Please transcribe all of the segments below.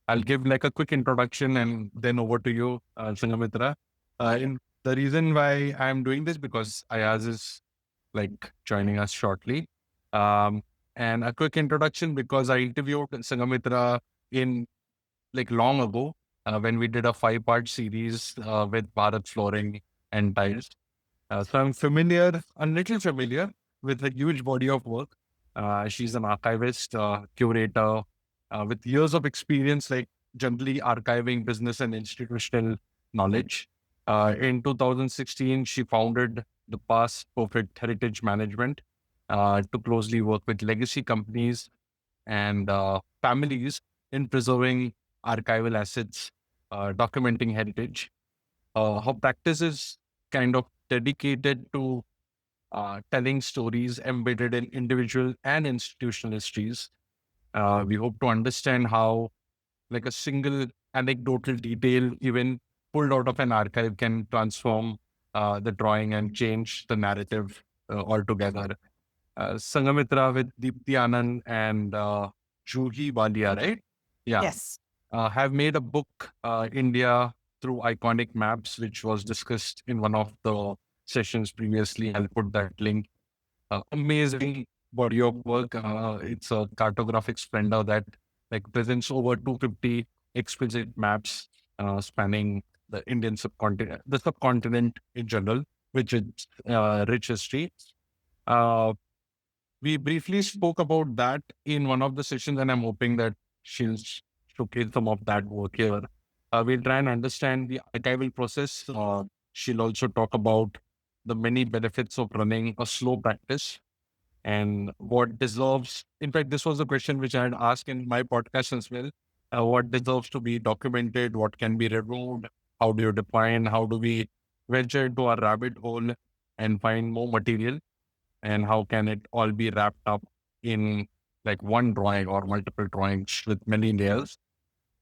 I'll give like a quick introduction and then over to you, Sanghamitra. The reason why I'm doing this because Ayaz is like joining us shortly. Um, and a quick introduction because I interviewed Sangamitra in like long ago when we did a 5-part series with Bharat flooring and tiles. So I'm familiar, a little familiar with a huge body of work. She's an archivist, curator with years of experience, like generally archiving business and institutional knowledge. In 2016, she founded the Past Perfect Heritage Management to closely work with legacy companies and families in preserving archival assets, documenting heritage. Her practice is kind of dedicated to telling stories embedded in individual and institutional histories. We hope to understand how, like a single anecdotal detail, even pulled out of an archive, can transform the drawing and change the narrative altogether. Sangamitra with Deepti Anand and Juhi Walia, right? Yeah, Yes. have made a book, India Through Iconic Maps, which was discussed in one of the sessions previously. I'll put that link. Amazing body of work. It's a cartographic splendor that like presents over 250 exquisite maps spanning the Indian subcontinent, the subcontinent in general, which is rich history. Uh, we briefly spoke about that in one of the sessions, and I'm hoping that she'll showcase some of that work here. We'll try and understand the archival process. She'll also talk about the many benefits of running a slow practice and what deserves. In fact, this was a question which I had asked in my podcast as well. What deserves to be documented? What can be removed? How do you define? How do we venture into a rabbit hole and find more material? And how can it all be wrapped up in like one drawing or multiple drawings with many layers?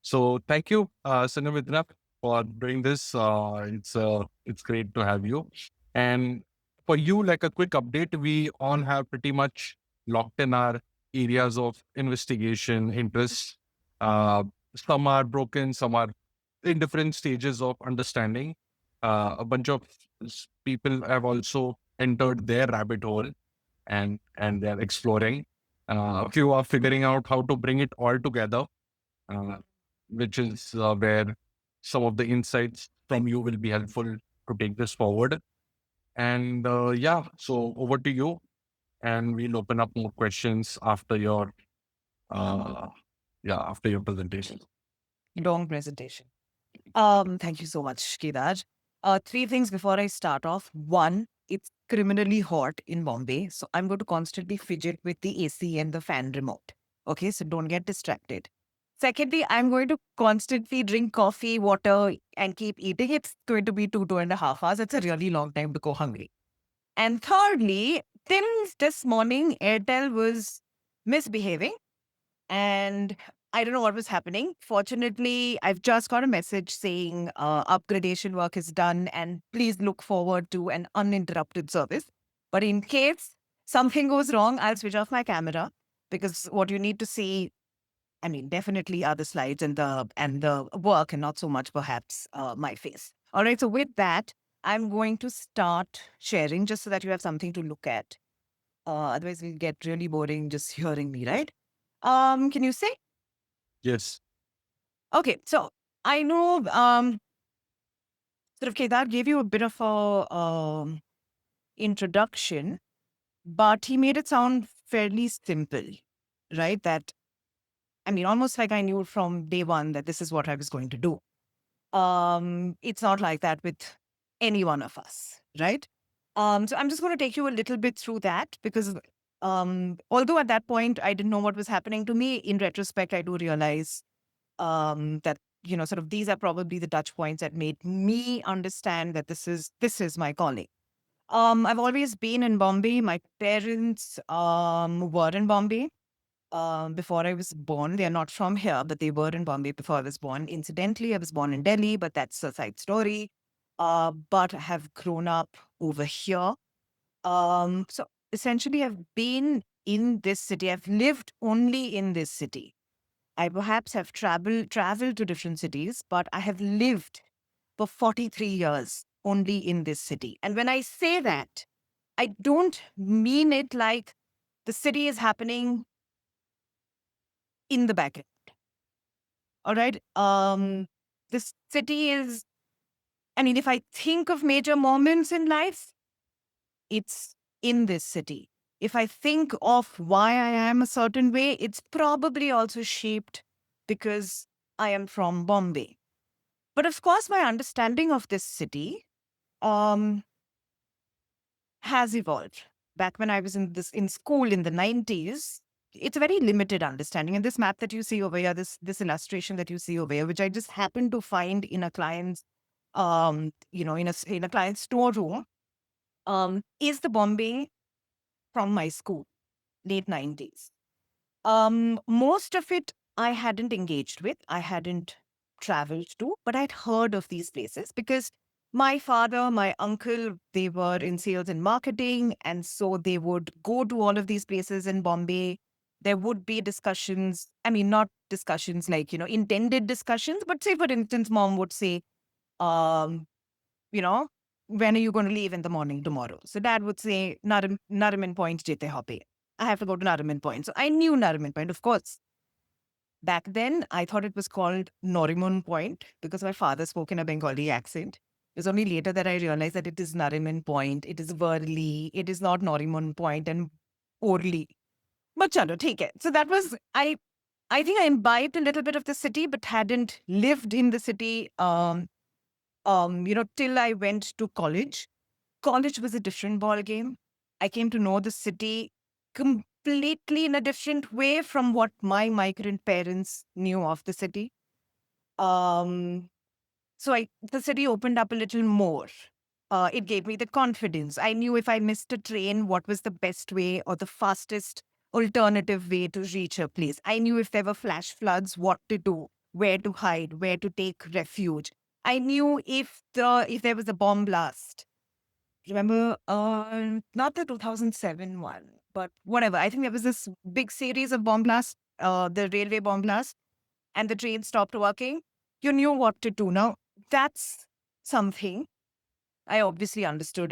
So thank you, Sangamitra, for doing this. It's great to have you. And for you, like a quick update, we all have pretty much locked in our areas of investigation, interests. Uh, some are broken, some are in different stages of understanding. A bunch of people have also entered their rabbit hole and they're exploring. A few are figuring out how to bring it all together, uh, which is where some of the insights from you will be helpful to take this forward. And yeah, so over to you, and we'll open up more questions after your uh, yeah after your presentation. Long presentation. Thank you so much, Kedar. Three things before I start off. One, it's criminally hot in Bombay, so I'm going to constantly fidget with the AC and the fan remote. Okay, so don't get distracted. Secondly, I'm going to constantly drink coffee, water, and keep eating. It's going to be 2.5 hours. It's a really long time to go hungry. And thirdly, till this morning, Airtel was misbehaving and I don't know what was happening. Fortunately, I've just got a message saying upgradation work is done and please look forward to an uninterrupted service. But in case something goes wrong, I'll switch off my camera because what you need to see, I mean, definitely are the slides and the work, and not so much perhaps my face. All right. So with that, I'm going to start sharing just so that you have something to look at. Otherwise, we'll get really boring just hearing me, right? Can you say? Yes. Okay, so I know sort of Kedar gave you a bit of a introduction, but he made it sound fairly simple, right? That I mean, almost like I knew from day one that this is what I was going to do. It's not like that with any one of us, right? So I'm just going to take you a little bit through that because although at that point I didn't know what was happening to me, in retrospect, I do realize that sort of these are probably the touch points that made me understand that this is my calling. I've always been in Bombay. My parents were in Bombay before I was born. They're not from here, but they were in Bombay before I was born. Incidentally, I was born in Delhi, but that's a side story. But I have grown up over here. So essentially, I've been in this city. I've lived only in this city I perhaps have traveled to different cities, but I have lived for 43 years only in this city. And when I say that, I don't mean it like the city is happening in the background. All right. This city is, I mean, if I think of major moments in life, it's in this city. If I think of why I am a certain way, it's probably also shaped because I am from Bombay. But of course, my understanding of this city um, has evolved. Back when I was in school in the 90s, it's a very limited understanding. And this map that you see over here, this illustration that you see over here, which I just happened to find in a client's in a client's storeroom, is the Bombay from my school, late 90s. Most of it I hadn't engaged with, I hadn't traveled to, but I'd heard of these places because my father, my uncle, they were in sales and marketing. And so they would go to all of these places in Bombay. There would be discussions. I mean, not discussions like, intended discussions, but say, for instance, mom would say, um, you know, when are you going to leave in the morning tomorrow? So dad would say, Nariman Point jete hope. I have to go to Nariman Point. So I knew Nariman Point, of course. Back then, I thought it was called Nariman Point because my father spoke in a Bengali accent. It was only later that I realized that it is Nariman Point, it is Worli, it is not Nariman Point and Orly. But chalo, take it. So that was, I think I imbibed a little bit of the city, but hadn't lived in the city till I went to college. College was a different ball game. I came to know the city completely in a different way from what my migrant parents knew of the city. Um, so the city opened up a little more. It gave me the confidence. I knew if I missed a train, what was the best way or the fastest alternative way to reach a place. I knew if there were flash floods, what to do, where to hide, where to take refuge. I knew if there was a bomb blast. Remember, not the 2007 one, but whatever. I think there was this big series of bomb blasts, the railway bomb blast, and the train stopped working. You knew what to do. Now, that's something I obviously understood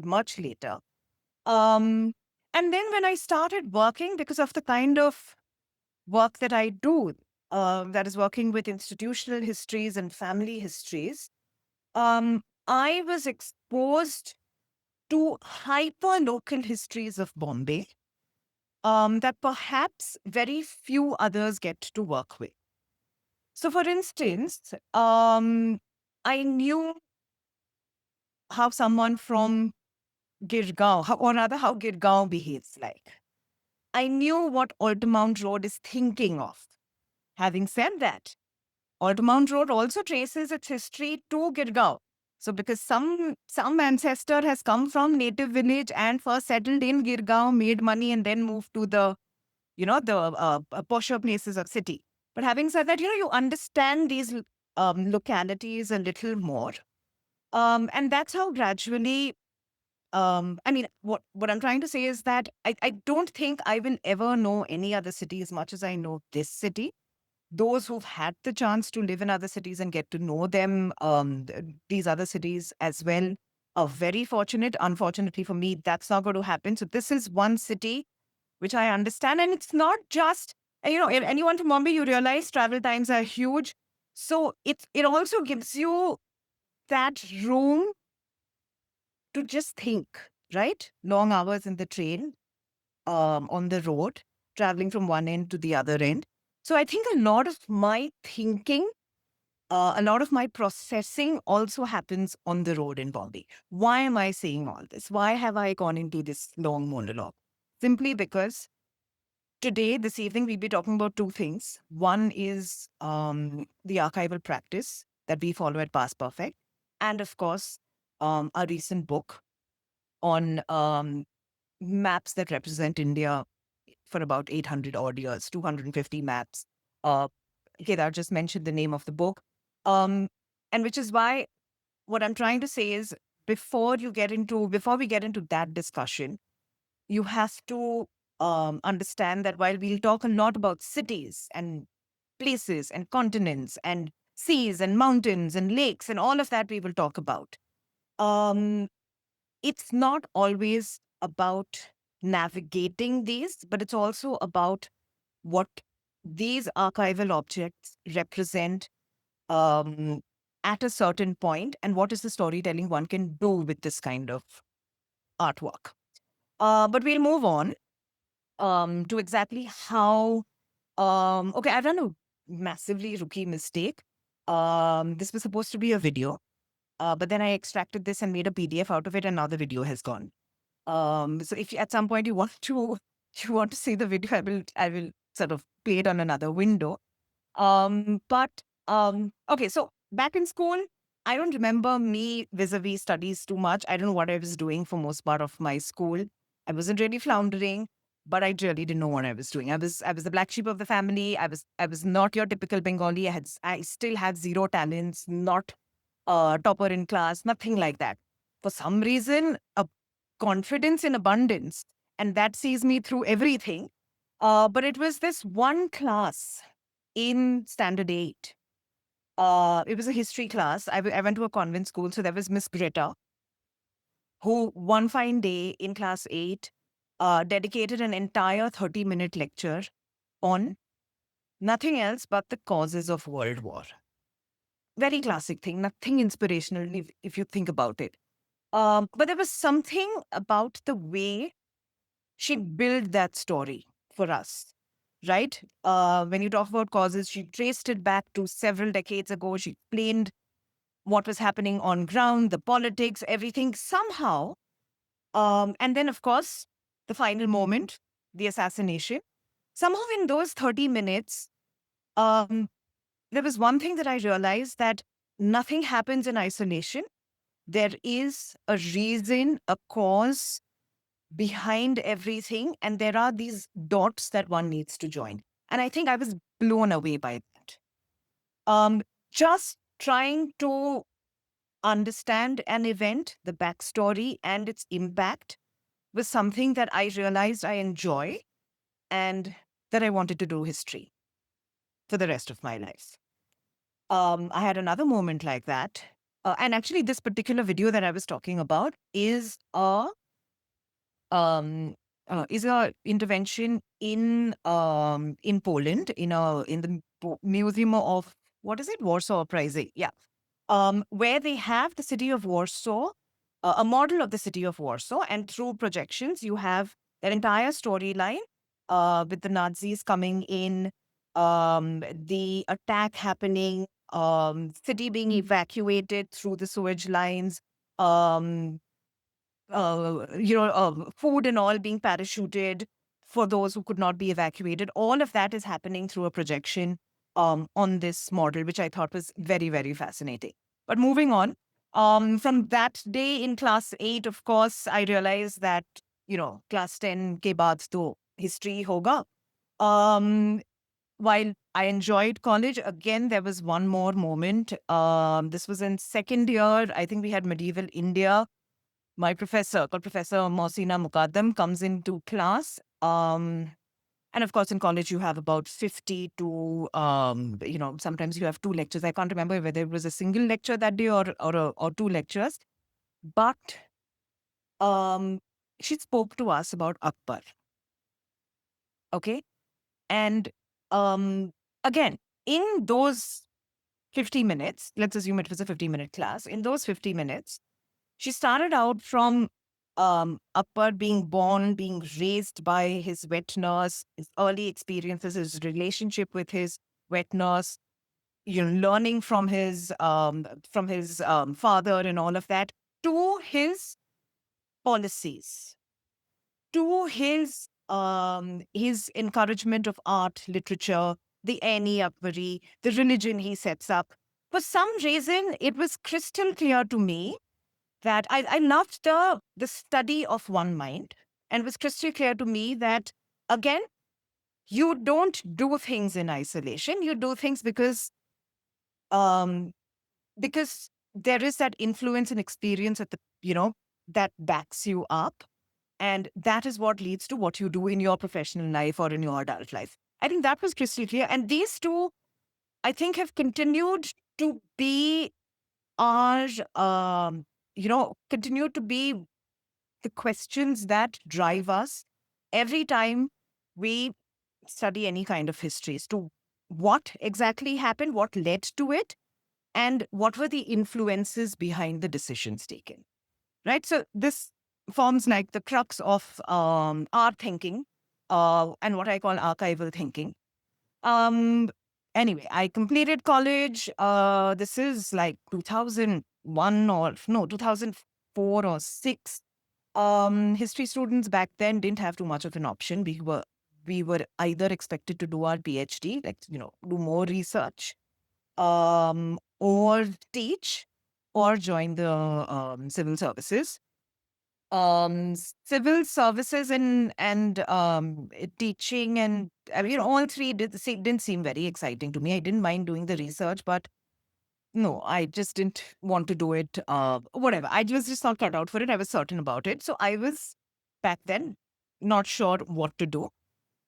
much later. Um, and then when I started working, because of the kind of work that I do, that is working with institutional histories and family histories, I was exposed to hyper local histories of Bombay that perhaps very few others get to work with. So, for instance, I knew how someone from Girgaon, or rather, how Girgaon behaves like. I knew what Altamount Road is thinking of. Having said that, Altamount Road also traces its history to Girgaon. So, because some ancestor has come from native village and first settled in Girgaon, made money, and then moved to the posher places of city. But having said that, you understand these localities a little more, and that's how gradually. I mean, what I'm trying to say is that I don't think I will ever know any other city as much as I know this city. Those who've had the chance to live in other cities and get to know them, these other cities as well, are very fortunate. Unfortunately for me, that's not going to happen. So this is one city which I understand, and it's not just anyone from Mumbai. You realize travel times are huge, so it also gives you that room to just think. Right, long hours in the train, on the road, traveling from one end to the other end. So I think a lot of my thinking, a lot of my processing also happens on the road in Bombay. Why am I saying all this? Why have I gone into this long monologue? Simply because today, this evening, we'll be talking about two things. One is the archival practice that we follow at Past Perfect. And of course, our recent book on maps that represent India for about 800 odd years, 250 maps. Kedar just mentioned the name of the book. And which is why what I'm trying to say is before we get into that discussion, you have to understand that while we'll talk a lot about cities and places and continents and seas and mountains and lakes and all of that we will talk about, um, it's not always about navigating these, but it's also about what these archival objects represent at a certain point and what is the storytelling one can do with this kind of artwork. But we'll move on to exactly how. Okay, I've done a massively rookie mistake. This was supposed to be a video, but then I extracted this and made a PDF out of it, and now the video has gone. So if at some point you want to you want to see the video, I will sort of play it on another window. But okay, so back in school, I don't remember me vis-a-vis studies too much. I don't know what I was doing for most part of my school. I wasn't really floundering, but I really didn't know what I was doing. I was the black sheep of the family. I was not your typical Bengali. I still had zero talents, not topper in class, nothing like that. For some reason, a confidence in abundance, and that sees me through everything. But it was this one class in standard 8. It was a history class. I went to a convent school, so there was Miss Greta, who one fine day in class 8 dedicated an entire 30-minute lecture on nothing else but the causes of World War. Very classic thing, nothing inspirational if you think about it. But there was something about the way she built that story for us, right? When you talk about causes, she traced it back to several decades ago. She explained what was happening on ground, the politics, everything somehow. And then, of course, the final moment, the assassination. Somehow, in those 30 minutes, um, there was one thing that I realized, that nothing happens in isolation. There is a reason, a cause behind everything, and there are these dots that one needs to join. And I think I was blown away by that. Just trying to understand an event, the backstory, and its impact was something that I realized I enjoy and that I wanted to do history for the rest of my life. I had another moment like that. And actually, this particular video that I was talking about um, is a intervention in Poland, in the Museum of, what is it, Warsaw Uprising, yeah, where they have the city of Warsaw, a model of the city of Warsaw, and through projections you have that entire storyline with the Nazis coming in, the attack happening, city being evacuated through the sewage lines, um, food and all being parachuted for those who could not be evacuated. All of that is happening through a projection on this model, which I thought was very, very fascinating. But moving on, from that day in class 8, of course, I realized that, class 10 ke baad to history hoga. Um, while I enjoyed college, again, there was one more moment. This was in second year. I think we had medieval India. My professor, called Professor Mohsina Mukaddam, comes into class. And of course, in college, you have about 50 to, sometimes you have 2 lectures. I can't remember whether it was a single lecture that day or 2 lectures. But um, she spoke to us about Akbar. Okay. And again, in those 50 minutes, let's assume it was a 50-minute class. In those 50 minutes, she started out from Akbar being born, being raised by his wet nurse, his early experiences, his relationship with his wet nurse, learning from his father and all of that, to his policies, to his encouragement of art, literature, the Aini Akbari, the religion he sets up. For some reason, it was crystal clear to me that I loved the study of one mind, and it was crystal clear to me that, again, you don't do things in isolation. You do things um because there is that influence and experience at the that backs you up. And that is what leads to what you do in your professional life or in your adult life. I think that was crystal clear. And these two, I think, have continued to be our, continue to be the questions that drive us every time we study any kind of history as to what exactly happened, what led to it, and what were the influences behind the decisions taken. Right? So this forms like the crux of our thinking and what I call archival thinking. Um, anyway, I completed college. This is like 2001 or no, 2004 or 6. History students back then didn't have too much of an option. We were either expected to do our PhD, like do more research, or teach, or join the civil services. Civil services and teaching and all three didn't seem very exciting to me. I didn't mind doing the research, but no, I just didn't want to do it. Whatever, I was just not cut out for it. I was certain about it, so I was back then not sure what to do.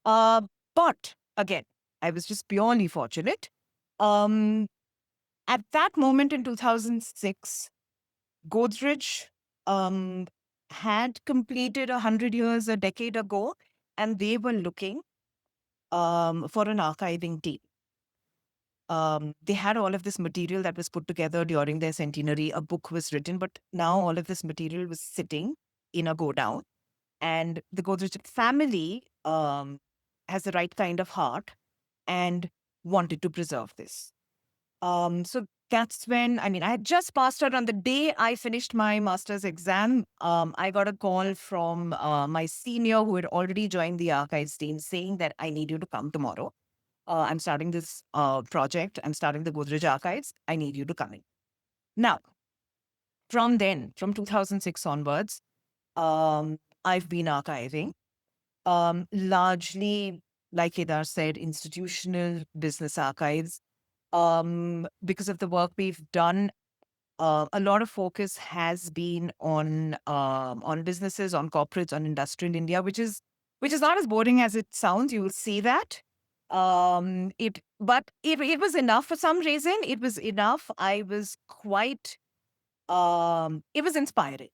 Uh, but again, I was just purely fortunate. Um, at that moment in 2006, Godrej um, had completed 100 years, a decade ago, and they were looking for an archiving team. They had all of this material that was put together during their centenary. A book was written, but now all of this material was sitting in a go down. And the Godrej family has the right kind of heart and wanted to preserve this. So that's when, I had just passed out on the day I finished my master's exam. I got a call from my senior who had already joined the archives team saying that I need you to come tomorrow. I'm starting this project. I'm starting the Godrej Archives. I need you to come in. Now, from then, from 2006 onwards, I've been archiving, largely, like Kedar said, institutional business archives. Because of the work we've done, a lot of focus has been on businesses, on corporates, on industrial India, which is not as boring as it sounds. You will see that. But it was enough for some reason. It was enough. I was quite. It was inspiring.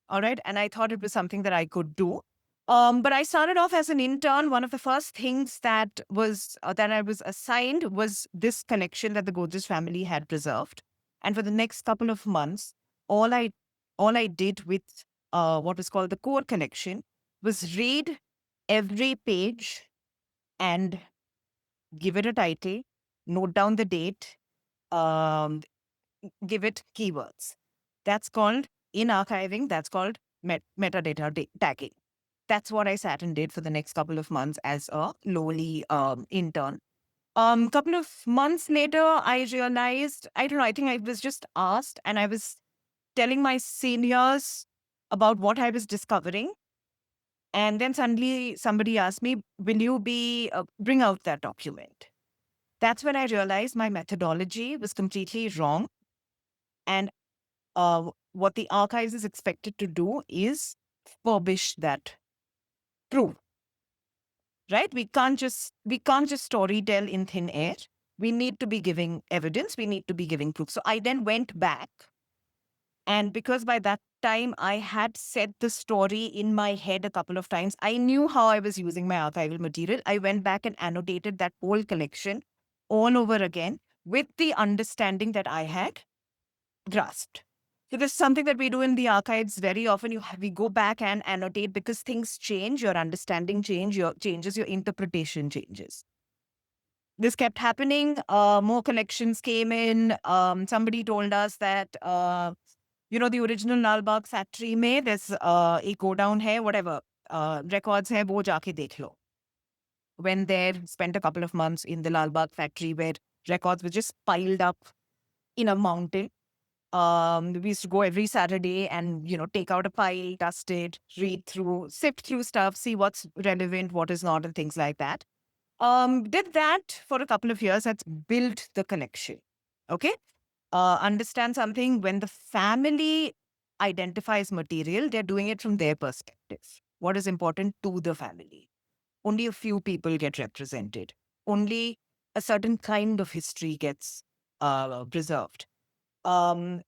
All right, and I thought it was something that I could do. But I started off as an intern. One of the first things that I was assigned was this connection that the Godrej family had preserved. And for the next couple of months, all I did with what was called the core connection was read every page and give it a title, note down the date, um, give it keywords. That's called, in archiving, that's called metadata tagging. That's what I sat and did for the next couple of months as a lowly intern. Couple of months later, I realized, I don't know, I think I was just asked and I was telling my seniors about what I was discovering. And then suddenly somebody asked me, will you bring out that document? That's when I realized my methodology was completely wrong. And what the archives is expected to do is furbish that proof. Right? We can't just story tell in thin air. We need to be giving evidence. We need to be giving proof. So I then went back, and because by that time I had said the story in my head a couple of times, I knew how I was using my archival material. I went back and annotated that whole collection all over again with the understanding that I had grasped. So this is something that we do in the archives very often. We go back and annotate because things change, your understanding changes, your interpretation changes. This kept happening. More collections came in. Somebody told us that the original Lal Bagh factory में there's a go down hai, whatever records hai, wo jaake dekh lo. Went there, spent a couple of months in the Lal Bagh factory where records were just piled up in a mountain. We used to go every Saturday and, take out a file, dust it, read through, sift through stuff, see what's relevant, what is not, and things like that. Did that for a couple of years. That's built the connection. Okay. Understand something. When the family identifies material, they're doing it from their perspective. What is important to the family? Only a few people get represented. Only a certain kind of history gets preserved. Um,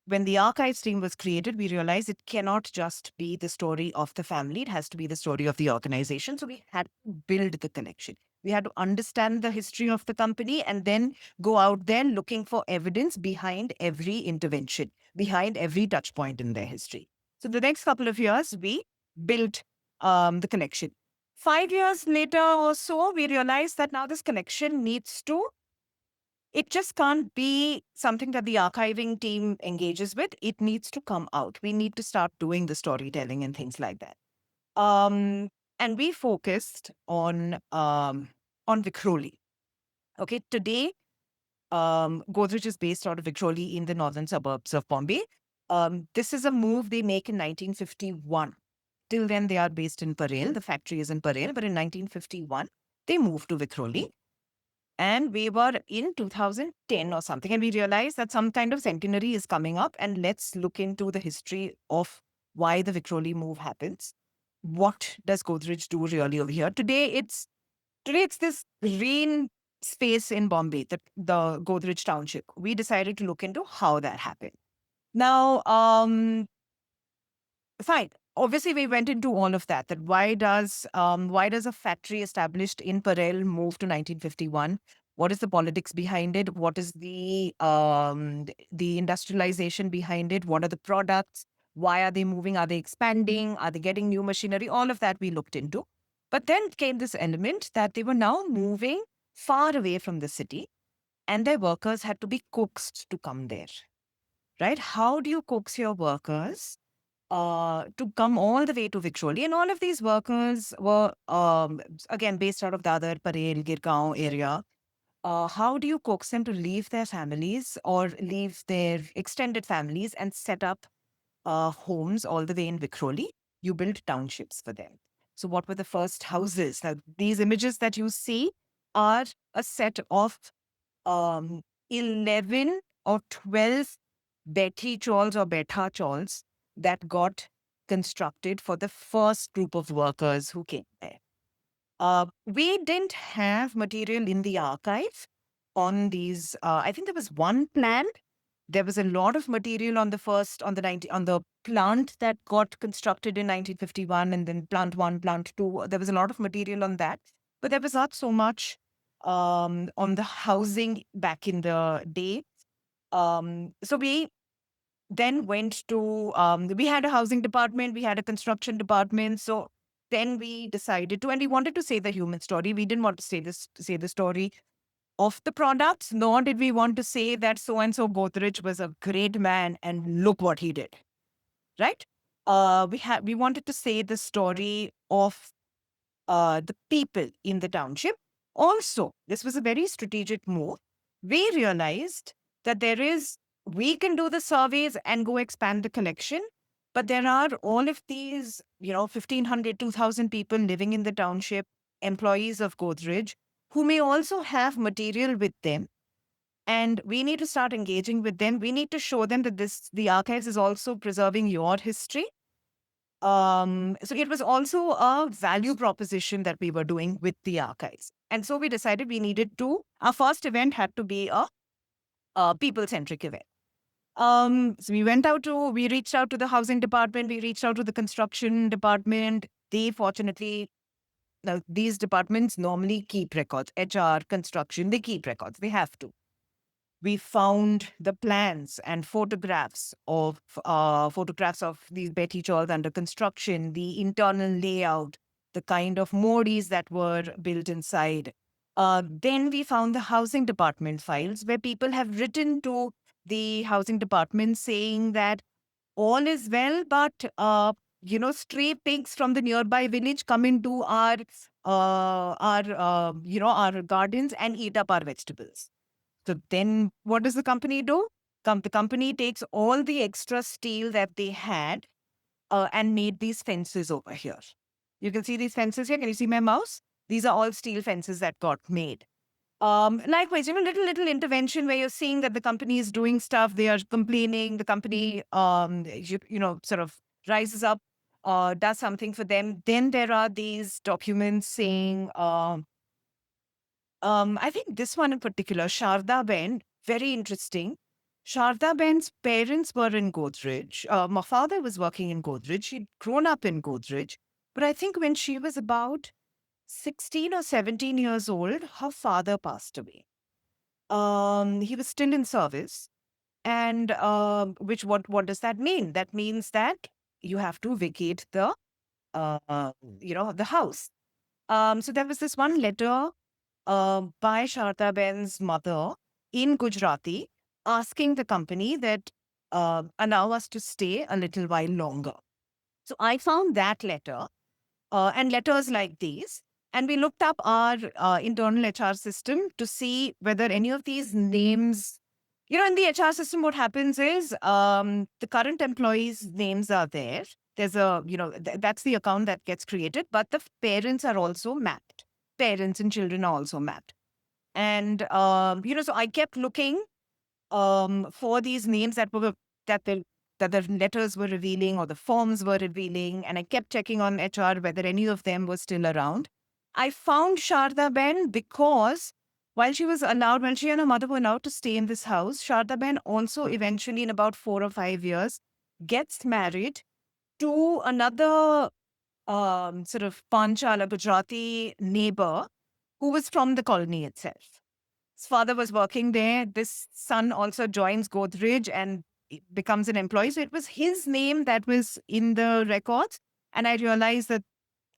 when the archives team was created, we realized it cannot just be the story of the family. It has to be the story of the organization. So we had to build the connection. We had to understand the history of the company and then go out there looking for evidence behind every intervention, behind every touch point in their history. So the next couple of years, we built the connection. 5 years later or so, we realized that now this connection needs to it just can't be something that the archiving team engages with. It needs to come out. We need to start doing the storytelling and things like that. And we focused on Vikhroli. Okay, today, Godrej is based out of Vikhroli in the northern suburbs of Bombay. This is a move they make in 1951. Till then, they are based in Parel. The factory is in Parel, but in 1951, they moved to Vikhroli. And we were in 2010 or something, and we realized that some kind of centenary is coming up, and let's look into the history of why the Vikhroli move happens. What does Godrej do really over here? Today it's this green space in Bombay, the Godrej Township. We decided to look into how that happened. Now, fine. Obviously, we went into all of that. That why does a factory established in Parel move to 1951? What is the politics behind it? What is the industrialization behind it? What are the products? Why are they moving? Are they expanding? Are they getting new machinery? All of that we looked into. But then came this element that they were now moving far away from the city, and their workers had to be coaxed to come there. Right? How do you coax your workers to come all the way to Vikhroli? And all of these workers were, again, based out of Dadar, Parel, Girgaon area. How do you coax them to leave their families or leave their extended families and set up homes all the way in Vikhroli? You build townships for them. So, what were the first houses? Now, these images that you see are a set of um, 11 or 12 Betty chawls or Betha chawls that got constructed for the first group of workers who came there. We didn't have material in the archive on these. I think there was one plan. There was a lot of material on the plant that got constructed in 1951, and then plant one, plant two. There was a lot of material on that, but there was not so much on the housing back in the day. So we then went to we had a housing department, we had a construction department. So then we decided to, and we wanted to say the human story. We didn't want to say the story of the products, nor did we want to say that so and so Godrej was a great man and look what he did. Right? We wanted to say the story of the people in the township. Also, this was a very strategic move. We realized that we can do the surveys and go expand the collection, but there are all of these, 1,500, 2,000 people living in the township, employees of Godrej, who may also have material with them. And we need to start engaging with them. We need to show them that the archives is also preserving your history. So it was also a value proposition that we were doing with the archives. And so we decided our first event had to be a people-centric event. So we reached out to the housing department, we reached out to the construction department. They fortunately, now these departments normally keep records, HR, construction, they keep records, they have to. We found the plans and photographs of these Betty chawls under construction, the internal layout, the kind of modis that were built inside. Then we found the housing department files where people have written to the housing department saying that all is well, but stray pigs from the nearby village come into our gardens and eat up our vegetables. So then what does the company do? The company takes all the extra steel that they had and made these fences over here. You can see these fences here. Can you see my mouse? These are all steel fences that got made. Likewise, little intervention where you're seeing that the company is doing stuff, they are complaining, the company, sort of rises up, does something for them. Then there are these documents saying, I think this one in particular, Sharda Ben, very interesting. Sharda Ben's parents were in Godrej. My father was working in Godrej. She'd grown up in Godrej. But I think when she was about 16 or 17 years old, her father passed away. He was still in service. And what does that mean? That means that you have to vacate the house. So there was this one letter by Sharda Ben's mother in Gujarati asking the company that allow us to stay a little while longer. So I found that letter and letters like these. And we looked up our internal HR system to see whether any of these names, in the HR system, what happens is the current employees' names are there. There's that's the account that gets created, but the parents are also mapped. Parents and children are also mapped. And, so I kept looking for these names that the that the letters were revealing or the forms were revealing, and I kept checking on HR whether any of them were still around. I found Sharda Ben because while she and her mother were allowed to stay in this house, Sharda Ben also eventually, in about 4 or 5 years, gets married to another sort of Panchala Gujarati neighbor who was from the colony itself. His father was working there. This son also joins Godrej and becomes an employee. So it was his name that was in the records. And I realized that,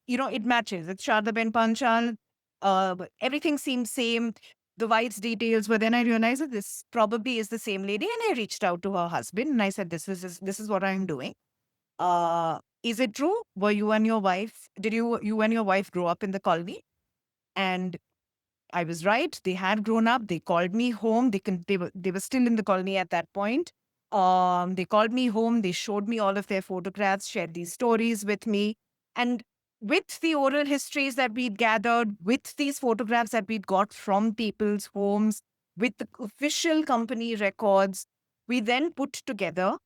it matches. It's Shardaben Panchal. Everything seems same. The wife's details. But then I realized that this probably is the same lady. And I reached out to her husband and I said, this is what I'm doing. Is it true? Were you and your wife, did you and your wife grow up in the colony? And I was right. They had grown up. They called me home. They were still in the colony at that point. They called me home. They showed me all of their photographs, shared these stories with me. And with the oral histories that we'd gathered, with these photographs that we'd got from people's homes, with the official company records, we then put together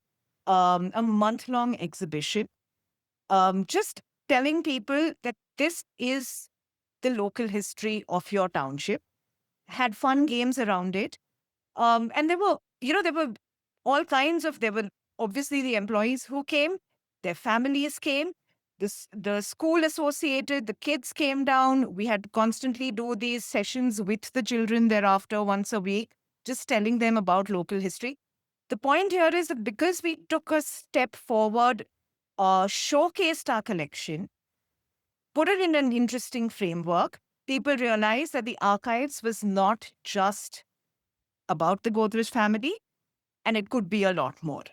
a month-long exhibition, just telling people that this is the local history of your township, had fun games around it. And there were all kinds there were obviously the employees who came, their families came, the school associated, the kids came down. We had to constantly do these sessions with the children thereafter once a week, just telling them about local history. The point here is that because we took a step forward, showcased our collection, put it in an interesting framework, people realized that the archives was not just about the Godrej family, and it could be a lot more.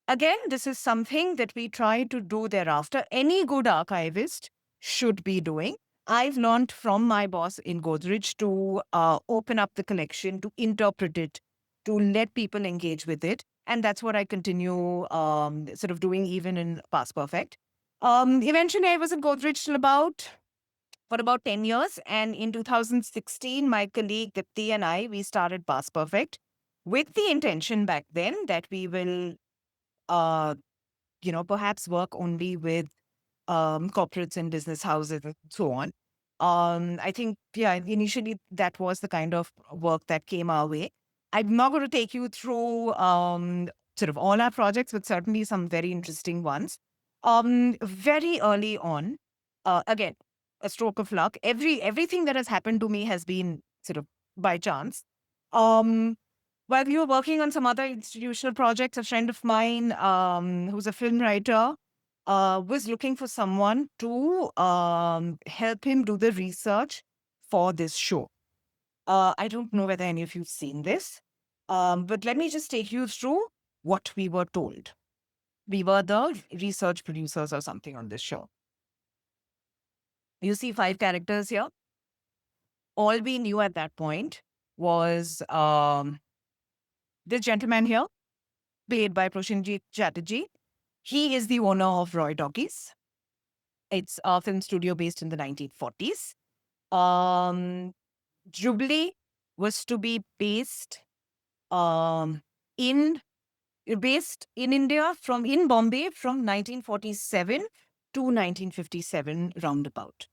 Again, this is something that we try to do thereafter. Any good archivist should be doing. I've learned from my boss in Godrej to open up the collection, to interpret it, to let people engage with it. And that's what I continue sort of doing even in Past Perfect. Eventually, I was in Godrej for about 10 years. And in 2016, my colleague Dipti and we started Past Perfect with the intention back then that we will, perhaps work only with corporates and business houses and so on. I think, yeah, initially that was the kind of work that came our way. I'm not going to take you through sort of all our projects, but certainly some very interesting ones. Very early on, again, a stroke of luck. Everything that has happened to me has been sort of by chance. While we were working on some other institutional projects, a friend of mine who's a film writer was looking for someone to help him do the research for this show. I don't know whether any of you've seen this, but let me just take you through what we were told. We were the research producers or something on this show. You see 5 characters here. All we knew at that point was this gentleman here, played by Sanghamitra Chatterjee. He is the owner of Roy Talkies. It's a film studio based in the 1940s. Jubilee was to be um, in based in India in Bombay from 1947 to 1957 roundabout.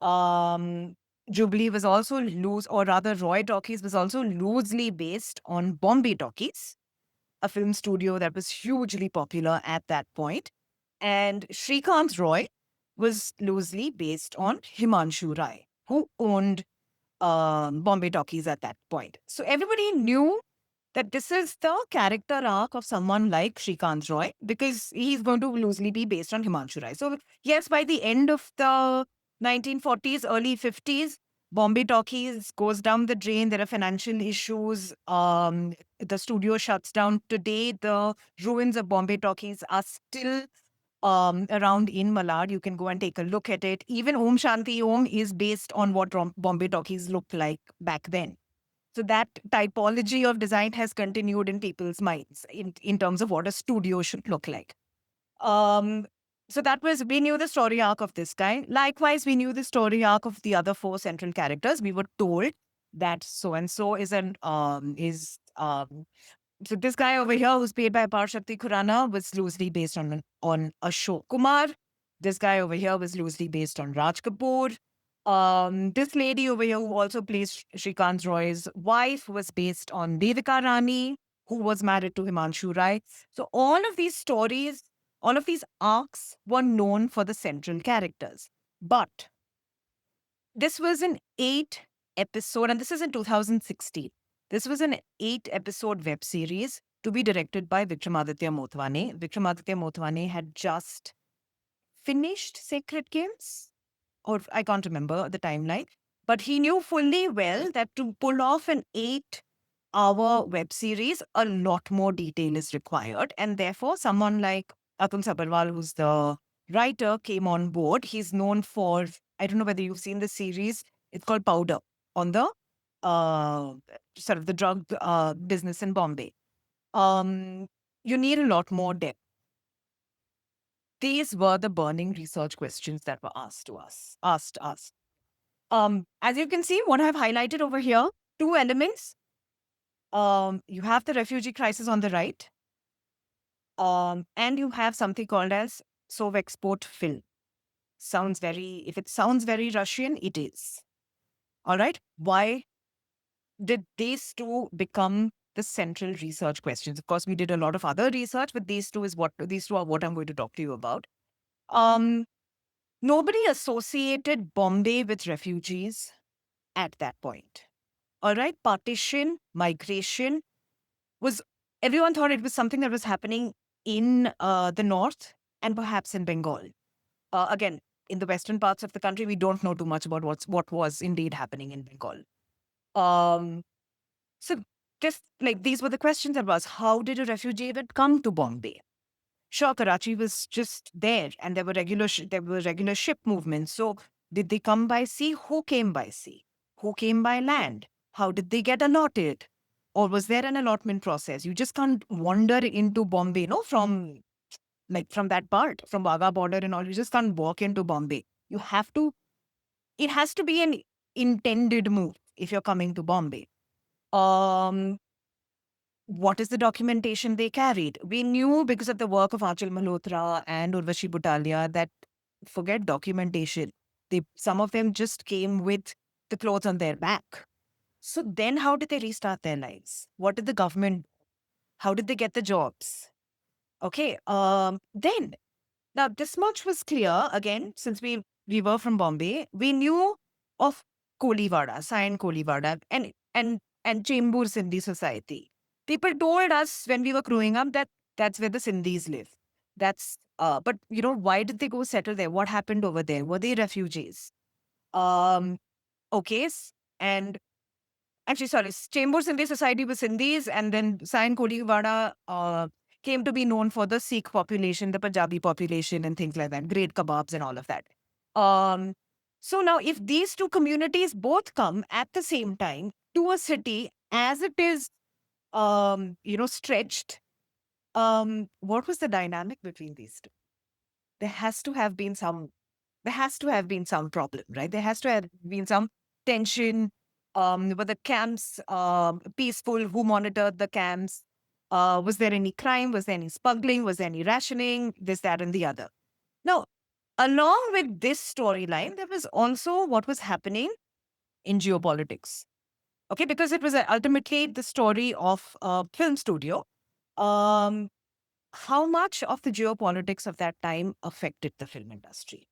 Um, Jubilee was also or rather Roy Talkies was also loosely based on Bombay Talkies, a film studio that was hugely popular at that point. And Shrikant Roy was loosely based on Himanshu Rai, who owned Bombay Talkies at that point. So everybody knew that this is the character arc of someone like Shrikant Roy because he's going to loosely be based on Himanshu Rai. So, yes, by the end of the 1940s, early 50s, Bombay Talkies goes down the drain. There are financial issues. The studio shuts down. Today, the ruins of Bombay Talkies are still around in Malad. You can go and take a look at it. Even Om Shanti Om is based on what Bombay Talkies looked like back then. So that typology of design has continued in people's minds in terms of what a studio should look like. Um, so we knew the story arc of this guy. Likewise, we knew the story arc of the other four central characters. We were told that so and so so this guy over here who's played by Parshakti Khurana was loosely based on Ashok Kumar. This guy over here was loosely based on Raj Kapoor. This lady over here who also plays Shrikant Roy's wife was based on Devika Rani, who was married to Himanshu Rai. So all of these stories, all of these arcs were known for the central characters. But this was an 8 episode, and this is in 2016. This was an 8 episode web series to be directed by Vikramaditya Motwane. Vikramaditya Motwane had just finished Sacred Games, or I can't remember the timeline, but he knew fully well that to pull off an 8 hour web series, a lot more detail is required. And therefore, someone like Atul Sabharwal, who's the writer, came on board. He's known for, I don't know whether you've seen the series, it's called Powder on the uh, sort of the drug business in Bombay. You need a lot more depth. These were the burning research questions that were asked us. As you can see, what I've highlighted over here, 2 elements. You have the refugee crisis on the right, and you have something called as Sovexport film. If it sounds very Russian, it is. All right. Why did these two become the central research questions? Of course, we did a lot of other research, but these two are what I'm going to talk to you about. Nobody associated Bombay with refugees at that point. All right. Partition, migration everyone thought it was something that was happening in the north and perhaps in Bengal. Again, in the western parts of the country, we don't know too much about what was indeed happening in Bengal. Um, so just like these were the questions that was, how did a refugee even come to Bombay? Sure, Karachi was just there, and there were regular ship movements. So did they come by sea? Who came by sea? Who came by land? How did they get allotted? Or was there an allotment process? You just can't wander into Bombay, from that part, from Wagah border and all. You just can't walk into Bombay. It has to be an intended move if you're coming to Bombay. Um, what is the documentation they carried? We knew because of the work of Achal Malhotra and Urvashi Butalia that forget documentation. Some of them just came with the clothes on their back. So then how did they restart their lives? What did the government do? How did they get the jobs? Okay. Then now this much was clear again, since we were from Bombay, we knew of Kolivada, Sayan Kolivada, and Chembur Sindhi Society. People told us when we were growing up that that's where the Sindhis live. But why did they go settle there? What happened over there? Were they refugees? Um, okay, and actually, sorry, Chambers Sindhi Society was Sindhis, and then Sayan Kolivada came to be known for the Sikh population, the Punjabi population, and things like that, great kebabs and all of that. Um, so now, if these two communities both come at the same time to a city as it is, stretched, what was the dynamic between these two? There has to have been some. There has to have been some problem, right? There has to have been some tension, Were the camps peaceful? Who monitored the camps? Was there any crime? Was there any smuggling? Was there any rationing? This, that, and the other. Now, along with this storyline, there was also what was happening in geopolitics. Okay, because it was ultimately the story of a film studio. Um, how much of the geopolitics of that time affected the film industry?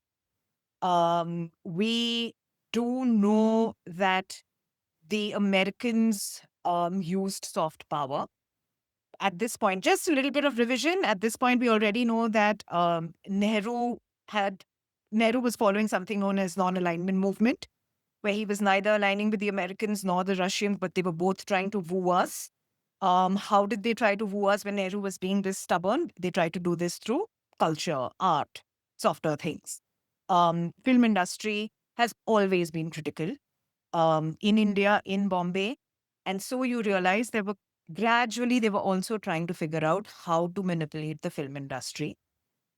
We do know that the Americans used soft power. At this point, just a little bit of revision. At this point, we already know that Nehru was following something known as non-alignment movement, where he was neither aligning with the Americans nor the Russians, but they were both trying to woo us. How did they try to woo us when Nehru was being this stubborn? They tried to do this through culture, art, softer things. Film industry has always been critical in India, in Bombay. And so you realize they were also trying to figure out how to manipulate the film industry.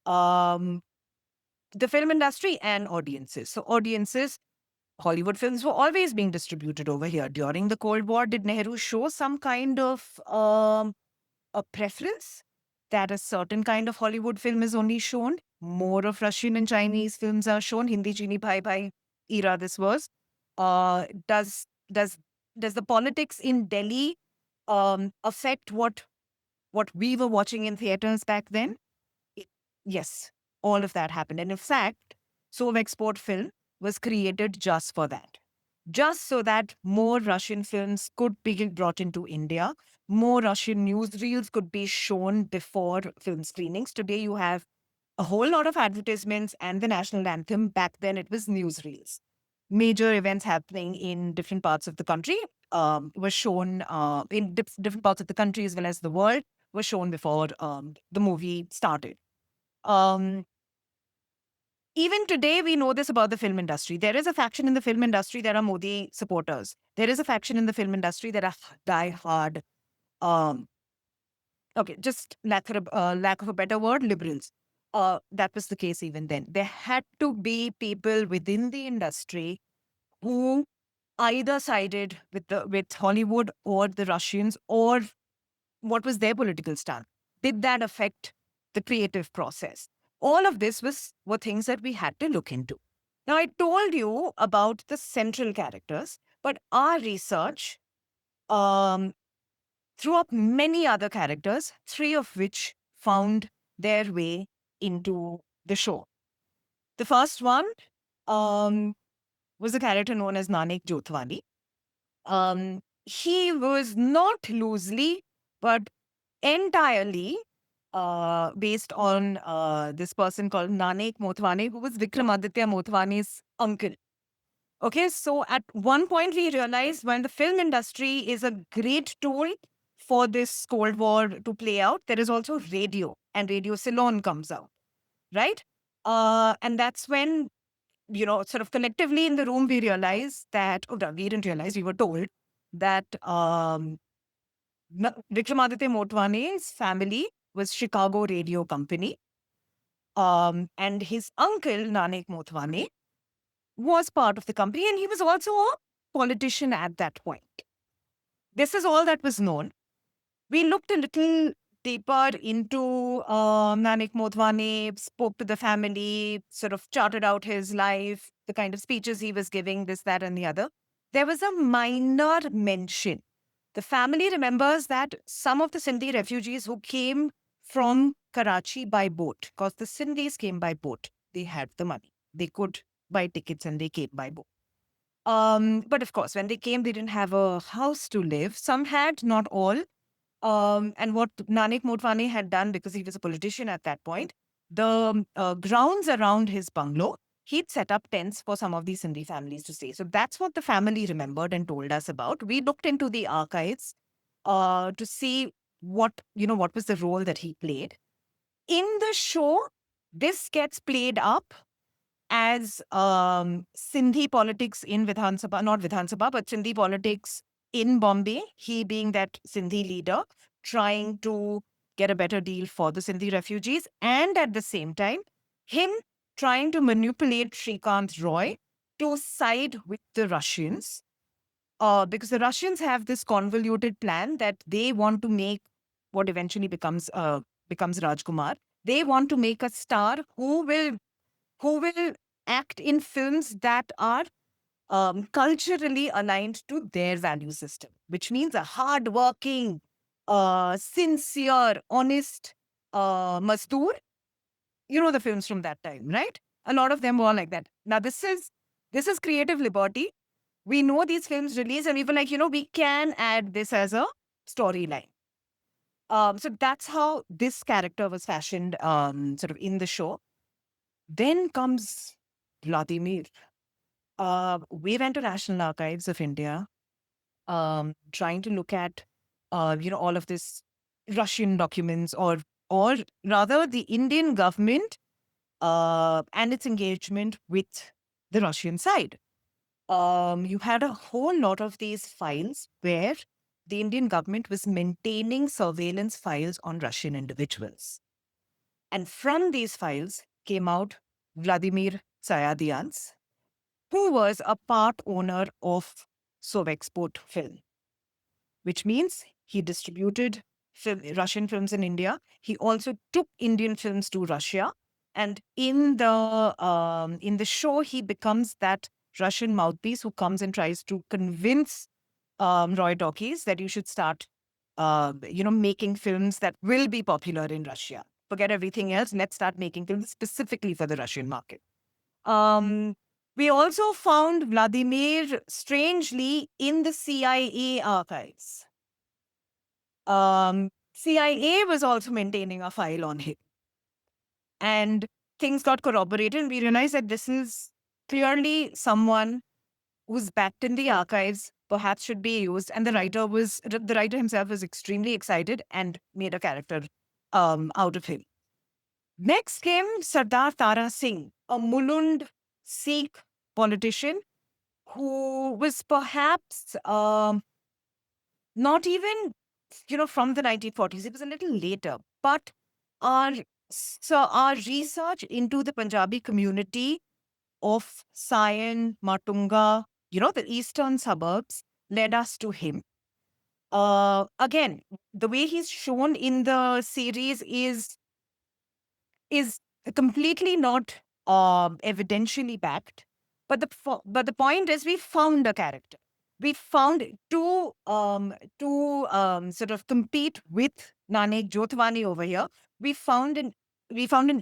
Um, the film industry and audiences. So audiences, Hollywood films were always being distributed over here. During the Cold War, did Nehru show some kind of a preference that a certain kind of Hollywood film is only shown? More of Russian and Chinese films are shown. Hindi Chini Bhai Bhai era this was. Uh, does does does the politics in Delhi affect what we were watching in theaters back then? It- yes, all of that happened. And in fact, Sov Export Film was created just for that. Just so that more Russian films could be brought into India, more Russian newsreels could be shown before film screenings. Today, you have a whole lot of advertisements and the national anthem. Back then, it was newsreels. Major events happening in different parts of the country were shown in different parts of the country as well as the world were shown before the movie started. Um, Even today, we know this about the film industry. There is a faction in the film industry that are Modi supporters. There is a faction in the film industry that are die-hard, um, okay, just lack of a better word, liberals. That was the case even then. There had to be people within the industry who either sided with Hollywood or the Russians, or what was their political stand? Did that affect the creative process? All of this were things that we had to look into. Now, I told you about the central characters, but our research um, threw up many other characters, three of which found their way into the show. The first one um, was a character known as Nanak Jotwani. He was not loosely, but entirely based on this person called Nanak Motwane, who was Vikramaditya Motwane's uncle. Okay, so at one point we realized when the film industry is a great tool for this Cold War to play out, there is also radio, and Radio Ceylon comes out, right? And that's when, sort of collectively in the room, we realized that, oh, no, we didn't realize, we were told that Vikramaditya Motwane's family was Chicago Radio Company. And his uncle, Nanak Motwane, was part of the company, and he was also a politician at that point. This is all that was known. We looked a little deeper into Nanak Motwane, spoke to the family, sort of charted out his life, the kind of speeches he was giving, this, that, and the other. There was a minor mention. The family remembers that some of the Sindhi refugees who came from Karachi by boat, because the Sindhis came by boat, they had the money. They could buy tickets and they came by boat. But of course, when they came, they didn't have a house to live. Some had, not all. And what Nanak Motwane had done, because he was a politician at that point, the grounds around his bungalow, he'd set up tents for some of these Sindhi families to stay. So that's what the family remembered and told us about. We looked into the archives to see what was the role that he played. In the show, this gets played up as Sindhi politics in Vidhan Sabha, not Vidhan Sabha, but Sindhi politics in Bombay, he being that Sindhi leader, trying to get a better deal for the Sindhi refugees, and at the same time, him trying to manipulate Shrikant Roy to side with the Russians because the Russians have this convoluted plan that they want to make what eventually becomes Rajkumar. They want to make a star who will act in films that are culturally aligned to their value system, which means a hardworking, sincere, honest mazdoor. You know the films from that time, right? A lot of them were like that. Now this is creative liberty. We know these films release, and we were like, we can add this as a storyline. So that's how this character was fashioned, sort of in the show. Then comes Vladimir. We went to National Archives of India, trying to look at, all of this Russian documents, or rather the Indian government and its engagement with the Russian side. You had a whole lot of these files where the Indian government was maintaining surveillance files on Russian individuals. And from these files came out Vladimir Tsayadians, who was a part owner of Sovexport Film, which means he distributed Russian films in India. He also took Indian films to Russia. And in the show, he becomes that Russian mouthpiece who comes and tries to convince Roy Talkies that you should start, making films that will be popular in Russia. Forget everything else. Let's start making films specifically for the Russian market. We also found Vladimir, strangely, in the CIA archives. CIA was also maintaining a file on him. And things got corroborated, and we realized that this is clearly someone who's backed in the archives, perhaps should be used. And the writer himself was extremely excited and made a character out of him. Next came Sardar Tara Singh, a Mulund Sikh politician who was perhaps not even, from the 1940s. It was a little later. But our research into the Punjabi community of Sion, Matunga, the eastern suburbs, led us to him. Again, the way he's shown in the series is completely not evidentially backed. But the point is, we found a character. We found to sort of compete with Nanek Jotwani over here. We found an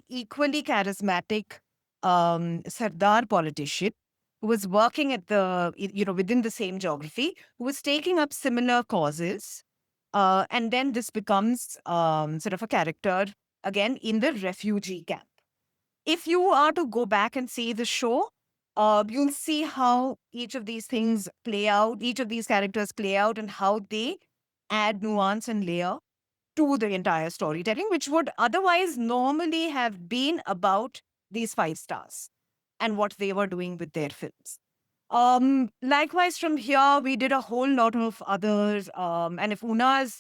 equally charismatic Sardar politician who was working at within the same geography, who was taking up similar causes. And then this becomes sort of a character again in the refugee camp. If you are to go back and see the show, you'll see how each of these things play out, each of these characters play out, and how they add nuance and layer to the entire storytelling, which would otherwise normally have been about these 5 stars and what they were doing with their films. Likewise, from here, we did a whole lot of others. And if Una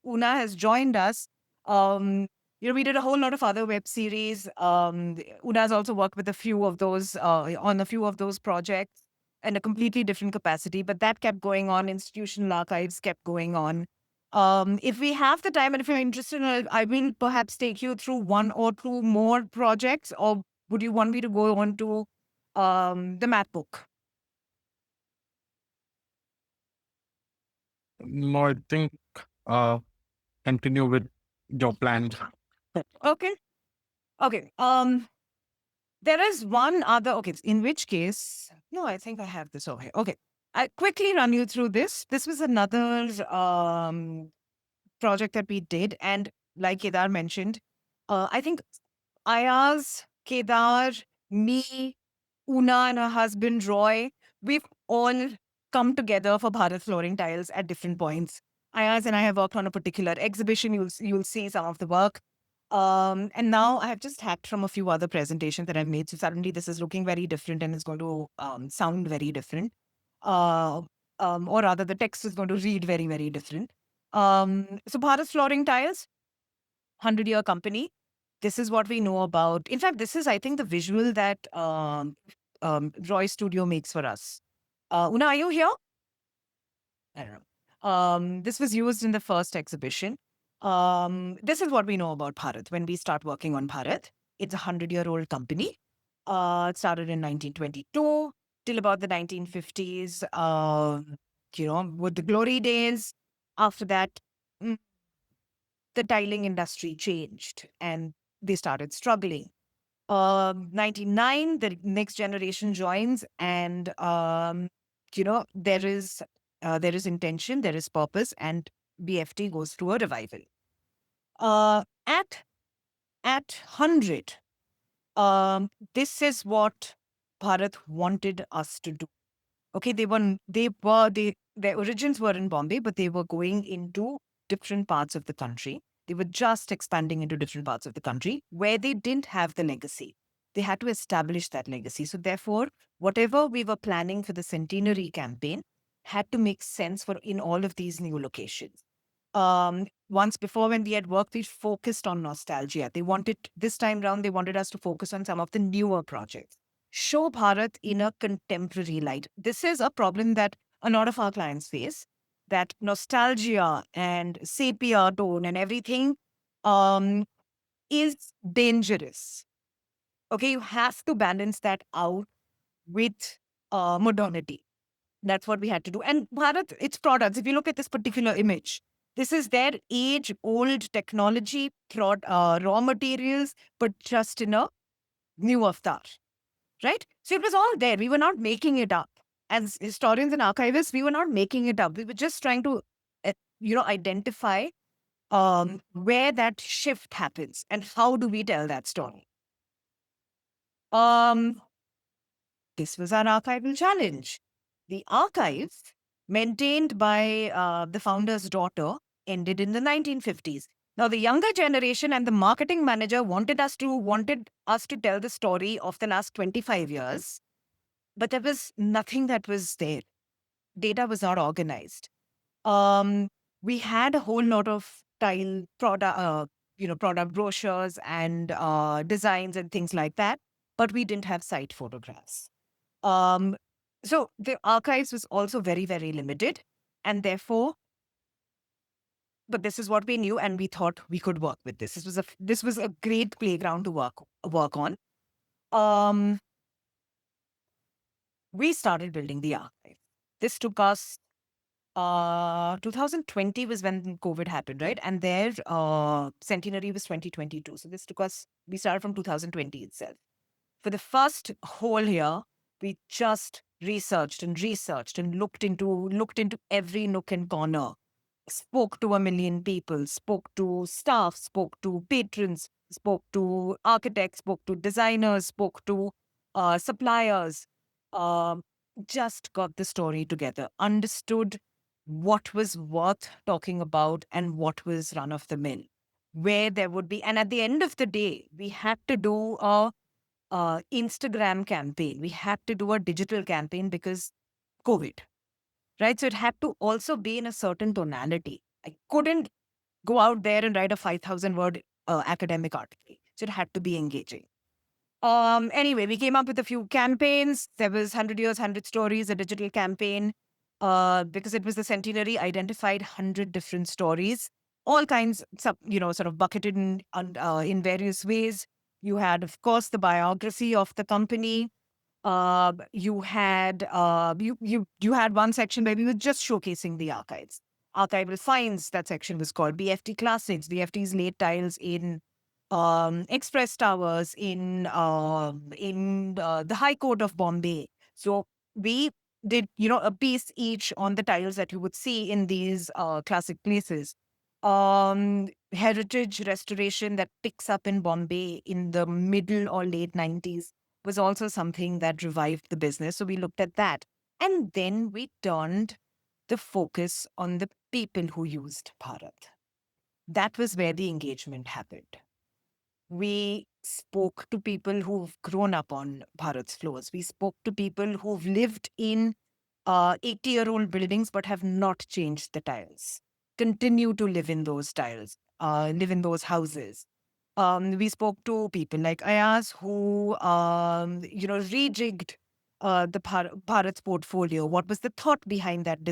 has joined us, we did a whole lot of other web series. Una has also worked with a few of those on a few of those projects in a completely different capacity, but that kept going on. Institutional archives kept going on. If we have the time and if you're interested, I will perhaps take you through one or two more projects, or would you want me to go on to the math book? No, I think continue with your plan. Okay. Okay. There is one other. Okay. In which case, no, I think I have this over here. Okay. I quickly run you through this. This was another project that we did, and like Kedar mentioned, I think Ayaz, Kedar, me, Una, and her husband Roy, we've all come together for Bharat flooring tiles at different points. Ayaz and I have worked on a particular exhibition. You'll see some of the work. And now I have just hacked from a few other presentations that I've made. So suddenly this is looking very different and it's going to sound very different. Or rather, the text is going to read very, very different. So Bharat flooring tiles, 100-year company. This is what we know about. In fact, this is, I think, the visual that Roy Studio makes for us. Una, are you here? I don't know. This was used in the first exhibition. This is what we know about Bharat. When we start working on Bharat, it's a 100-year-old company. It started in 1922 till about the 1950s, with the glory days. After that, mm, the tiling industry changed and they started struggling. 99, the next generation joins, and there is intention, there is purpose, and BFT goes through a revival. Uh, at at 100, this is what Bharat wanted us to do. Okay, their origins were in Bombay, but they were going into different parts of the country. They were just expanding into different parts of the country where they didn't have the legacy. They had to establish that legacy. So therefore, whatever we were planning for the Centenary campaign had to make sense for in all of these new locations. Once before when we had worked, we focused on nostalgia. This time round, they wanted us to focus on some of the newer projects. Show Bharat in a contemporary light. This is a problem that a lot of our clients face, that nostalgia and sepia tone and everything um, is dangerous. Okay, you have to balance that out with modernity. That's what we had to do. And Bharat, its products, if you look at this particular image, this is their age old technology, raw materials, but just in a new avatar, right? So it was all there. We were not making it up. As historians and archivists, we were not making it up. We were just trying to, identify where that shift happens and how do we tell that story. Um, this was our archival challenge. The archive, maintained by the founder's daughter, ended in the 1950s. Now, the younger generation and the marketing manager wanted us to tell the story of the last 25 years, but there was nothing that was there. Data was not organized. Um, we had a whole lot of product brochures and designs and things like that, but we didn't have site photographs. Um, so the archives was also very, very limited, and therefore, but this is what we knew, and we thought we could work with this. This was a great playground to work on. Um, we started building the archive. This took us 2020 was when COVID happened, right? And their centenary was 2022. So we started from 2020 itself. For the first whole year, we just researched and looked into every nook and corner, spoke to 1 million people, spoke to staff, spoke to patrons, spoke to architects, spoke to designers, spoke to suppliers, um, just got the story together, understood what was worth talking about and what was run of the mill, where there would be. And at the end of the day, we had to do a Instagram campaign. We had to do a digital campaign because COVID, right? So it had to also be in a certain tonality. I couldn't go out there and write a 5,000 word academic article. So it had to be engaging. Anyway, we came up with a few campaigns. There was 100 Years, 100 Stories, a digital campaign. Because it was the centenary, identified 100 different stories, all kinds, sort of bucketed in various ways. You had, of course, the biography of the company. You had one section where we were just showcasing the archives. Archival finds, that section was called BFT Classics. BFT's late tiles in Express Towers, in the High Court of Bombay. So we did, a piece each on the tiles that you would see in these classic places. Heritage restoration that picks up in Bombay in the middle or late 90s was also something that revived the business. So we looked at that. And then we turned the focus on the people who used Bharat. That was where the engagement happened. We spoke to people who've grown up on Bharat's floors. We spoke to people who've lived in 80-year-old buildings but have not changed the tiles, continue to live in those tiles, live in those houses. We spoke to people like Ayaz who, rejigged the Bharat's portfolio. What was the thought behind that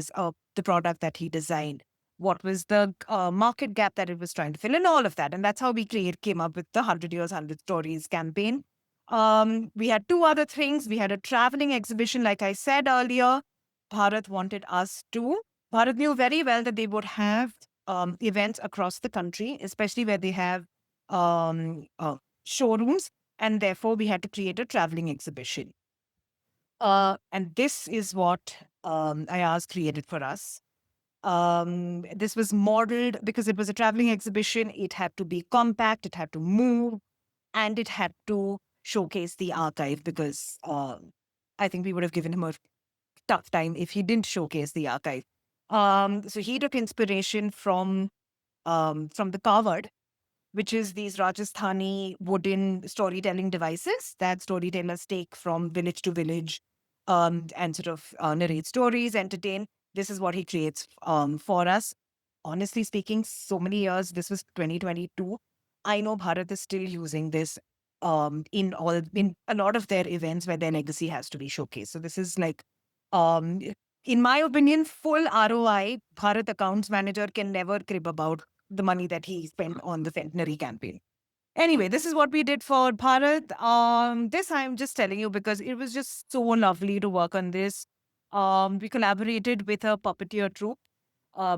the product that he designed? What was the market gap that it was trying to fill, and all of that. And that's how we came up with the 100 Years, 100 Stories campaign. We had two other things. We had a traveling exhibition, like I said earlier. Bharat wanted us to. Bharat knew very well that they would have events across the country, especially where they have showrooms, and therefore we had to create a traveling exhibition. And this is what Ayaz created for us. This was modeled because it was a traveling exhibition. It had to be compact, it had to move, and it had to showcase the archive because I think we would have given him a tough time if he didn't showcase the archive. So he took inspiration from the cohort, which is these Rajasthani wooden storytelling devices that storytellers take from village to village and sort of narrate stories, entertain. This is what he creates for us. Honestly speaking, so many years, this was 2022. I know Bharat is still using this in a lot of their events where their legacy has to be showcased. So this is like, um, in my opinion, full ROI. Bharat accounts manager can never crib about the money that he spent on the Centenary campaign. Anyway, this is what we did for Bharat. This I'm just telling you because it was just so lovely to work on this. We collaborated with a puppeteer troupe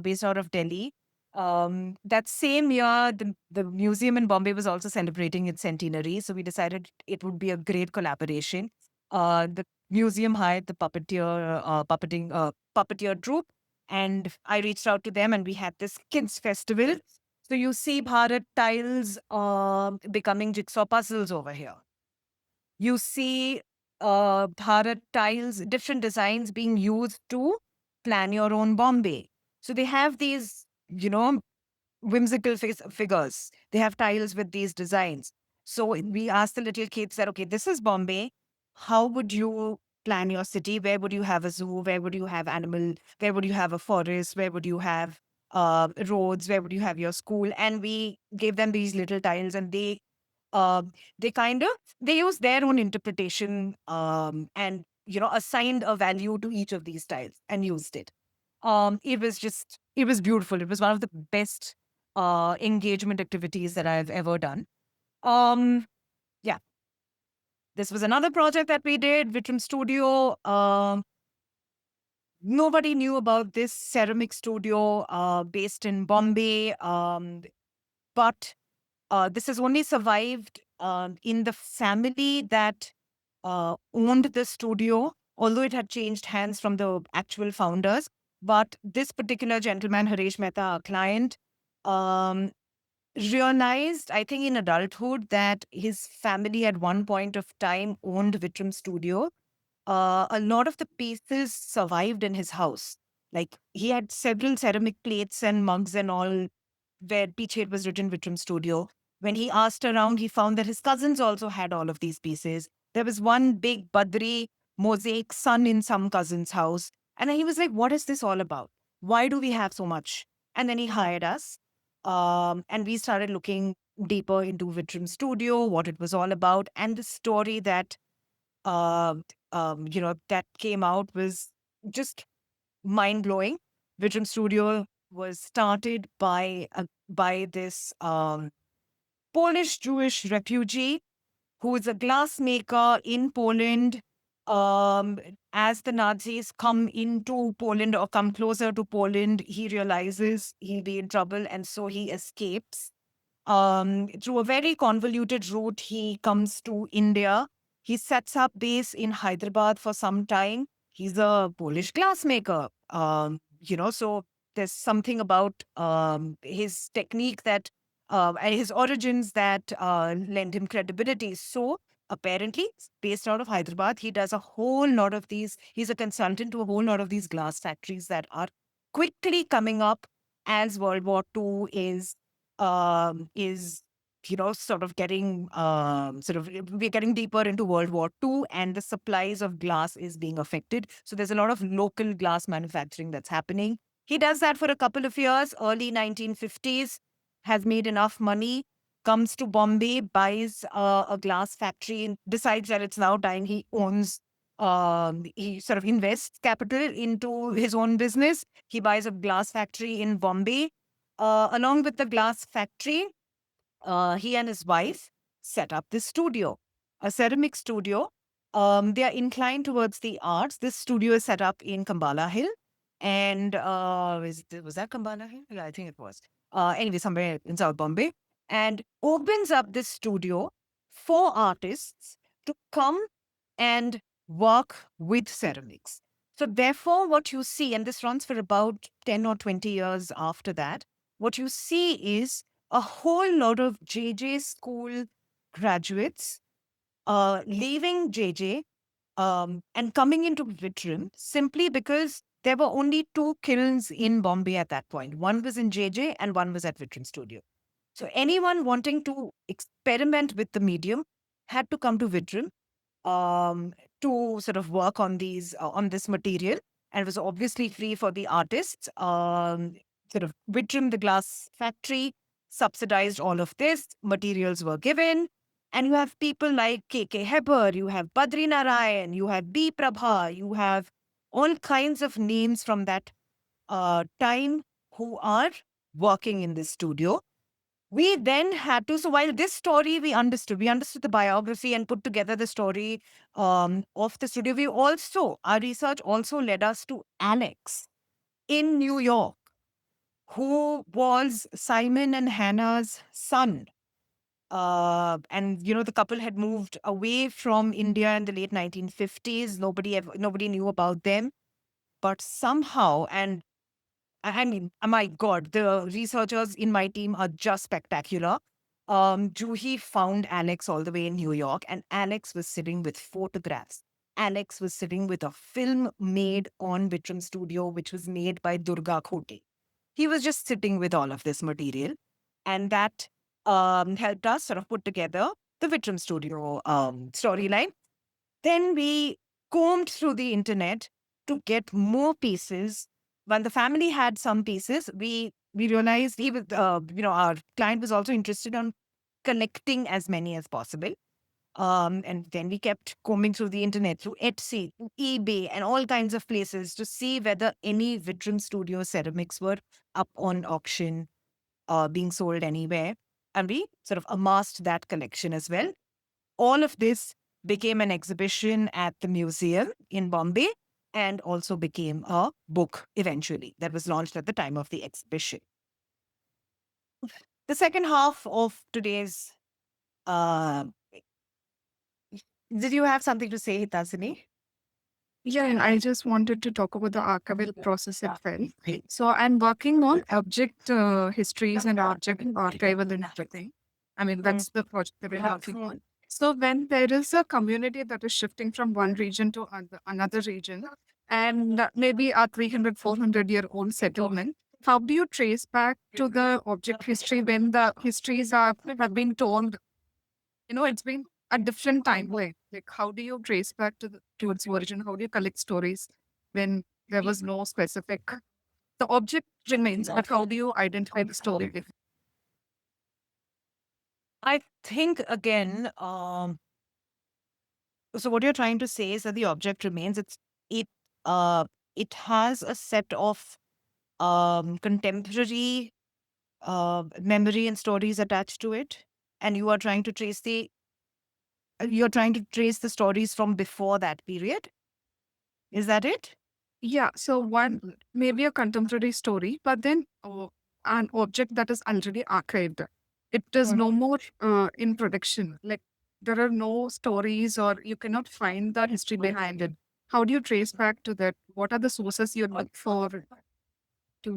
based out of Delhi. That same year, the museum in Bombay was also celebrating its centenary. So we decided it would be a great collaboration. The museum hired the puppeteer troupe, and I reached out to them, and we had this kids festival. So you see Bharat tiles becoming jigsaw puzzles over here. You see Bharat tiles, different designs being used to plan your own Bombay. So they have these, whimsical figures. They have tiles with these designs. So we asked the little kids that, okay, this is Bombay. How would you plan your city? Where would you have a zoo? Where would you have animal? Where would you have a forest? Where would you have roads? Where would you have your school? And we gave them these little tiles, and uh, they use their own interpretation and assigned a value to each of these tiles and used it. It was beautiful. It was one of the best engagement activities that I've ever done. Um, yeah, this was another project that we did, Vitrum Studio. Nobody knew about this ceramic studio based in Bombay, but this has only survived in the family that owned the studio, although it had changed hands from the actual founders. But this particular gentleman, Haresh Mehta, our client, um, realized, I think in adulthood, that his family at one point of time owned Vitrum Studio. A lot of the pieces survived in his house. Like he had several ceramic plates and mugs and all where Piche was written Vitrum Studio. When he asked around, he found that his cousins also had all of these pieces. There was one big Badri mosaic sun in some cousin's house. And then he was like, what is this all about? Why do we have so much? And then he hired us. And we started looking deeper into Vitrum Studio, what it was all about. And the story that, that came out was just mind blowing. Vitrum Studio was started by this Polish Jewish refugee who is a glassmaker in Poland. As the Nazis come into Poland or come closer to Poland, he realizes he'll be in trouble, and so he escapes. Through a very convoluted route, he comes to India. He sets up base in Hyderabad for some time. He's a Polish glassmaker. So there's something about his technique that and his origins that lend him credibility. So apparently, based out of Hyderabad, he does a whole lot of these. He's a consultant to a whole lot of these glass factories that are quickly coming up as World War II is sort of getting we're getting deeper into World War II, and the supplies of glass is being affected. So there's a lot of local glass manufacturing that's happening. He does that for a couple of years, early 1950s, has made enough money, comes to Bombay, buys a glass factory, and decides that it's now time he owns He sort of invests capital into his own business. He buys a glass factory in Bombay. Along with the glass factory, he and his wife set up this studio, a ceramic studio. They are inclined towards the arts. This studio is set up in Kambala Hill. And was that Kambala Hill? Yeah, I think it was. Anyway, somewhere in South Bombay. And opens up this studio for artists to come and work with ceramics. So, therefore, what you see, and this runs for about 10 or 20 years after that, what you see is a whole lot of JJ school graduates leaving JJ and coming into Vitrum simply because there were only two kilns in Bombay at that point. One was in JJ and one was at Vitrum Studio. So anyone wanting to experiment with the medium had to come to Vitrum to sort of work on these on this material, and it was obviously free for the artists. Sort of Vitrum, the glass factory, subsidized all of this. Materials were given, and you have people like K.K. Heber, you have Badri Narayan, you have B. Prabha, you have all kinds of names from that time who are working in this studio. We then had to, so while this story we understood the biography and put together the story of the studio. Our research also led us to Alex in New York, who was Simon and Hannah's son. And the couple had moved away from India in the late 1950s. Nobody knew about them, but somehow, and I mean, my God, the researchers in my team are just spectacular. Juhi found Alex all the way in New York, and Alex was sitting with photographs. Alex was sitting with a film made on Vitrum Studio, which was made by Durga Khote. He was just sitting with all of this material, and that helped us sort of put together the Vitrum Studio storyline. Then we combed through the internet to get more pieces. When the family had some pieces, we realized he was, our client was also interested on collecting as many as possible. And then we kept combing through the internet, through Etsy, through eBay, and all kinds of places to see whether any Vitrum Studio ceramics were up on auction, being sold anywhere. And we sort of amassed that collection as well. All of this became an exhibition at the museum in Bombay and also became a book eventually that was launched at the time of the exhibition. The second half of today's, did you have something to say, Hitasini? Yeah, and I just wanted to talk about the archival process itself. So I'm working on object histories and object archival and everything. I mean, that's the project that we're working on. So when there is a community that is shifting from one region to another region, and maybe a 300, 400-year-old settlement, how do you trace back to the object history when the histories have been told? It's been a different timeline. Like, how do you trace back to its origin? How do you collect stories when there was no specific? The object remains, but how do you identify the story? I think again, so what you're trying to say is that the object remains. It it has a set of contemporary memory and stories attached to it, and you're trying to trace the stories from before that period. Is that it? Yeah. So one maybe a contemporary story, but then an object that is already archived. It is no more in production. Like there are no stories, or you cannot find the history behind it. How do you trace back to that? What are the sources you look for?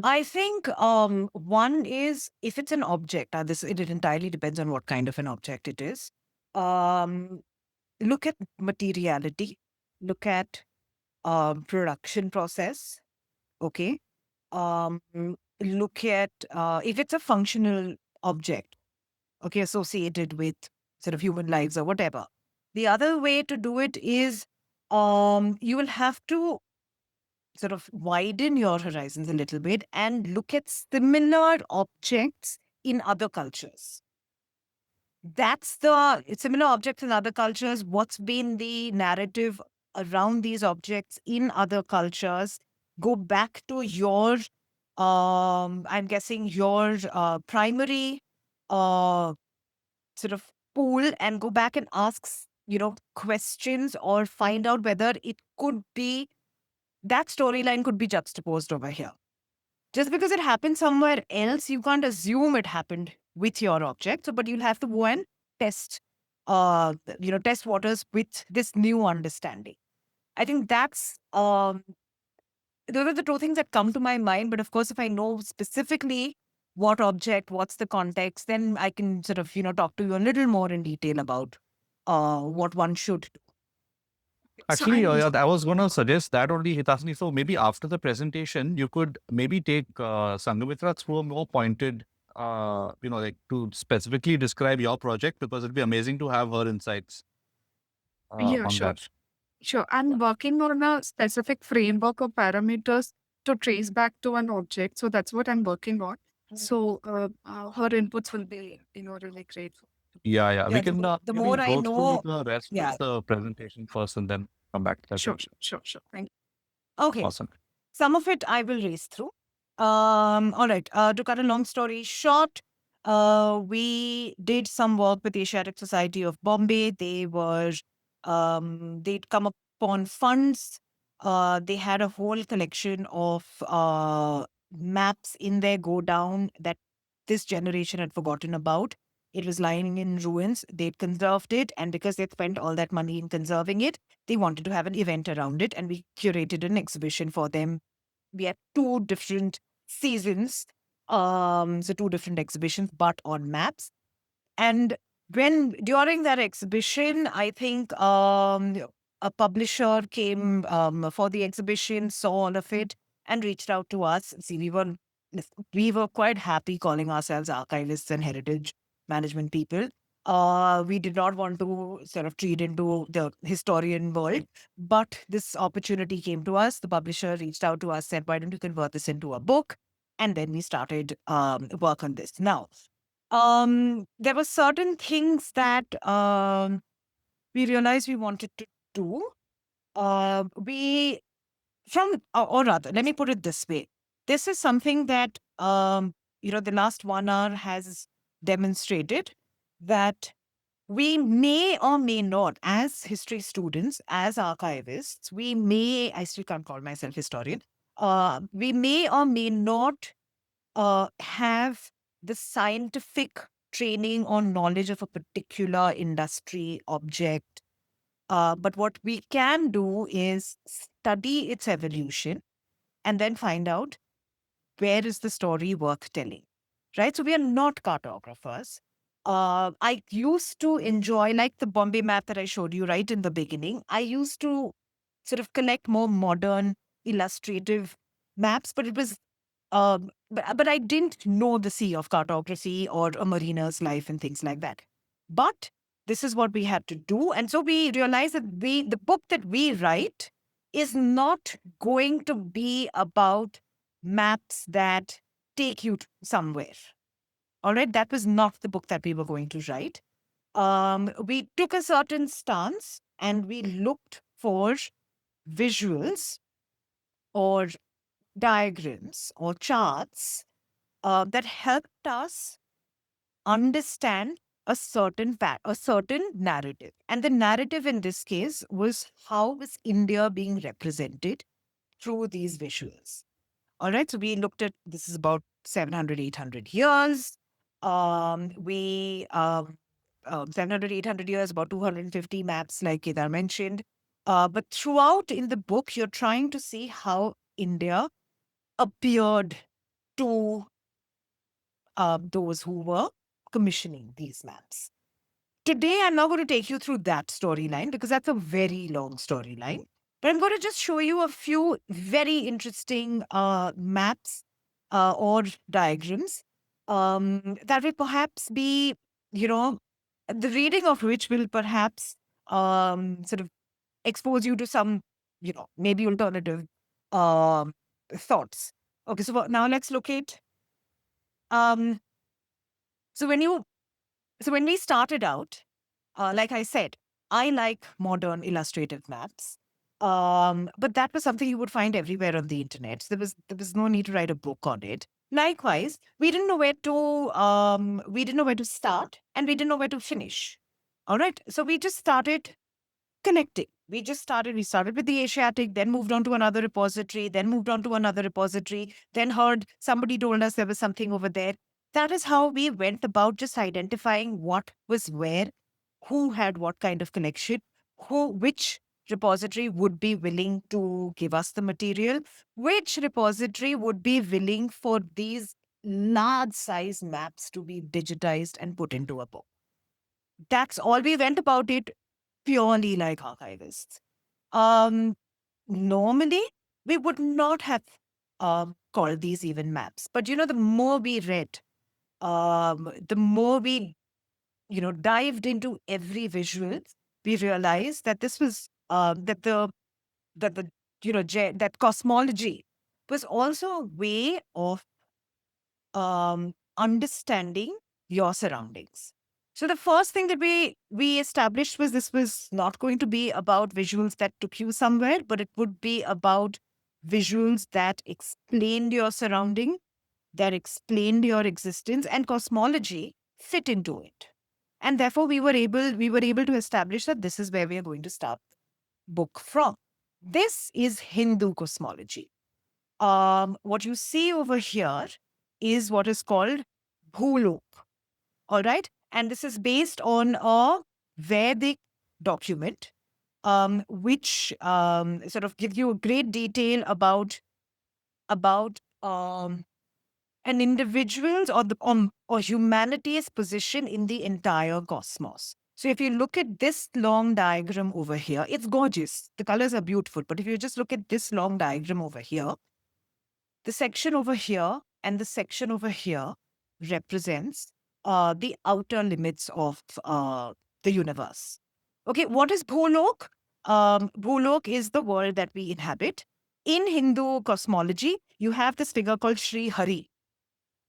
I think one is if it's an object. It entirely depends on what kind of an object it is. Look at materiality. Look at production process. Okay. Look at if it's a functional object. Okay, associated with sort of human lives or whatever. The other way to do it is you will have to sort of widen your horizons a little bit and look at similar objects in other cultures. That's the similar objects in other cultures. What's been the narrative around these objects in other cultures, go back to your, I'm guessing, your primary uh, sort of pool and go back and ask, questions or find out whether it could be, that storyline could be juxtaposed over here. Just because it happened somewhere else, you can't assume it happened with your object. So, but you'll have to go and test, test waters with this new understanding. I think those are the two things that come to my mind. But of course, if I know specifically what object, what's the context, then I can sort of, talk to you a little more in detail about what one should do. So Actually, I yeah, I was going to suggest that only, Hitasni. So maybe after the presentation, you could maybe take Sanghamitra through a more pointed, like to specifically describe your project, because it'd be amazing to have her insights yeah, on sure. that. Sure. I'm working on a specific framework of parameters to trace back to an object. So that's what I'm working on. So her inputs will be, really great. Yeah, yeah. We Yeah, can the maybe more I go through know, the rest of yeah. the presentation first and then come back to that. Sure, sure, sure. Thank Okay. Awesome. Some of it I will race through. All right. To cut a long story short, we did some work with the Asiatic Society of Bombay. They'd come upon funds. They had a whole collection of maps in their go down that this generation had forgotten about. It was lying in ruins. They'd conserved it, and because they'd spent all that money in conserving it, they wanted to have an event around it, and we curated an exhibition for them. We had two different seasons, so two different exhibitions, but on maps. And during that exhibition, I think a publisher came for the exhibition, saw all of it, and reached out to us. See, we were quite happy calling ourselves archivists and heritage management people. We did not want to sort of treat into the historian world, but this opportunity came to us. The publisher reached out to us, said, "Why don't you convert this into a book?" And then we started work on this. Now, there were certain things that we realized we wanted to do. We from or rather, let me put it this way: this is something that the last 1 hour has demonstrated that we may or may not, as history students, as archivists, I still can't call myself historian. We may or may not have the scientific training or knowledge of a particular industry object. But what we can do is study its evolution and then find out where is the story worth telling, right? So we are not cartographers. I used to enjoy, like the Bombay map that I showed you right in the beginning, I used to sort of collect more modern illustrative maps, but it was but I didn't know the sea of cartography or a mariner's life and things like that. But this is what we had to do. And so we realized that the book that we write is not going to be about maps that take you somewhere. All right. That was not the book that we were going to write. We took a certain stance and we looked for visuals or diagrams or charts that helped us understand a certain narrative. And the narrative in this case was, how is India being represented through these visuals? All right. So we looked at, this is about 700, 800 years. We 700, 800 years, about 250 maps, like Kedar mentioned. But throughout in the book, you're trying to see how India appeared to those who were commissioning these maps. Today, I'm not going to take you through that storyline because that's a very long storyline. But I'm going to just show you a few very interesting maps or diagrams that will perhaps be, the reading of which will perhaps sort of expose you to some, maybe alternative um, thoughts. Okay, so now let's locate. Um, so when we started out, like I said, I like modern illustrative maps. But that was something you would find everywhere on the internet. There was no need to write a book on it. Likewise, we didn't know where to start, and we didn't know where to finish. All right. So we just started connecting. We started with the Asiatic, then moved on to another repository, then moved on to another repository, then heard somebody told us there was something over there. That is how we went about just identifying what was where, who had what kind of connection, which repository would be willing to give us the material, which repository would be willing for these large size maps to be digitized and put into a book. That's all. We went about it purely like archivists. Um, Normally, we would not have called these even maps. But the more we read, the more we dived into every visual, we realized that this was that the that cosmology was also a way of understanding your surroundings. So the first thing that we established was this was not going to be about visuals that took you somewhere, but it would be about visuals that explained your surrounding, that explained your existence, and cosmology fit into it. And therefore we were able to establish that this is where we are going to start book from. This is Hindu cosmology. What you see over here is what is called Bhulok. All right. And this is based on a Vedic document, which sort of gives you a great detail about an individual's or humanity's position in the entire cosmos. So if you look at this long diagram over here, it's gorgeous. The colors are beautiful. But if you just look at this long diagram over here, the section over here and the section over here represents the outer limits of the universe. Okay, what is Bholok? Bholok is the world that we inhabit. In Hindu cosmology, you have this figure called Sri Hari.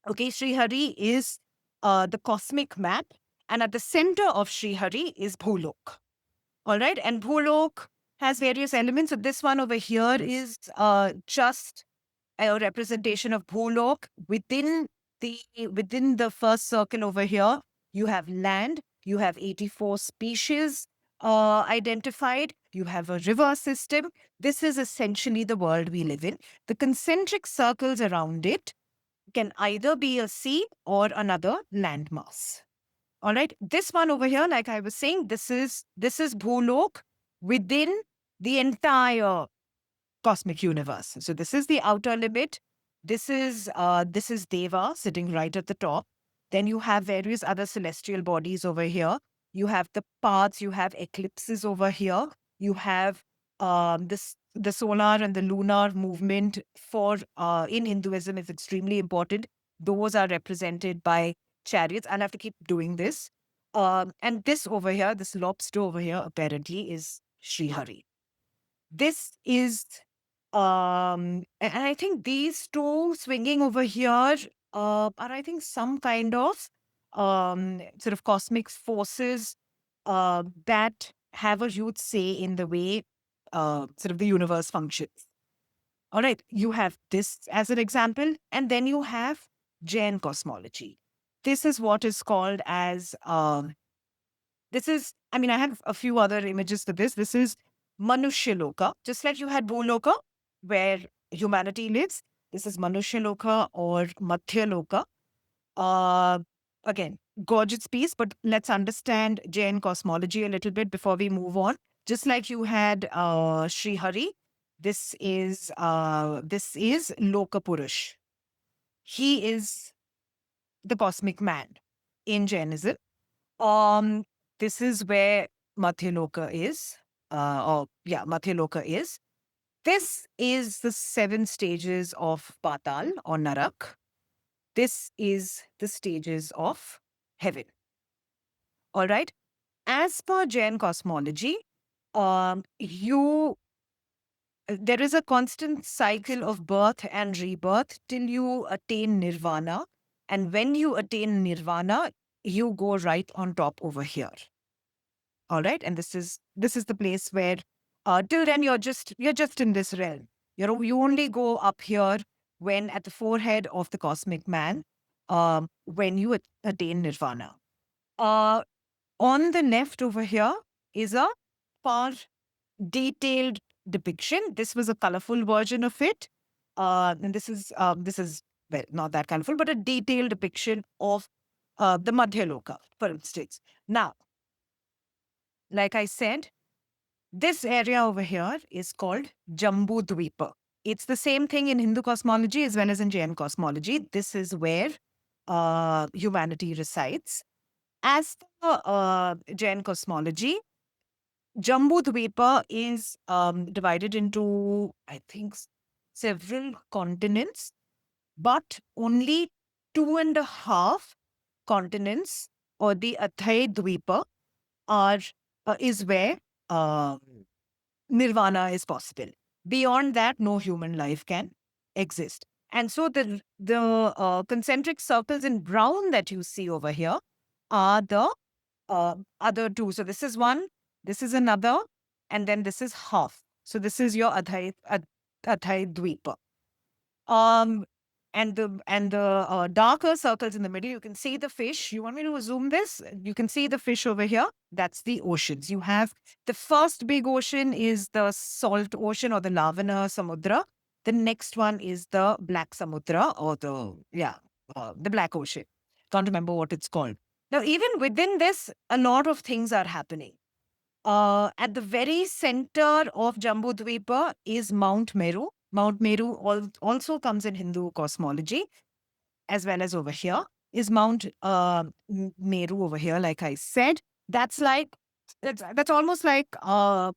Okay, Sri Hari is the cosmic map, and at the center of Sri Hari is Bholok. All right, and Bholok has various elements. So this one over here is just a representation of Bholok. Within the first circle over here, you have land, you have 84 species identified, you have a river system. This is essentially the world we live in. The concentric circles around it can either be a sea or another landmass. All right, this one over here, like I was saying, this is Bholok within the entire cosmic universe. So this is the outer limit. This is Deva sitting right at the top. Then you have various other celestial bodies over here. You have the paths. You have eclipses over here. You have the solar and the lunar movement for in Hinduism is extremely important. Those are represented by chariots. I'll have to keep doing this. And this over here, this lobster over here, apparently is Sri Hari. This is and I think these two swinging over here are, I think, some kind of sort of cosmic forces that have a huge say in the way sort of the universe functions. All right, you have this as an example, and then you have Jain cosmology. This is what is called as I have a few other images for this. This is Manushya just like you had Bholoka, where humanity lives. This is Manushya or Madhya Again, gorgeous piece, but let's understand Jain cosmology a little bit before we move on. Just like you had Sri Hari, this is Loka Purush. He is the cosmic man in Jainism. This is where Madhyaloka is. Madhyaloka is. This is the 7 stages of Patal or Narak. This is the stages of heaven. All right. As per Jain cosmology, there is a constant cycle of birth and rebirth till you attain nirvana. And when you attain nirvana, you go right on top over here. All right. And this is the place where Till then, you're just in this realm. You only go up here when at the forehead of the cosmic man, when you attain nirvana. On the left over here is a far detailed depiction. This was a colorful version of it, and this is well, not that colorful, but a detailed depiction of the Madhyaloka, for instance. Now, like I said, this area over here is called Jambu Dvipa. It's the same thing in Hindu cosmology as well as in Jain cosmology. This is where humanity resides. As the Jain cosmology, Jambu Dvipa is divided into, I think, several continents, but only 2.5 continents, or the Athai Dvipa, are is where nirvana is possible. Beyond that, no human life can exist. And so the concentric circles in brown that you see over here are the other two. So this is one, this is another, and then this is half. So this is your Athai Dvipa. And the darker circles in the middle, you can see the fish. You want me to zoom this? You can see the fish over here. That's the oceans. You have the first big ocean is the salt ocean or the Lavana Samudra. The next one is the Black Samudra, or the Black Ocean. Can't remember what it's called. Now, even within this, a lot of things are happening. At the very center of Jambudvipa is Mount Meru. Mount Meru also comes in Hindu cosmology, as well as over here is Mount Meru over here. Like I said, that's almost like Mount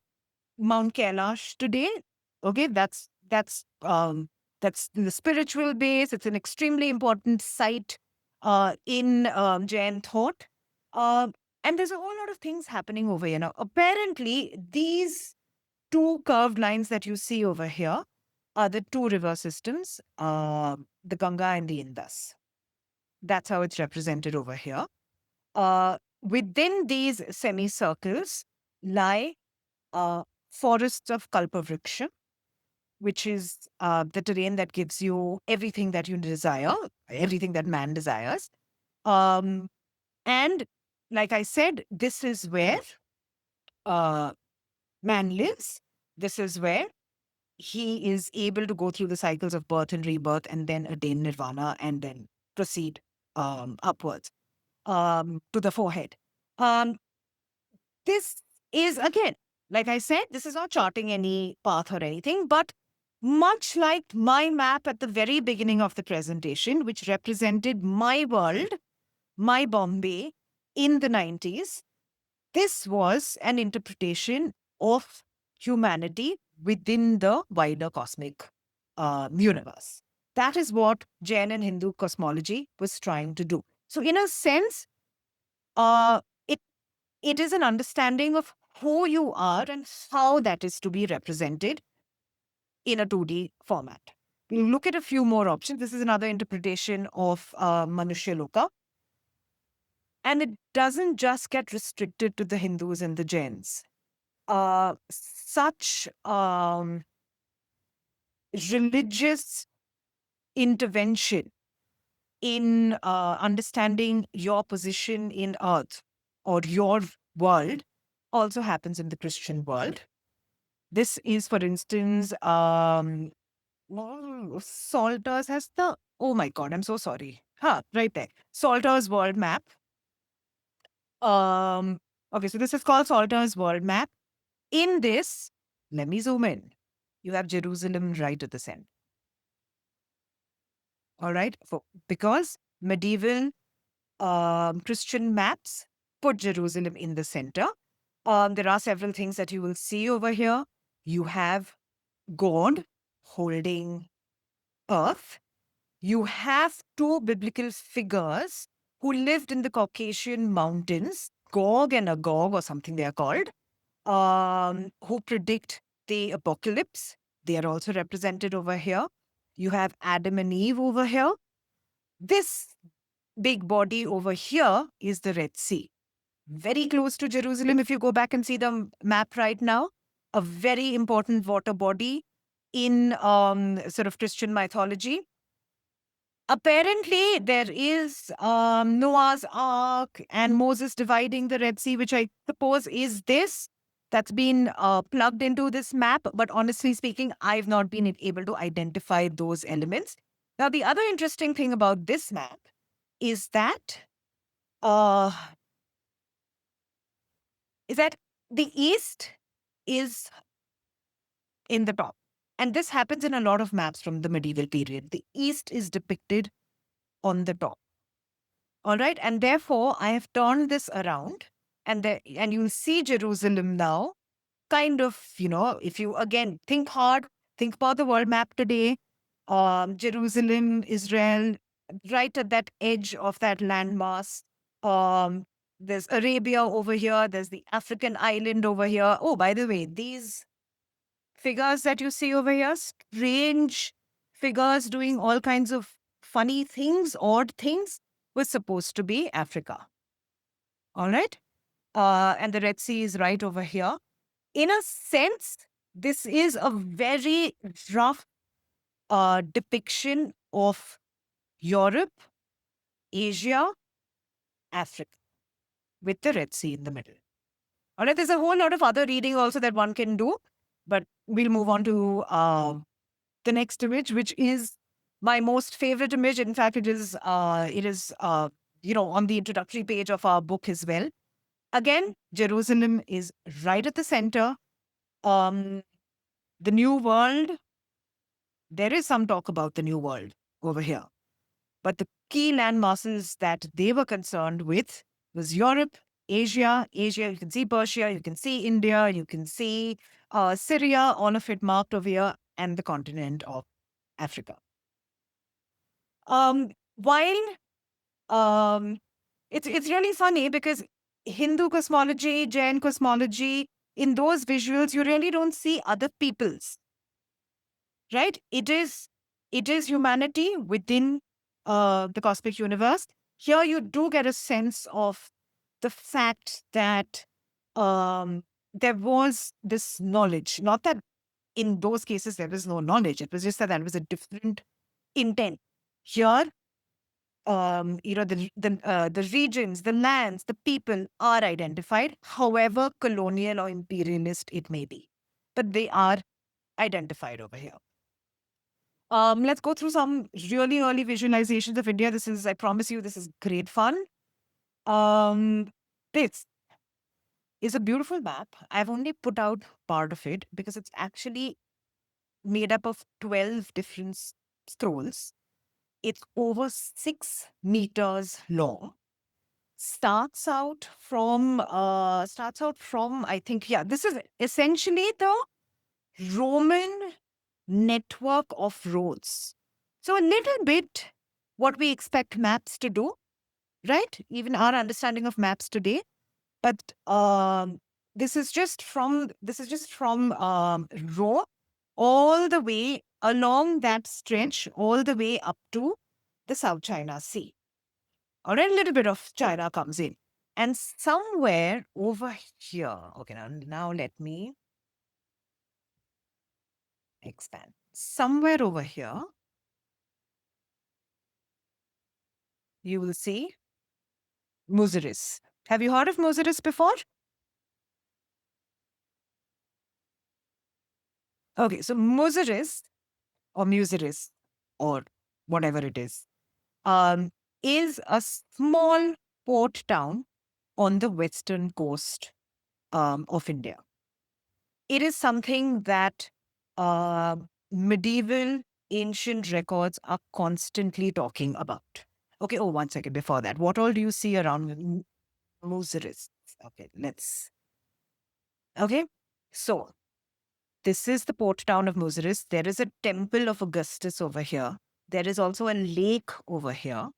Kailash today. Okay, that's the spiritual base. It's an extremely important site in Jain thought. And there's a whole lot of things happening over here now. Apparently, these two curved lines that you see over here are the two river systems, the Ganga and the Indus. That's how it's represented over here. Within these semicircles lie forests of Kalpavriksha, which is the terrain that gives you everything that you desire, everything that man desires. And like I said, this is where man lives. This is where he is able to go through the cycles of birth and rebirth and then attain nirvana and then proceed upwards to the forehead. This is, again, like I said, this is not charting any path or anything, but much like my map at the very beginning of the presentation, which represented my world, my Bombay in the 90s, this was an interpretation of humanity within the wider cosmic universe. That is what Jain and Hindu cosmology was trying to do. So in a sense, it is an understanding of who you are and how that is to be represented in a 2D format. We'll look at a few more options. This is another interpretation of Manushya-loka. And it doesn't just get restricted to the Hindus and the Jains. Such religious intervention in understanding your position in earth or your world also happens in the Christian world. This is, for instance, Salter's has the, oh my God, I'm so sorry. Right there. Salter's world map. Okay, so this is called Salter's world map. In this, let me zoom in. You have Jerusalem right at the center. All right, because medieval Christian maps put Jerusalem in the center. There are several things that you will see over here. You have God holding earth. You have two biblical figures who lived in the Caucasian mountains, Gog and Agog, or something they are called, who predict the apocalypse. They are also represented over here. You have Adam and Eve over here. This big body over here is the Red Sea. Very close to Jerusalem. If you go back and see the map right now, a very important water body in sort of Christian mythology. Apparently, there is Noah's Ark and Moses dividing the Red Sea, which I suppose is this that's been plugged into this map. But honestly speaking, I've not been able to identify those elements. Now, the other interesting thing about this map is that uh, the East is in the top. And this happens in a lot of maps from the medieval period. The East is depicted on the top. All right. And therefore, I have turned this around and you'll see Jerusalem now. Kind of, if you again think hard, think about the world map today, Jerusalem, Israel, right at that edge of that landmass. There's Arabia over here. There's the African island over here. Oh, by the way, these figures that you see over here, strange figures doing all kinds of funny things, odd things, was supposed to be Africa. All right. And the Red Sea is right over here. In a sense, this is a very rough depiction of Europe, Asia, Africa, with the Red Sea in the middle. All right. There's a whole lot of other reading also that one can do, but we'll move on to the next image, which is my most favorite image. In fact, it is on the introductory page of our book as well. Again, Jerusalem is right at the center. The New World, there is some talk about the New World over here. But the key land masses that they were concerned with was Europe, Asia, you can see Persia, you can see India, you can see Syria, all of it marked over here, and the continent of Africa. While it's really funny because Hindu cosmology, Jain cosmology, in those visuals, you really don't see other peoples, right? It is humanity within the cosmic universe. Here you do get a sense of the fact that there was this knowledge. Not that in those cases there was no knowledge. It was just that was a different intent. Here, the regions, the lands, the people are identified, however colonial or imperialist it may be. But they are identified over here. Let's go through some really early visualizations of India. I promise you, this is great fun. This is a beautiful map. I've only put out part of it because it's actually made up of 12 different scrolls. It's over 6 meters long. Starts out from I think, this is essentially the Roman network of roads. So a little bit what we expect maps to do, right? Even our understanding of maps today. But this is just from Rome all the way along that stretch, all the way up to the South China Sea. All right, a little bit of China comes in. And somewhere over here, okay, now let me expand. Somewhere over here, you will see Muziris. Have you heard of Muziris before? Okay, so Muziris or whatever it is a small port town on the western coast of India. It is something that medieval ancient records are constantly talking about. Okay, 1 second before that. What all do you see around Muziris? Okay, so this is the port town of Muziris. There is a temple of Augustus over here. There is also a lake over here.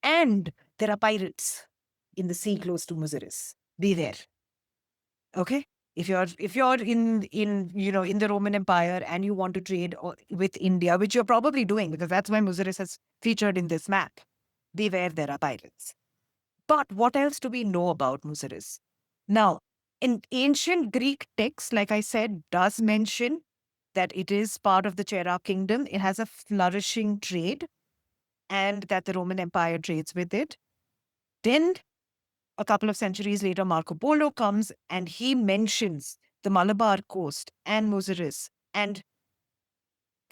And there are pirates in the sea close to Muziris. Beware. Okay? If you're in the Roman Empire and you want to trade with India, which you're probably doing because that's why Muziris has featured in this map, beware, there are pirates. But what else do we know about Muziris? Now, in ancient Greek text, like I said, does mention that it is part of the Chera kingdom. It has a flourishing trade and that the Roman Empire trades with it. Then, a couple of centuries later, Marco Polo comes and he mentions the Malabar coast and Muziris and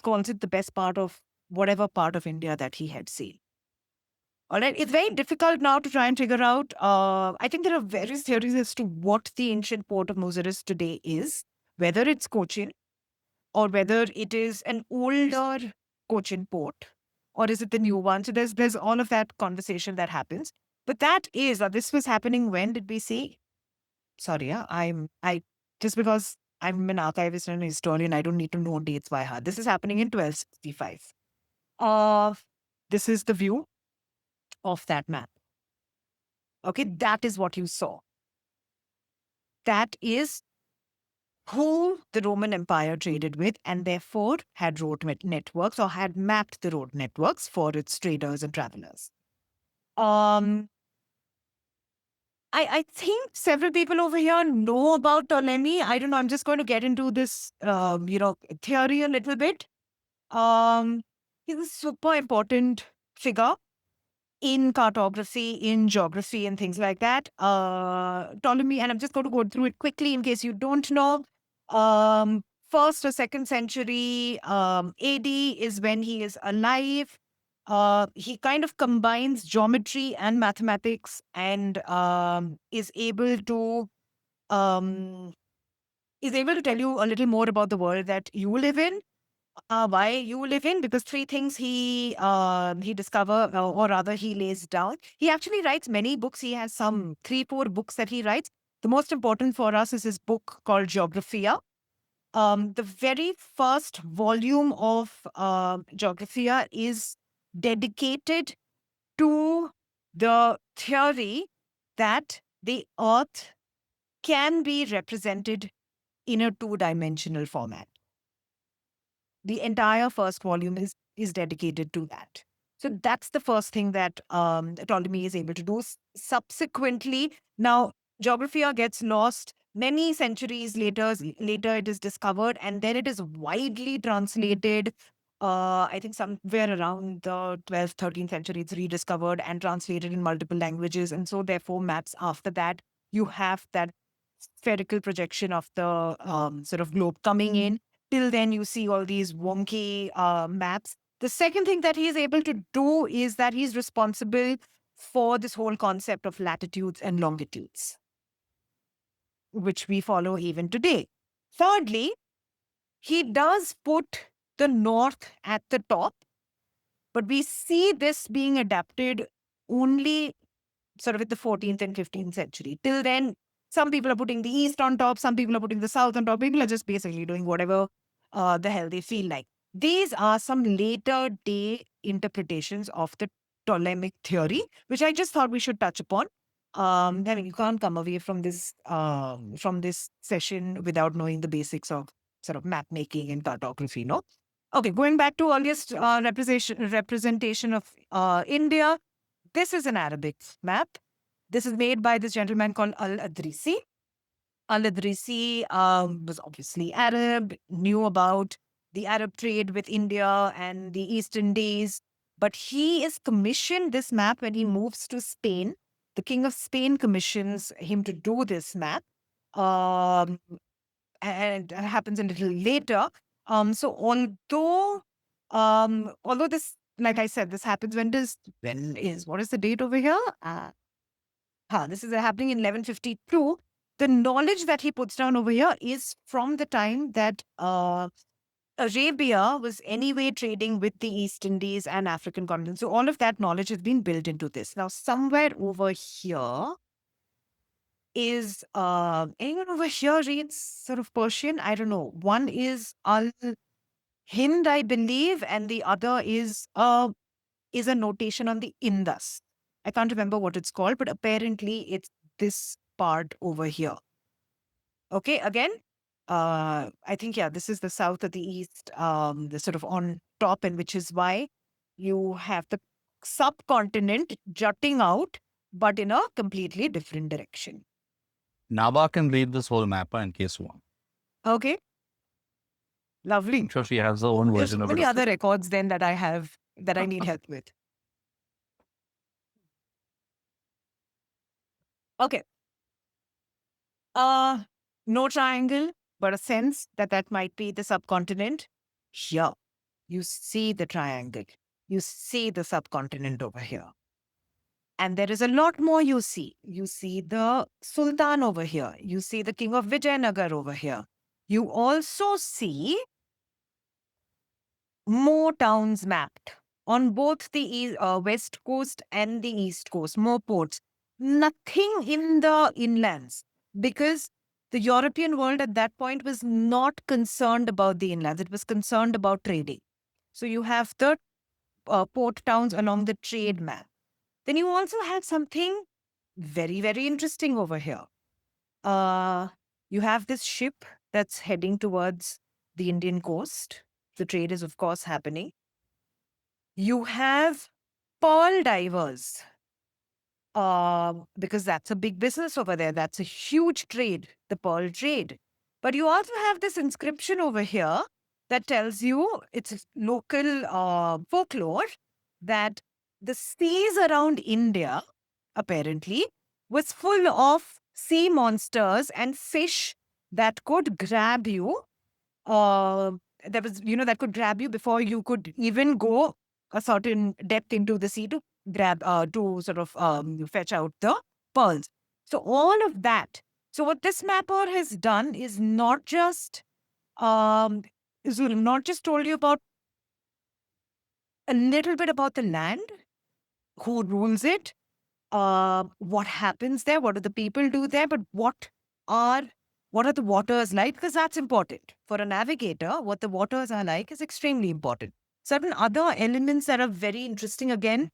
calls it the best part of whatever part of India that he had seen. All right. It's very difficult now to try and figure out. I think there are various theories as to what the ancient port of Muziris today is, whether it's Cochin or whether it is an older Cochin port or is it the new one. So there's all of that conversation that happens. But that is, this was happening when did we see? Sorry, yeah, I just because I'm an archivist and a historian, I don't need to know dates by heart. This is happening in 1265. This is the view of that map. Okay, that is what you saw. That is who the Roman Empire traded with and therefore had road networks or had mapped the road networks for its traders and travelers. I think several people over here know about Ptolemy. I don't know. I'm just going to get into this, theory a little bit. He's a super important figure in cartography, in geography, and things like that. Ptolemy, and I'm just going to go through it quickly in case you don't know. First or second century AD is when he is alive. He kind of combines geometry and mathematics and is able to tell you a little more about the world that you live in. Why you live in? Because three things he discover, or rather he lays down. He actually writes many books. He has some 3-4 books that he writes. The most important for us is his book called Geographia. The very first volume of Geographia is dedicated to the theory that the Earth can be represented in a 2-dimensional format. The entire first volume is dedicated to that. So that's the first thing that Ptolemy is able to do. Subsequently, now Geographia gets lost. Many centuries later it is discovered and then it is widely translated. I think somewhere around the 12th, 13th century, it's rediscovered and translated in multiple languages. And so therefore maps after that, you have that spherical projection of the sort of globe coming in. Till then, you see all these wonky maps. The second thing that he's able to do is that he's responsible for this whole concept of latitudes and longitudes, which we follow even today. Thirdly, he does put the north at the top, but we see this being adapted only sort of in the 14th and 15th century. Till then, some people are putting the east on top, some people are putting the south on top. People are just basically doing whatever the hell they feel like. These are some later day interpretations of the Ptolemaic theory, which I just thought we should touch upon. I mean, you can't come away from this session without knowing the basics of sort of map making and cartography, no? Okay, going back to earliest representation of India. This is an Arabic map. This is made by this gentleman called Al-Adrisi. Al-Adrisi was obviously Arab, knew about the Arab trade with India and the East Indies. But he is commissioned this map when he moves to Spain. The King of Spain commissions him to do this map. And it happens a little later. So although this, like I said, this happens what is the date over here? This is happening in 1152. The knowledge that he puts down over here is from the time that Arabia was anyway trading with the East Indies and African continent. So all of that knowledge has been built into this. Now, somewhere over here is anyone over here reads sort of Persian? I don't know. One is Al-Hind, I believe, and the other is a notation on the Indus. I can't remember what it's called, but apparently it's this part over here. Okay, again, I think, yeah, this is the south of the east, the sort of on top, and which is why you have the subcontinent jutting out, but in a completely different direction. Naba can read this whole mapper in case you want. Okay. Lovely. I'm sure she has her own There's version of many it. other records then that I have that I need help with. Okay. No triangle, but a sense that that might be the subcontinent. Here, you see the triangle. You see the subcontinent over here. And there is a lot more you see. You see the Sultan over here. You see the King of Vijayanagar over here. You also see more towns mapped on both the west coast and the east coast, more ports. Nothing in the inlands because the European world at that point was not concerned about the inlands. It was concerned about trading. So you have the port towns along the trade map. Then you also have something very, very interesting over here. You have this ship that's heading towards the Indian coast. The trade is, of course, happening. You have pearl divers, because that's a big business over there. That's a huge trade, the pearl trade. But you also have this inscription over here that tells you it's a local folklore that the seas around India, apparently, was full of sea monsters and fish that could grab you. That was, that could grab you before you could even go a certain depth into the sea to grab, to sort of fetch out the pearls. So all of that. So what this mapper has done is not just told you about a little bit about the land, who rules it, what happens there, what do the people do there, but what are the waters like? Because that's important. For a navigator, what the waters are like is extremely important. Certain other elements that are very interesting again.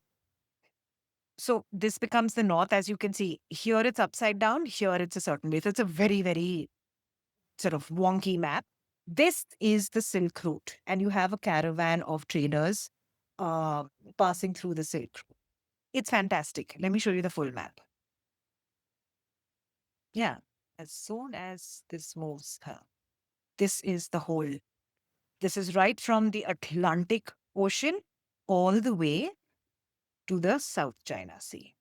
So this becomes the north, as you can see. Here it's upside down, here it's a certain way. So it's a very, very sort of wonky map. This is the Silk Route, and you have a caravan of traders passing through the Silk Route. It's fantastic. Let me show you the full map. Yeah, as soon as this moves, this is the whole. This is right from the Atlantic Ocean all the way to the South China Sea.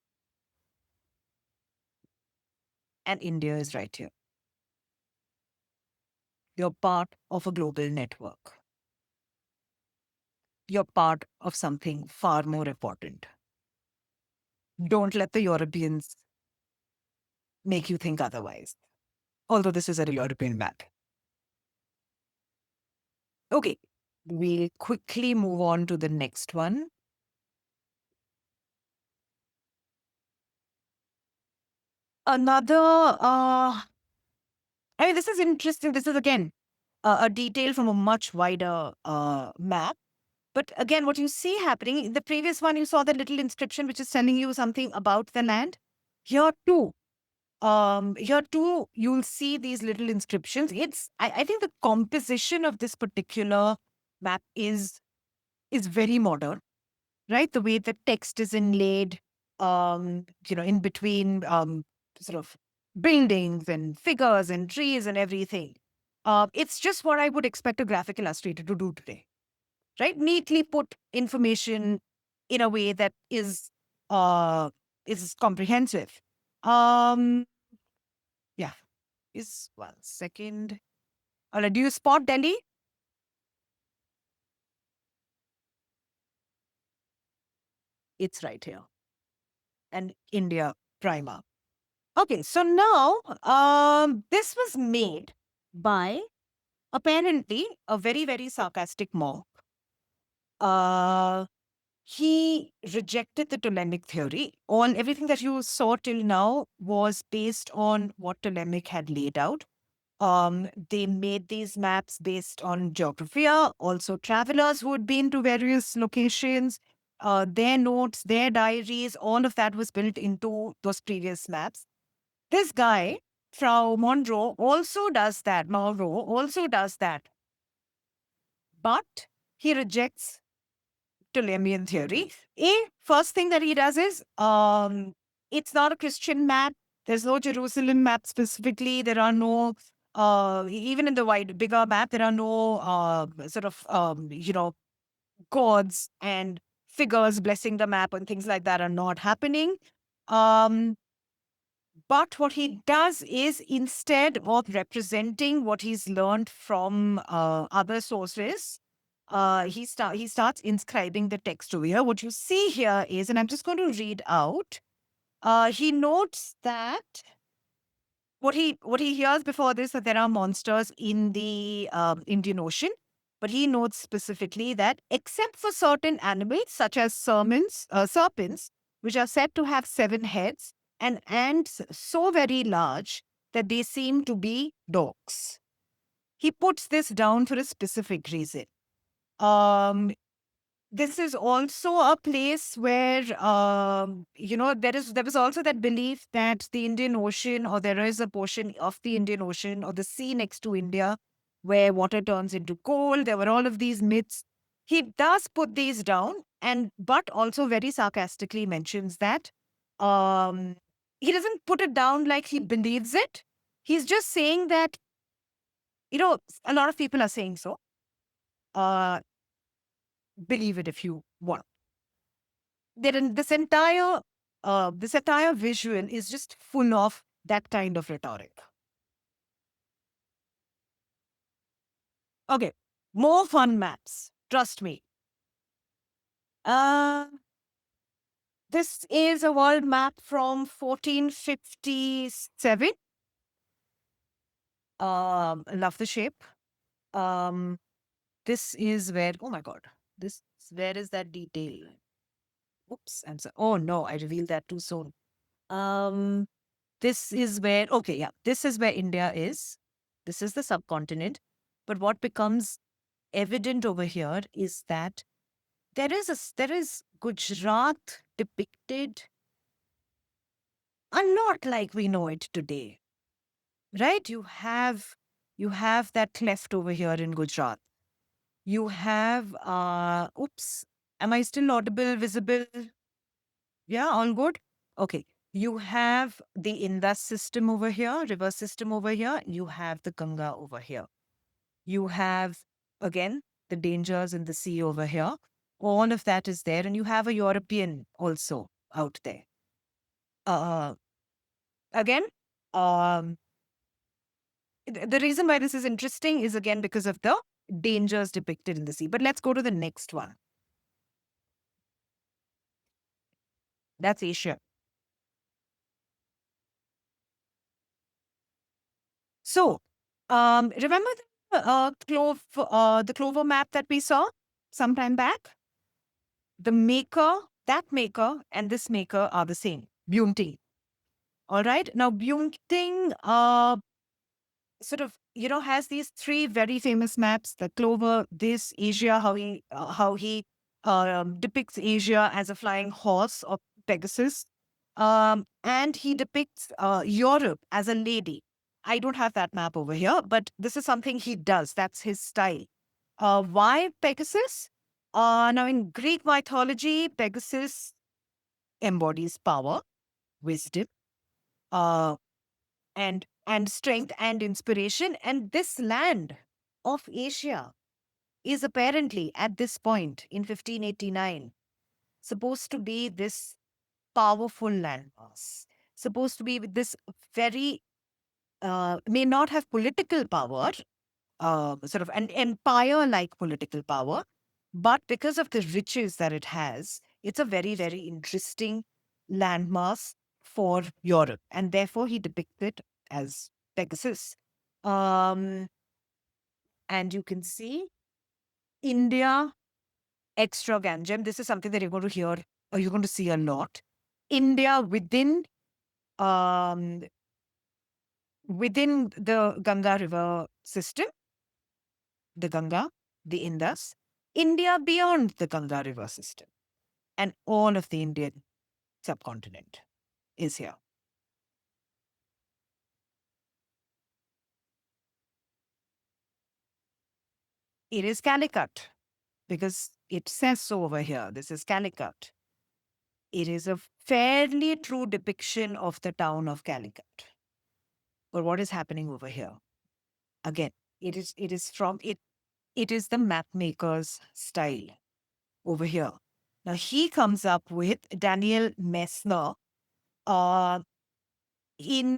And India is right here. You're part of a global network. You're part of something far more important. Don't let the Europeans make you think otherwise. Although this is a European map. Okay, we'll quickly move on to the next one. Another, this is interesting. This is again a detail from a much wider map. But again, what you see happening, in the previous one, you saw the little inscription which is telling you something about the land. Here too, you'll see these little inscriptions. I think the composition of this particular map is very modern, right? The way the text is inlaid, in between sort of buildings and figures and trees and everything. It's just what I would expect a graphic illustrator to do today, right? Neatly put information in a way that is comprehensive. Yeah. Is 1 second. All right, do you spot Delhi? It's right here. And India primer. Okay, so now this was made by apparently a very, very sarcastic monk. He rejected the Ptolemaic theory. Everything that you saw till now was based on what Ptolemaic had laid out. They made these maps based on geography, also travelers who had been to various locations, their notes, their diaries, all of that was built into those previous maps. This guy, Frau Monroe, also does that. But he rejects Ptolemaic theory. First thing that he does is, it's not a Christian map. There's no Jerusalem map specifically. There are no, even in the bigger map, there are no gods and figures blessing the map and things like that are not happening. Um, but what he does is, instead of representing what he's learned from other sources, he starts inscribing the text over here. What you see here is, and I'm just going to read out. He notes that what he hears before this, that there are monsters in the Indian Ocean, but he notes specifically that except for certain animals such as serpents, which are said to have 7 heads, and ants so very large that they seem to be dogs. He puts this down for a specific reason. Um, this is also a place where there was also that belief that the Indian Ocean, or there is a portion of the Indian Ocean or the sea next to India where water turns into coal. There were all of these myths. He does put these down, but also very sarcastically mentions that he doesn't put it down like he believes it. He's just saying that, a lot of people are saying so. Believe it if you want. This entire visual is just full of that kind of rhetoric. Okay, more fun maps. Trust me. This is a world map from 1457. Love the shape. This is where, oh my God, where is that detail? Oops, oh no, I revealed that too soon. This is where, okay, yeah, this is where India is. This is the subcontinent. But what becomes evident over here is that there is Gujarat depicted a lot like we know it today, right? You have that cleft over here in Gujarat. You have, oops, am I still audible, visible? Yeah, all good? Okay. You have the Indus system over here, river system over here. You have the Ganga over here. You have, again, the dangers in the sea over here. All of that is there. And you have a European also out there. Again, the reason why this is interesting is, again, because of the dangers depicted in the sea. But let's go to the next one. That's Asia. So, remember the clover map that we saw sometime back? That maker, and this maker are the same. Bunting. All right. Now, Bunting has these 3 very famous maps: the clover, this Asia, how he depicts Asia as a flying horse or Pegasus, and he depicts Europe as a lady. I don't have that map over here, but this is something he does. That's his style. Why Pegasus? Now, in Greek mythology, Pegasus embodies power, wisdom, uh, and strength and inspiration. And this land of Asia is apparently, at this point in 1589, supposed to be this powerful landmass, supposed to be with this very, may not have political power, sort of an empire-like political power, but because of the riches that it has, it's a very, very interesting landmass for Europe. And therefore, he depicts it as Pegasus. And you can see India, extra Ganges. This is something that you're going to hear, or you're going to see a lot. India um, within the Ganga river system, the Ganga, the Indus, India beyond the Ganga river system, and all of the Indian subcontinent is here. It is Calicut because it says so over here. This is Calicut. it is a fairly true depiction of the town of Calicut. But what is happening over here? Again, it is the map maker's style over here. Now he comes up with Daniel Messner in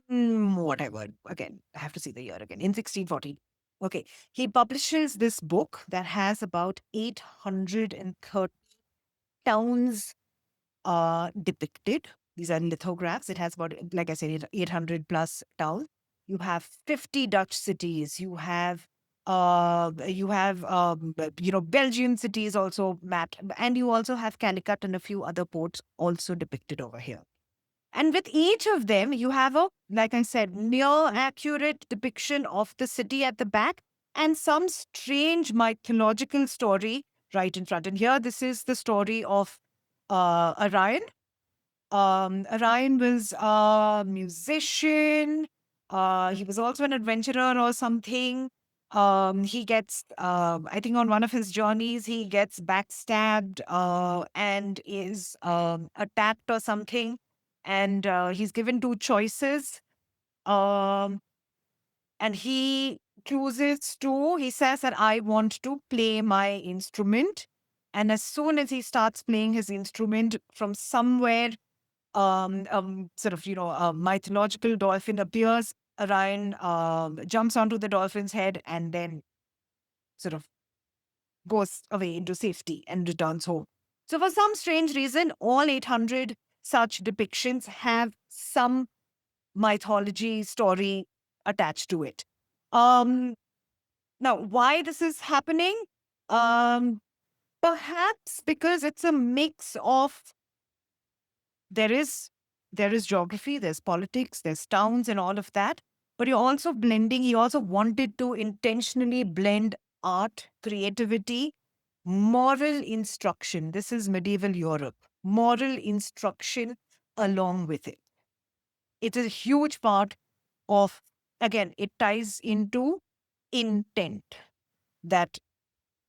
whatever, again, I have to see the year again, in 1640. Okay, he publishes this book that has about 830 towns depicted. These are lithographs. It has about, like I said, 800 plus towns. You have 50 Dutch cities. You have Belgian cities also mapped, and you also have Calicut and a few other ports also depicted over here. And with each of them, you have a, like I said, near accurate depiction of the city at the back and some strange mythological story right in front. And here, this is the story of Orion. Orion was a musician. He was also an adventurer or something. He gets, I think on one of his journeys, he gets backstabbed and is attacked or something. And he's given two choices. And he he says that I want to play my instrument. And as soon as he starts playing his instrument from somewhere, a mythological dolphin appears. Orion jumps onto the dolphin's head and then sort of goes away into safety and returns home. So for some strange reason, all 800 such depictions have some mythology story attached to it. Now, why this is happening? Perhaps because it's a mix of there is geography, there's politics, there's towns and all of that, but you're also blending. He also wanted to intentionally blend art, creativity, moral instruction. This is medieval Europe. Moral instruction along with it. It is a huge part of, again, it ties into intent. That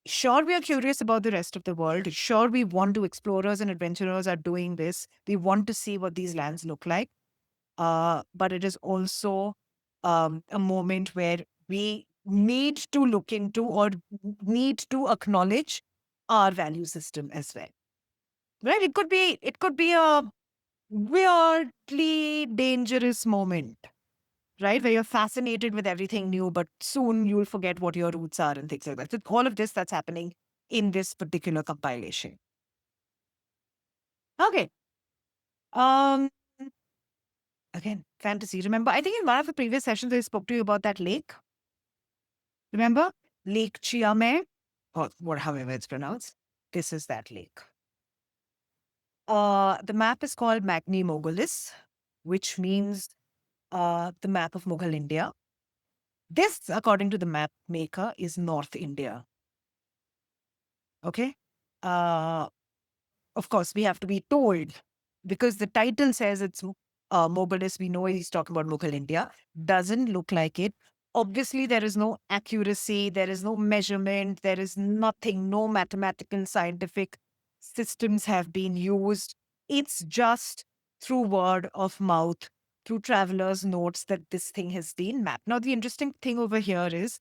sure, we are curious about the rest of the world. Sure, we want to, explorers and adventurers are doing this. We want to see what these lands look like. But it is also a moment where we need to look into or need to acknowledge our value system as well. Right? It could be a weirdly dangerous moment, right? Where you're fascinated with everything new, but soon you'll forget what your roots are and things like that. So all of this that's happening in this particular compilation. Okay. Again, fantasy. Remember, I think in one of the previous sessions I spoke to you about that lake. Remember? Lake Chiame, or however it's pronounced. This is that lake. The map is called Magni Mogulis, which means the map of Mughal India. This, according to the map maker, is North India. Okay? Of course, we have to be told because the title says it's Mogulis. We know he's talking about Mughal India. Doesn't look like it. Obviously, there is no accuracy. There is no measurement. There is nothing. No mathematical, scientific systems have been used. It's just through word of mouth, through travelers' notes that this thing has been mapped. Now, the interesting thing over here is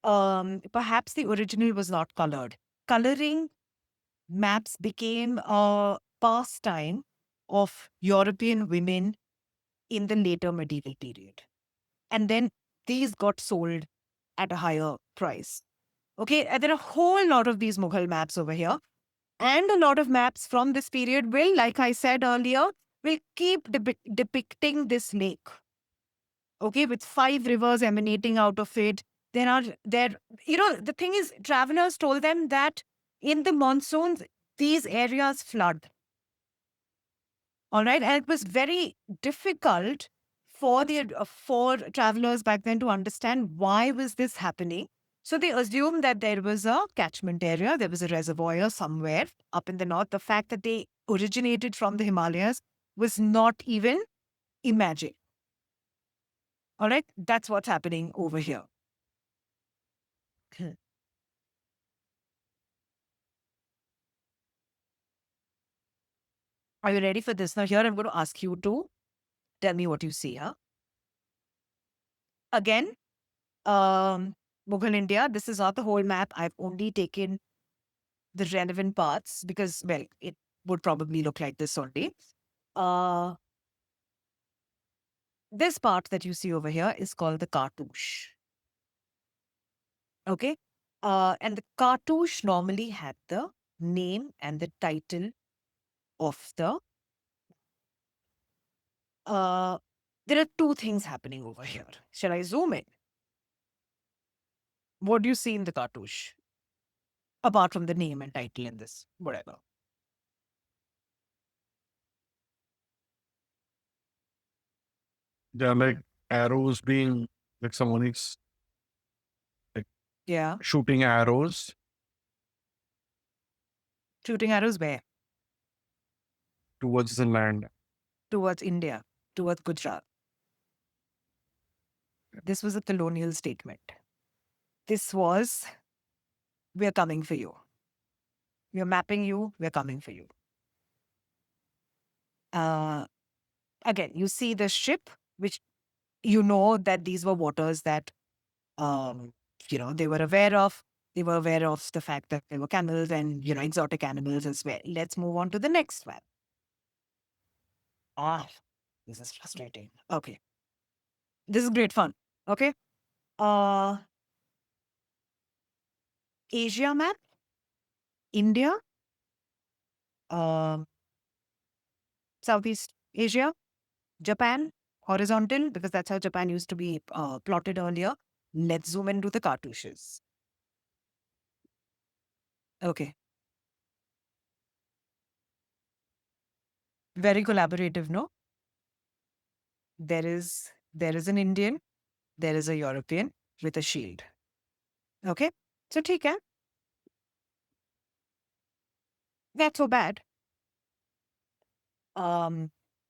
perhaps the original was not colored. Coloring maps became a pastime of European women in the later medieval period. And then these got sold at a higher price. Okay, and there are a whole lot of these Mughal maps over here. And a lot of maps from this period will, like I said earlier, will keep depicting this lake. Okay, with 5 rivers emanating out of it. The thing is, travelers told them that in the monsoons, these areas flood. All right. And it was very difficult for travelers back then to understand why was this happening. So they assumed that there was a catchment area, there was a reservoir somewhere up in the north. The fact that they originated from the Himalayas was not even imagined. All right. That's what's happening over here. Are you ready for this? Now here I'm going to ask you to tell me what you see, huh? Again, Mughal India, this is not the whole map. I've only taken the relevant parts because, well, it would probably look like this only. This part that you see over here is called the cartouche. Okay. And the cartouche normally had the name and the title of the. There are two things happening over here. Shall I zoom in? What do you see in the cartouche? Apart from the name and title in this, whatever. There are like arrows being like someone is Yeah. shooting arrows Shooting arrows where? towards the land. Towards India, towards Gujarat. This was a colonial statement. This was, we're coming for you. We're mapping you, we're coming for you. Again, you see the ship, which you know that these were waters that, they were aware of. They were aware of the fact that there were camels and, exotic animals as well. Let's move on to the next one. This is frustrating. Okay. This is great fun. Okay. Asia map, India, Southeast Asia, Japan, horizontal, because that's how Japan used to be plotted earlier. Let's zoom into the cartouches. Okay. Very collaborative, no? There is an Indian, there is a European with a shield. Okay? So, ठीक है. Not so bad.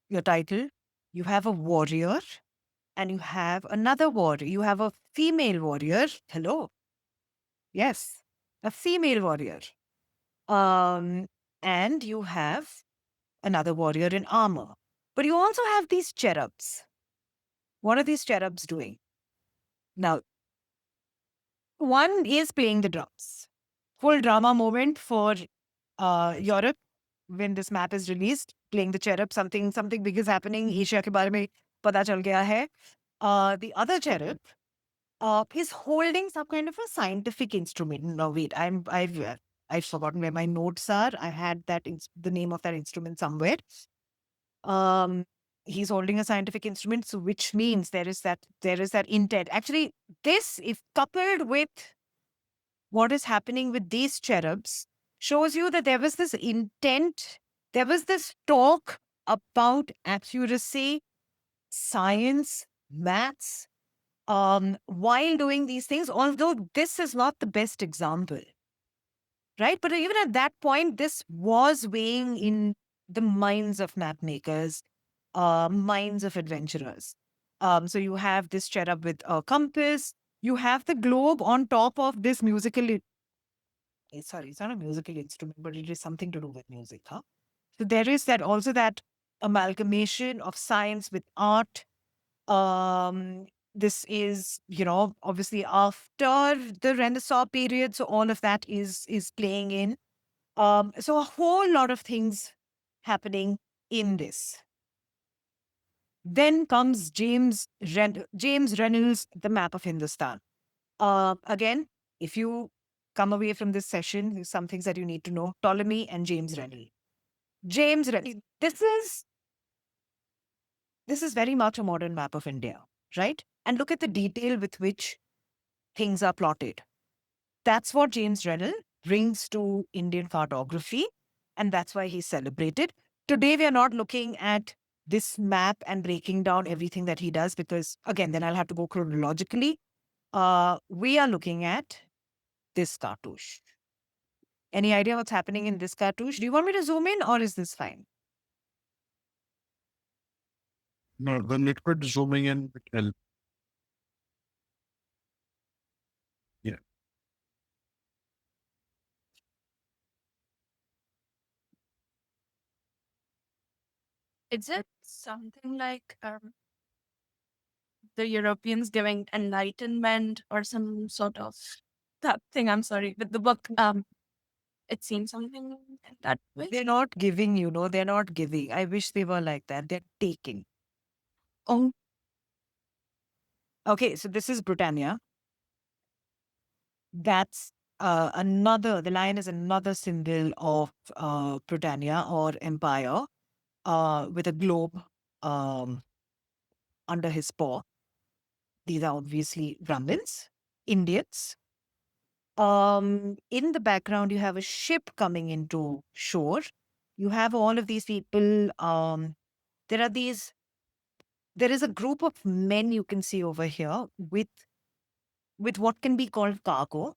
Your title, you have a warrior and you have another warrior. You have a female warrior. Hello. Yes, a female warrior. And you have another warrior in armor. But you also have these cherubs. What are these cherubs doing? Now, one is playing the drums. Full drama moment for Europe when this map is released. Playing the cherub, something big is happening. Asia ke bare mein pata chal gaya hai. The other cherub is holding some kind of a scientific instrument. No, wait, I've forgotten where my notes are. I had the name of that instrument somewhere. He's holding a scientific instrument, so which means there is that intent. Actually, this, if coupled with what is happening with these cherubs, shows you that there was this intent, there was this talk about accuracy, science, maths, while doing these things, although this is not the best example, right? But even at that point, this was weighing in the minds of map makers, minds of adventurers. So you have this cherub with a compass. You have the globe on top of this musical. Sorry, it's not a musical instrument, but it is something to do with music, huh? So there is that amalgamation of science with art. This is, obviously after the Renaissance period, so all of that is playing in. So a whole lot of things happening in this. Then comes James Reynolds, The Map of Hindustan. Again, if you come away from this session, there's some things that you need to know. Ptolemy and James Reynolds. James Reynolds. This is very much a modern map of India, right? And look at the detail with which things are plotted. That's what James Reynolds brings to Indian cartography, and that's why he's celebrated. Today, we are not looking at this map and breaking down everything that he does because, again, then I'll have to go chronologically. We are looking at this cartouche. Any idea what's happening in this cartouche? Do you want me to zoom in or is this fine? No, the liquid zooming in would help. Yeah. Is it something like the Europeans giving enlightenment or some sort of that thing? I'm sorry, with the book. It seems something in that way. They're not giving, they're not giving. I wish they were like that. They're taking. Oh, Okay, so this is Britannia. That's the lion is another symbol of Britannia or empire with a globe um, under his paw. These are obviously Brahmins, Indians. In the background, you have a ship coming into shore. You have all of these people. There are these. There is a group of men you can see over here with what can be called cargo,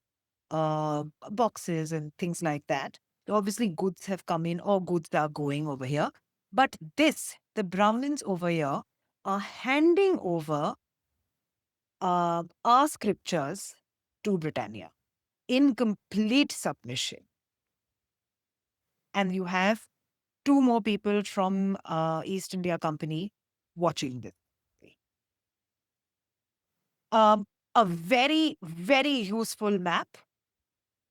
boxes and things like that. Obviously, goods have come in or goods are going over here. But the Brahmins over here are handing over our scriptures to Britannia in complete submission. And you have two more people from East India Company watching this. A very, very useful map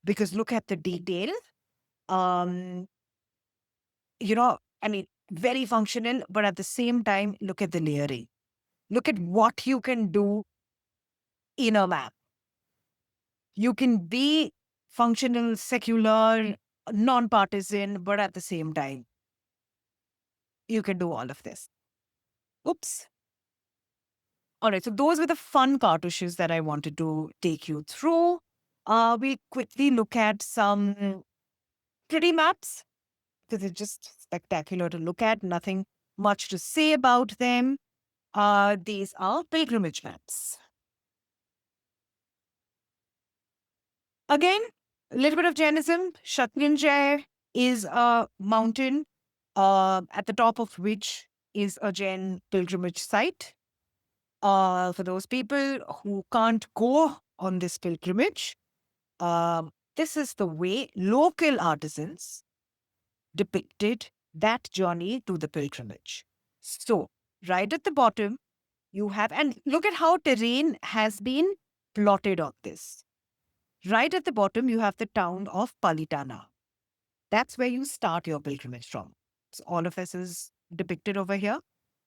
because look at the detail. Um, very functional, but at the same time, look at the layering. Look at what you can do in a map. You can be functional, secular, non-partisan, but at the same time, you can do all of this. Oops. All right, so those were the fun cartouches that I wanted to take you through. We'll quickly look at some pretty maps because it's just spectacular to look at. Nothing much to say about them. These are pilgrimage maps. Again, a little bit of Jainism. Shatrinjay is a mountain at the top of which is a Jain pilgrimage site. For those people who can't go on this pilgrimage, this is the way local artisans depicted that journey to the pilgrimage. So, right at the bottom, you have, and look at how terrain has been plotted on this. Right at the bottom, you have the town of Palitana. That's where you start your pilgrimage from. So all of this is depicted over here.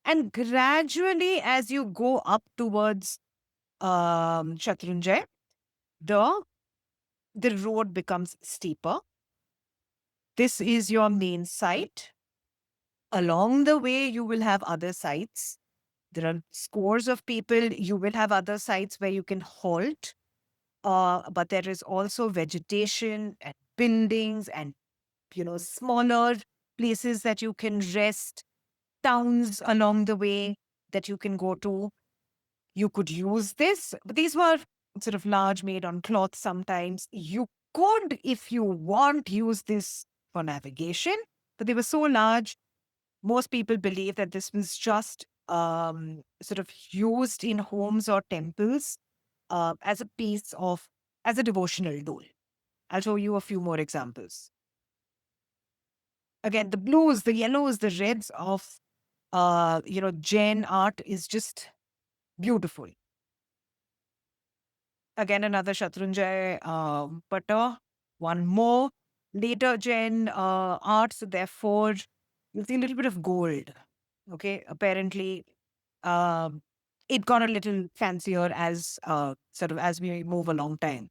And gradually, as you go up towards Shatrunjay, the road becomes steeper. This is your main site. Along the way, you will have other sites. There are scores of people. You will have other sites where you can halt. But there is also vegetation and buildings and, smaller places that you can rest, towns along the way that you can go to. You could use this. But these were sort of large, made on cloth sometimes. You could, if you want, use this for navigation. But they were so large, most people believe that this was just sort of used in homes or temples as a devotional tool. I'll show you a few more examples. Again, the blues, the yellows, the reds of, Jain art is just beautiful. Again, another Shatrunjay Pata, one more. Later Jain art, so therefore, you'll see a little bit of gold. Okay, apparently, it got a little fancier as as we move along time.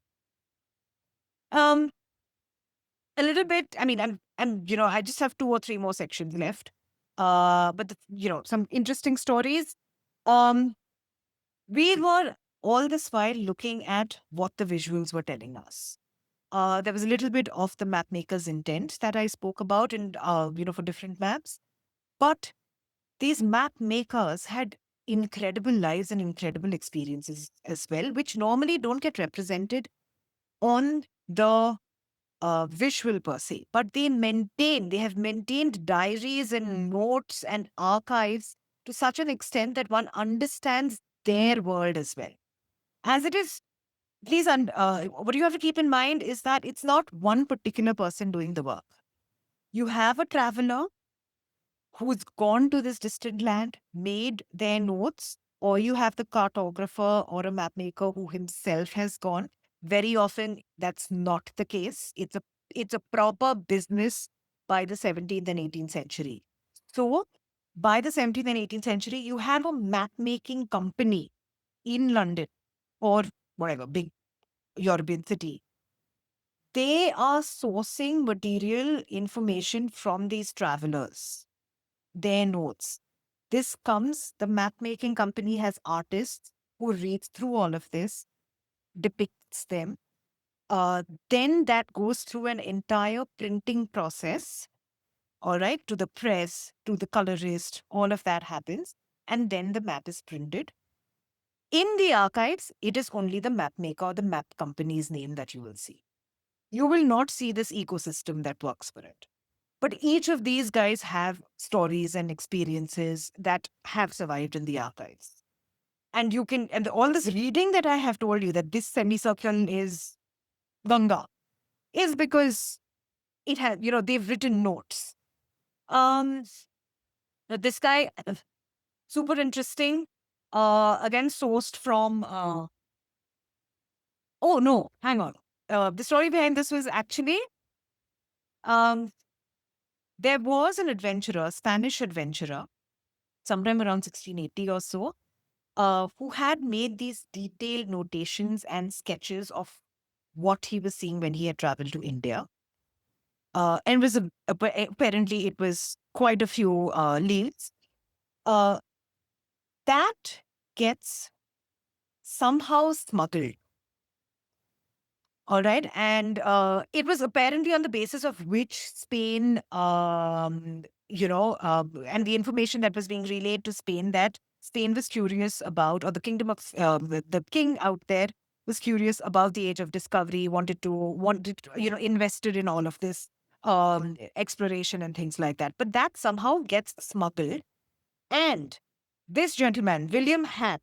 A little bit. I mean, I just have 2 or 3 more sections left. But some interesting stories. We were all this while looking at what the visuals were telling us. There was a little bit of the map maker's intent that I spoke about, and for different maps. But these map makers had incredible lives and incredible experiences as well, which normally don't get represented on the visual per se, but they have maintained diaries and notes and archives to such an extent that one understands their world as well. As it is, please, what you have to keep in mind is that it's not one particular person doing the work. You have a traveler who's gone to this distant land, made their notes, or you have the cartographer or a map maker who himself has gone. Very often, that's not the case. It's a proper business by the 17th and 18th century. So, by the 17th and 18th century, you have a map making company in London or whatever big European city. They are sourcing material information from these travelers, their notes. This comes, the map making company has artists who reads through all of this, depicts them. Then that goes through an entire printing process, all right, to the press, to the colorist, all of that happens. And then the map is printed. In the archives, it is only the map maker or the map company's name that you will see. You will not see this ecosystem that works for it. But each of these guys have stories and experiences that have survived in the archives. And you can, and all this reading that I have told you that this semicircle is Ganga is because it has, they've written notes. This guy, super interesting. Again, sourced from, oh no, hang on. The story behind this was actually, um, there was an adventurer, Spanish adventurer, sometime around 1680 or so, who had made these detailed notations and sketches of what he was seeing when he had traveled to India. And was apparently it was quite a few leaves. That gets somehow smuggled. All right. And it was apparently on the basis of which Spain, and the information that was being relayed to Spain that Spain was curious about, or the kingdom of the king out there was curious about the age of discovery, wanted to, invested in all of this exploration and things like that. But that somehow gets smuggled. And this gentleman, William Hack,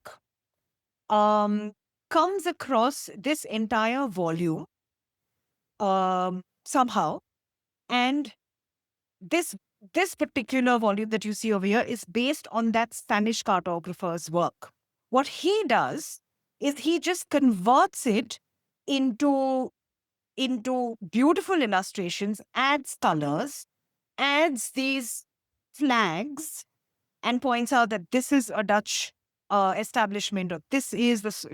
comes across this entire volume somehow. And this particular volume that you see over here is based on that Spanish cartographer's work. What he does is he just converts it into beautiful illustrations, adds colors, adds these flags, and points out that this is a Dutch establishment, or this is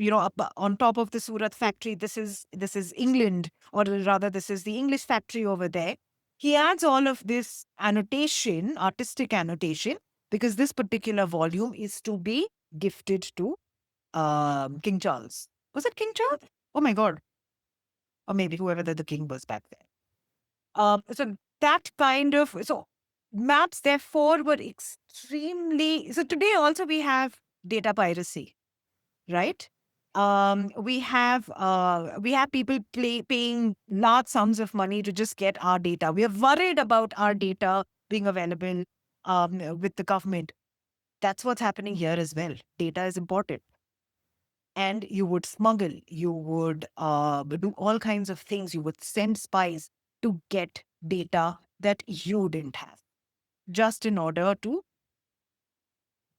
on top of the Surat factory, this is England, or rather this is the English factory over there. He adds all of this annotation, artistic annotation, because this particular volume is to be gifted to King Charles. Was it King Charles? Oh my God. Or maybe whoever the king was back then. So that kind of, so maps therefore were extremely, so today also we have data piracy, right? We have people paying large sums of money to just get our data. We are worried about our data being available with the government. That's what's happening here as well. Data is important. And you would smuggle, you would do all kinds of things. You would send spies to get data that you didn't have, just in order to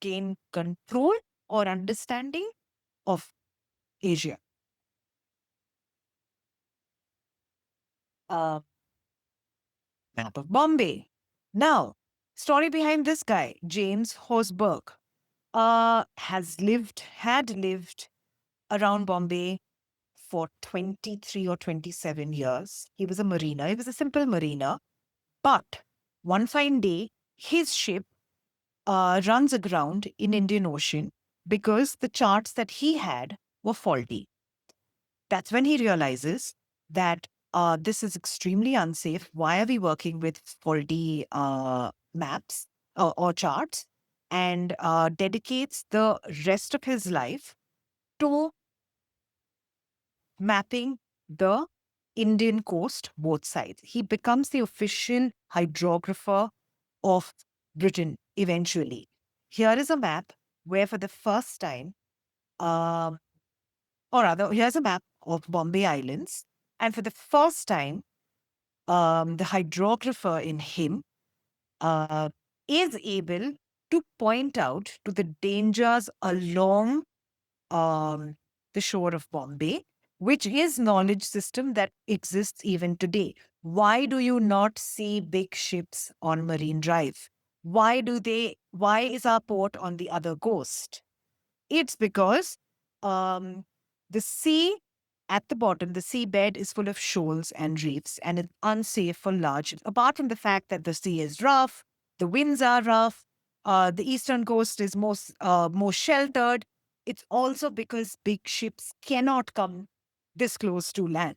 gain control or understanding of Asia. Map of Bombay. Now, story behind this guy, James Horsburgh, had lived around Bombay for 23 or 27 years. He was a mariner. He was a simple mariner. But one fine day, his ship runs aground in Indian Ocean because the charts that he had were faulty. That's when he realizes that this is extremely unsafe. Why are we working with faulty maps or charts? And dedicates the rest of his life to mapping the Indian coast, both sides. He becomes the official hydrographer of Britain eventually. Here is a map where, for the first time, or rather, here's a map of Bombay Islands. And for the first time, the hydrographer in him is able to point out to the dangers along the shore of Bombay, which is knowledge system that exists even today. Why do you not see big ships on Marine Drive? Why is our port on the other coast? It's because um, the sea at the bottom, the seabed is full of shoals and reefs, and it's unsafe for large. Apart from the fact that the sea is rough, the winds are rough, the eastern coast is more sheltered. It's also because big ships cannot come this close to land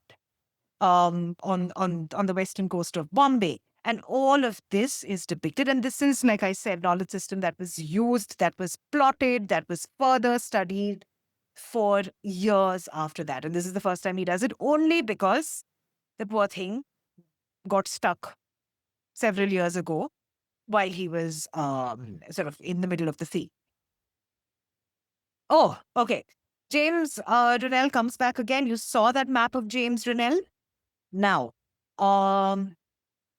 on the western coast of Bombay. And all of this is depicted. And this is, like I said, knowledge system that was used, that was plotted, that was further studied for years after that. And this is the first time he does it only because the poor thing got stuck several years ago while he was sort of in the middle of the sea. Oh, okay. James Ronell comes back again. You saw that map of James Ronell? Now,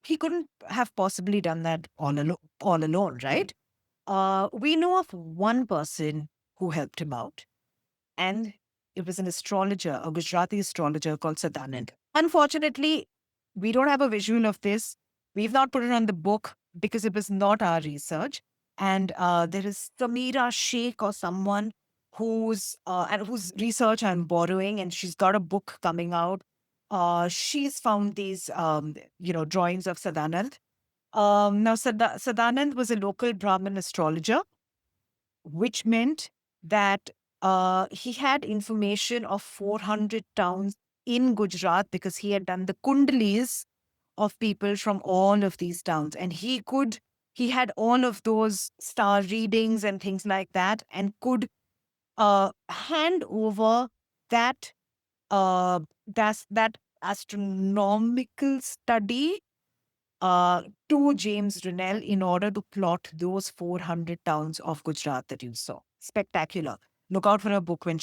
he couldn't have possibly done that all alone, right? We know of one person who helped him out, and it was an astrologer, a Gujarati astrologer called Sadanand. Unfortunately, we don't have a visual of this. We've not put it on the book because it was not our research. And there is Samira Sheikh or someone whose research I'm borrowing, and she's got a book coming out. She's found these, drawings of Sadanand. Now, Sadanand was a local Brahmin astrologer, which meant that he had information of 400 towns in Gujarat because he had done the kundalis of people from all of these towns. And he had all of those star readings and things like that, and could hand over that that astronomical study to James Ronell in order to plot those 400 towns of Gujarat that you saw. Spectacular. Look out for her book when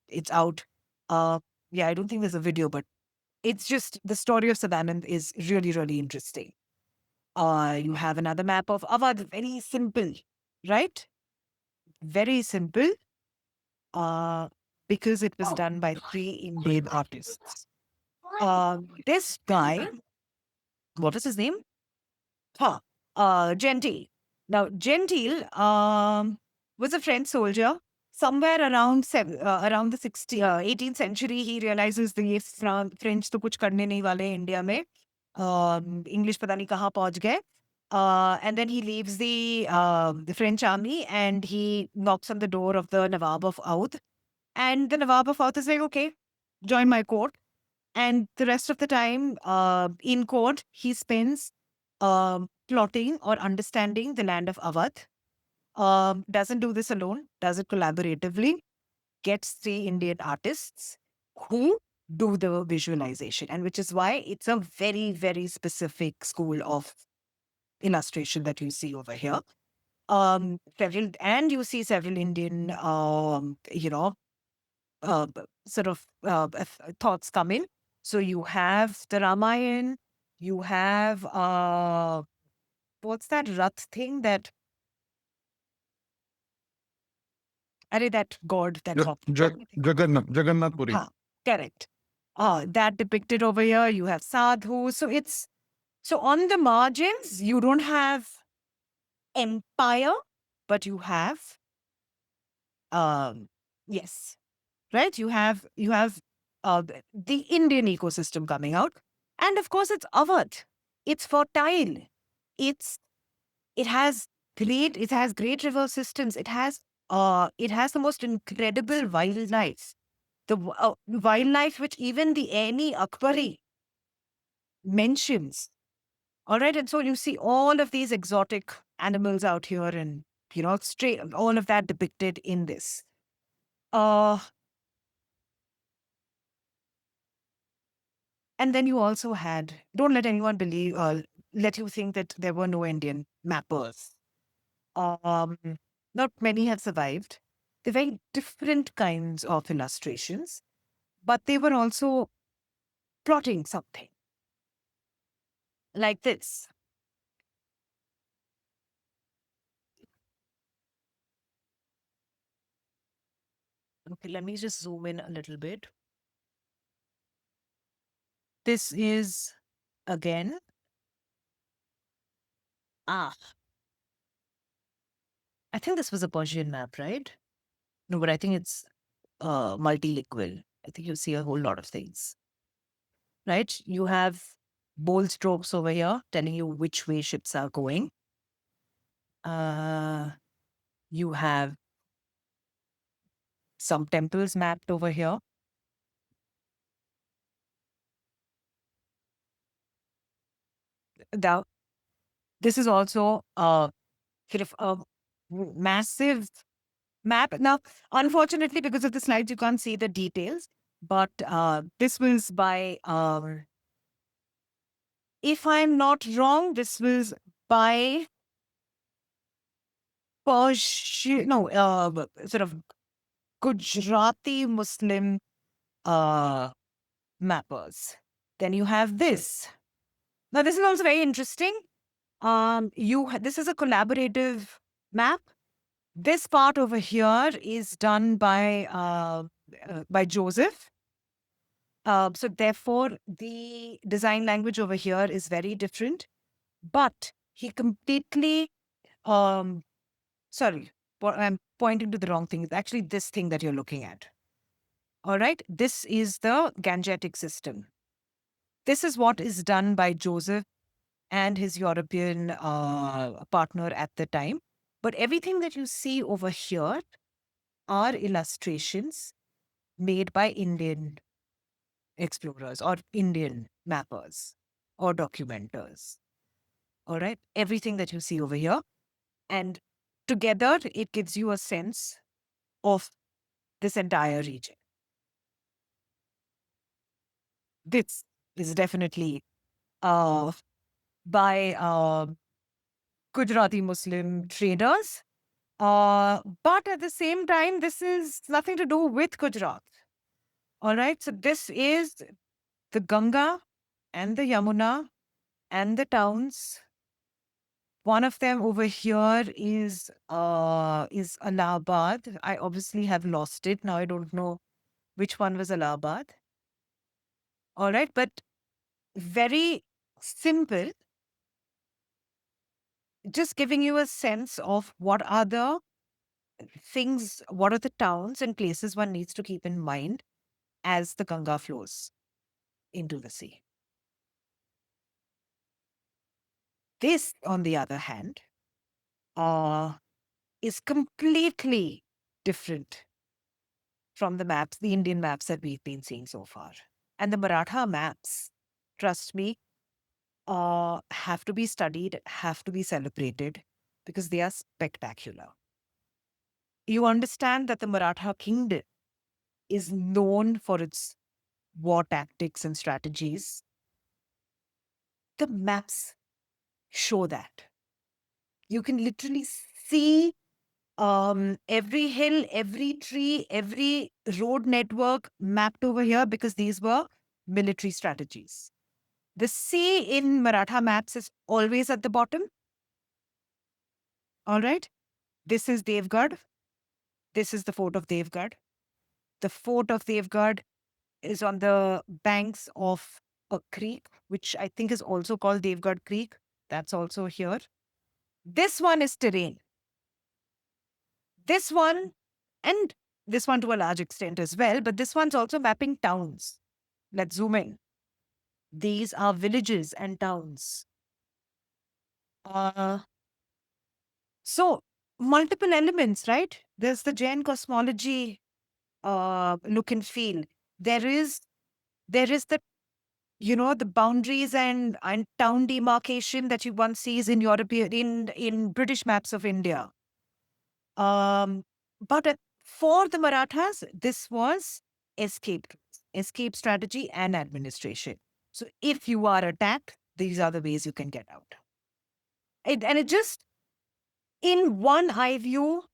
it's out. Yeah, I don't think there's a video, but it's just the story of Sadanand is really, really interesting. You have another map of Awadh, very simple, right? Very simple. Because it was done by 3 Indian artists. This guy, what is his name? Gentile. Now, Gentile was a French soldier. Somewhere around the 18th century, he realizes the French तो कुछ करने नहीं वाले India में. English पता नहीं कहाँ पहुँच गए. And then he leaves the French army and he knocks on the door of the Nawab of Oudh. And the Nawab of Oudh is like, okay, join my court. And the rest of the time in court, he spends plotting or understanding the land of Awadh. Doesn't do this alone, does it collaboratively, gets 3 Indian artists who do the visualization, and which is why it's a very, very specific school of illustration that you see over here. You see several Indian, sort of thoughts come in. So you have the Ramayana, you have what's that Rath thing that that god that hopped. Jagannath Puri. Correct. That depicted over here. You have sadhu. So on the margins, you don't have empire, but you have yes, right? You have the Indian ecosystem coming out, and of course it's Awadh. It's fertile. It has great river systems. It has the most incredible wildlife. The wildlife which even the Aini Akbari mentions. All right, and so you see all of these exotic animals out here, and straight all of that depicted in this. And then you also had, don't let anyone believe, let you think that there were no Indian mappers. Not many have survived. They're very different kinds of illustrations, but they were also plotting something like this. Okay, let me just zoom in a little bit. This is again. I think this was a Persian map, right? No, but I think it's multilingual. I think you see a whole lot of things, right? You have bold strokes over here telling you which way ships are going. You have some temples mapped over here. Now, this is also kind of a massive map. Now, unfortunately, because of the slides, you can't see the details. But this was by, if I'm not wrong, this was by Persian, no, sort of Gujarati Muslim mappers. Then you have this. Now, this is also very interesting. This is a collaborative map. This part over here is done by Joseph. So therefore, the design language over here is very different. But he completely, sorry, I'm pointing to the wrong thing. It's actually this thing that you're looking at. All right, this is the Gangetic system. This is what is done by Joseph and his European partner at the time. But everything that you see over here are illustrations made by Indian explorers or Indian mappers or documenters. All right, everything that you see over here. And together, it gives you a sense of this entire region. This is definitely by Gujarati Muslim traders. But at the same time, this is nothing to do with Gujarat. All right. So this is the Ganga and the Yamuna and the towns. One of them over here is Allahabad. I obviously have lost it. Now I don't know which one was Allahabad. All right. But very simple. Just giving you a sense of what are the things, what are the towns and places one needs to keep in mind as the Ganga flows into the sea. This, on the other hand, is completely different from the maps, the Indian maps that we've been seeing so far. And the Maratha maps, trust me, have to be studied, have to be celebrated because they are spectacular. You understand that the Maratha kingdom is known for its war tactics and strategies. The maps show that. You can literally see every hill, every tree, every road network mapped over here because these were military strategies. The sea in Maratha maps is always at the bottom. All right. This is Devgarh. This is the fort of Devgarh. The fort of Devgarh is on the banks of a creek, which I think is also called Devgarh Creek. That's also here. This one is terrain. This one, and this one to a large extent as well, but this one's also mapping towns. Let's zoom in. These are villages and towns. So multiple elements, right? There's the Jain cosmology look and feel. There is the the boundaries and town demarcation that you one sees in European in British maps of India. But for the Marathas, this was escape strategy and administration. So if you are attacked, these are the ways you can get out. And it just, in one eye view,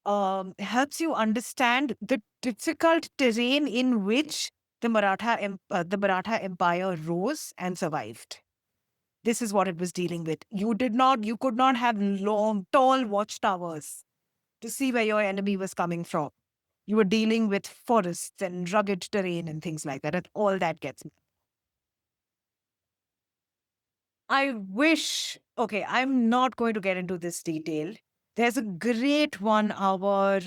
helps you understand the difficult terrain in which the Maratha Empire rose and survived. This is what it was dealing with. You could not have long, tall watchtowers to see where your enemy was coming from. you were dealing with forests and rugged terrain and things like that, and all that gets. I wish, okay, I'm not going to get into this detail. There's a great 1 hour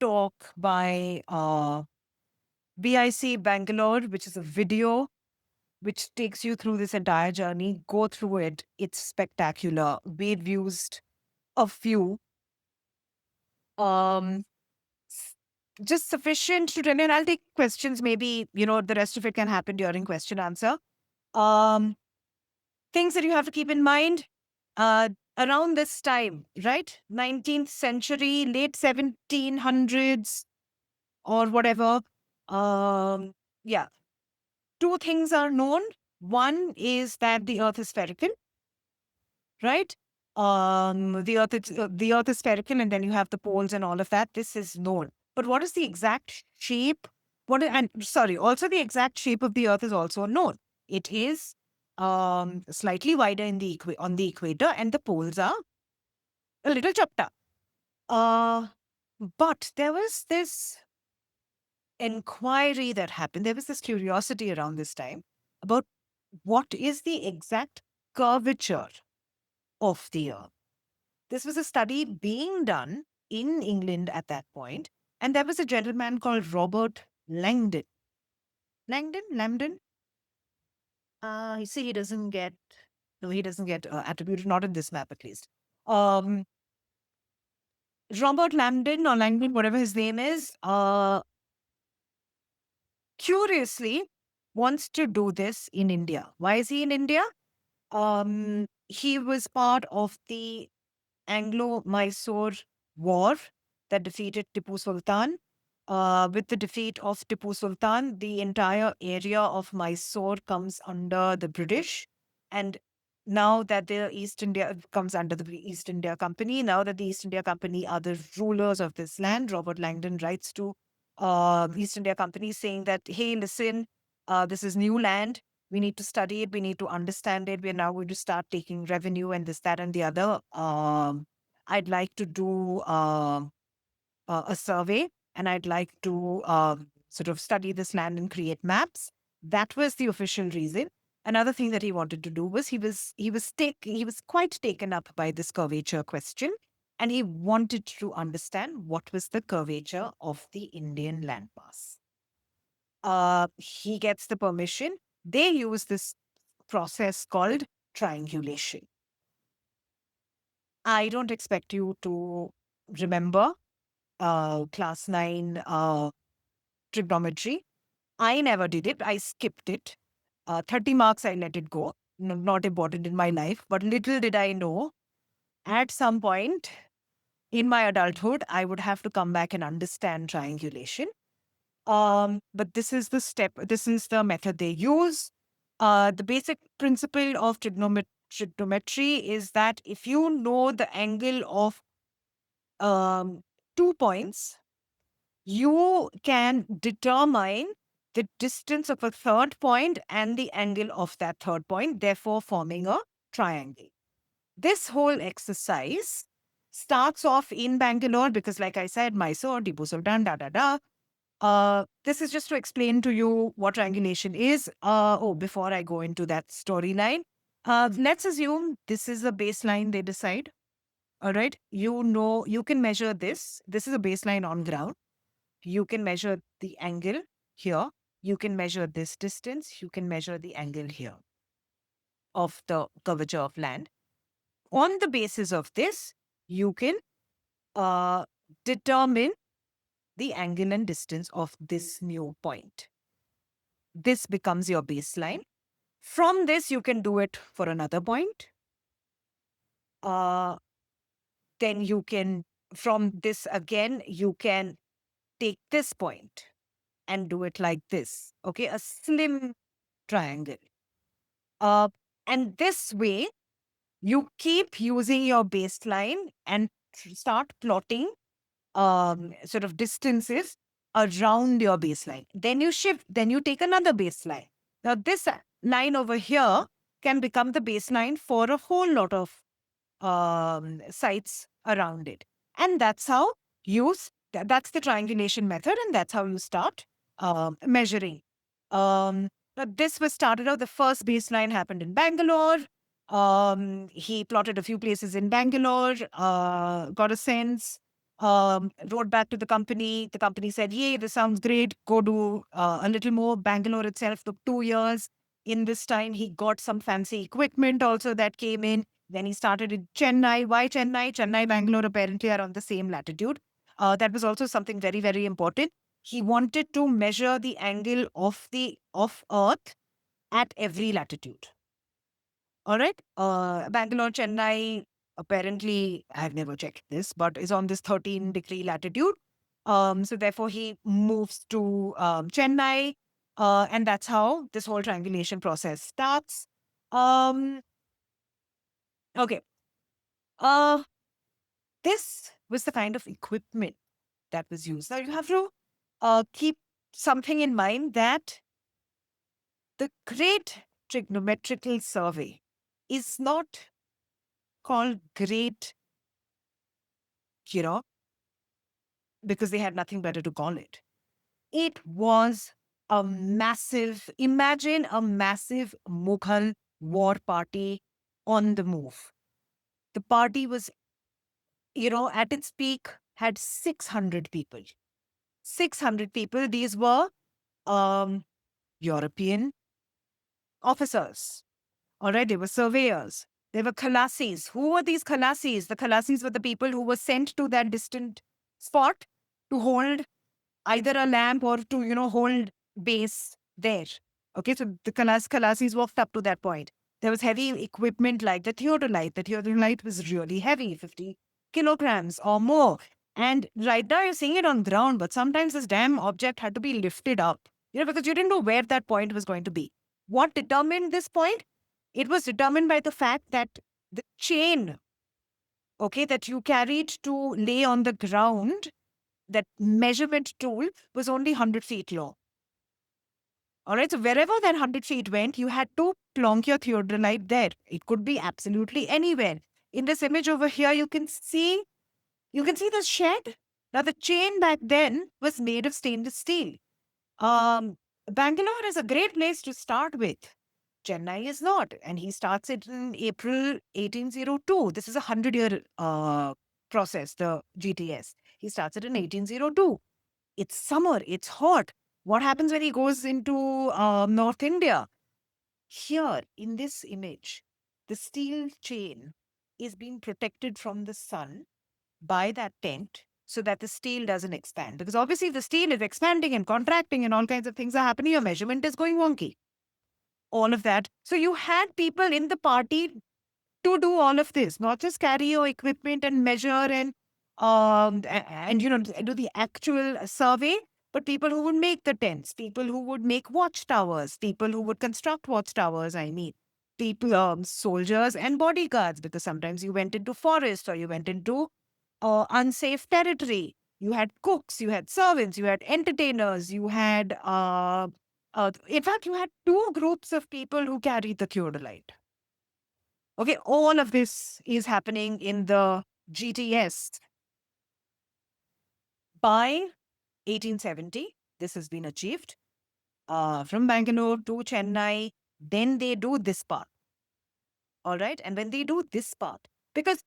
talk by BIC Bangalore, which is a video which takes you through this entire journey. Go through it. It's spectacular. We've used a few. Um, just sufficient to tell you, and I'll take questions. Maybe, the rest of it can happen during question answer. Things that you have to keep in mind around this time, right? 19th century, late 1700s or whatever. Yeah. 2 things are known. One is that the earth is spherical, right? The earth is spherical, and then you have the poles and all of that. This is known. But what is the exact shape? Also the exact shape of the earth is also known. It is slightly wider on the equator, and the poles are a little chopped up. But there was this inquiry that happened. There was this curiosity around this time about what is the exact curvature of the earth. This was a study being done in England at that point, and there was a gentleman called Robert Langdon. Lambden? You see, he doesn't get attributed, not in this map at least. Robert Lambden or Langdon, whatever his name is, curiously wants to do this in India. Why is he in India? He was part of the Anglo-Mysore War that defeated Tipu Sultan. With the defeat of Tipu Sultan, the entire area of Mysore comes under the British. And now that the East India comes under the East India Company, now that the East India Company are the rulers of this land, Robert Langdon writes to East India Company saying that, hey, listen, this is new land. We need to study it. We need to understand it. We're now going to start taking revenue and this, that, and the other. I'd like to do a survey, and I'd like to sort of study this land and create maps. That was the official reason. Another thing that he wanted to do was he was quite taken up by this curvature question, and he wanted to understand what was the curvature of the Indian landmass. He gets the permission. They use this process called triangulation. I don't expect you to remember class 9 trigonometry. I never did it. I skipped it. 30 marks, I let it go. Not important in my life. But little did I know, at some point in my adulthood, I would have to come back and understand triangulation. But this is the step. This is the method they use. The basic principle of trigonometry is that if you know the angle of 2 points, you can determine the distance of a third point and the angle of that third point, therefore forming a triangle. This whole exercise starts off in Bangalore because, like I said, Mysore, Tipu Sultan, this is just to explain to you what triangulation is. Before I go into that storyline, let's assume this is a baseline they decide. All right. You can measure this. This is a baseline on ground. You can measure the angle here. You can measure this distance. You can measure the angle here of the curvature of land. On the basis of this, you can determine the angle and distance of this new point. This becomes your baseline. From this, you can do it for another point. Then you can, from this again, you can take this point and do it like this. Okay, a slim triangle. And this way, you keep using your baseline and start plotting sort of distances around your baseline. Then you shift, then you take another baseline. Now, this line over here can become the baseline for a whole lot of sites around it. And that's how you that's the triangulation method, and that's how you start measuring. But this was started out, the first baseline happened in Bangalore. He plotted a few places in Bangalore, got a sense, wrote back to the company. The company said, yay, this sounds great. Go do a little more. Bangalore itself took 2 years. In this time, he got some fancy equipment also that came in. Then he started in Chennai. Why Chennai? Chennai, Bangalore apparently are on the same latitude. That was also something very, very important. He wanted to measure the angle of Earth at every latitude. All right. Bangalore, Chennai, apparently, I've never checked this, but is on this 13-degree latitude. So therefore, he moves to Chennai, and that's how this whole triangulation process starts. Okay. This was the kind of equipment that was used. Now you have to keep something in mind, that the Great Trigonometrical Survey is not called great, because they had nothing better to call it. It was imagine a massive Mughal war party on the move. The party was, at its peak, had 600 people. 600 people. These were European officers. All right, they were surveyors. They were Khalasis. Who were these Khalasis? The Khalasis were the people who were sent to that distant spot to hold either a lamp or to, hold base there. Okay, so the Khalasis walked up to that point. There was heavy equipment like the theodolite. The theodolite was really heavy, 50 kilograms or more. And right now you're seeing it on ground, but sometimes this damn object had to be lifted up, because you didn't know where that point was going to be. What determined this point? It was determined by the fact that the chain, that you carried to lay on the ground, that measurement tool, was only 100 feet long. All right, so wherever that 100 feet went, you had to plonk your theodolite there. It could be absolutely anywhere. In this image over here, you can see the shed. Now, the chain back then was made of stainless steel. Bangalore is a great place to start with. Chennai is not. And he starts it in April 1802. This is a 100-year process, the GTS. He starts it in 1802. It's summer. It's hot. What happens when he goes into North India? Here, in this image, the steel chain is being protected from the sun by that tent so that the steel doesn't expand. Because obviously, if the steel is expanding and contracting and all kinds of things are happening, your measurement is going wonky. All of that. So you had people in the party to do all of this, not just carry your equipment and measure and do the actual survey, but people who would make the tents, people who would make watchtowers, people who would construct watchtowers. People, soldiers and bodyguards, because sometimes you went into forest or you went into unsafe territory. You had cooks, you had servants, you had entertainers, you had, in fact, you had 2 groups of people who carried the theodolite. Okay, all of this is happening in the GTS. By 1870, this has been achieved from Bangalore to Chennai. Then they do this part. All right, and when they do this part, because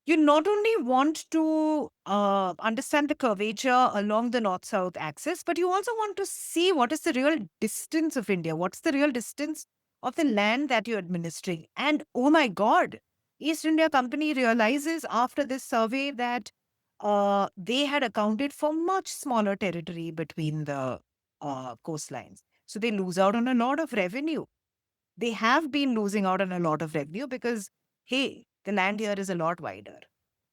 you not only want to understand the curvature along the north-south axis, but you also want to see what is the real distance of India. What's the real distance of the land that you're administering? And oh my God, East India Company realizes after this survey that they had accounted for much smaller territory between the coastlines. So they lose out on a lot of revenue. They have been losing out on a lot of revenue because, hey, the land here is a lot wider.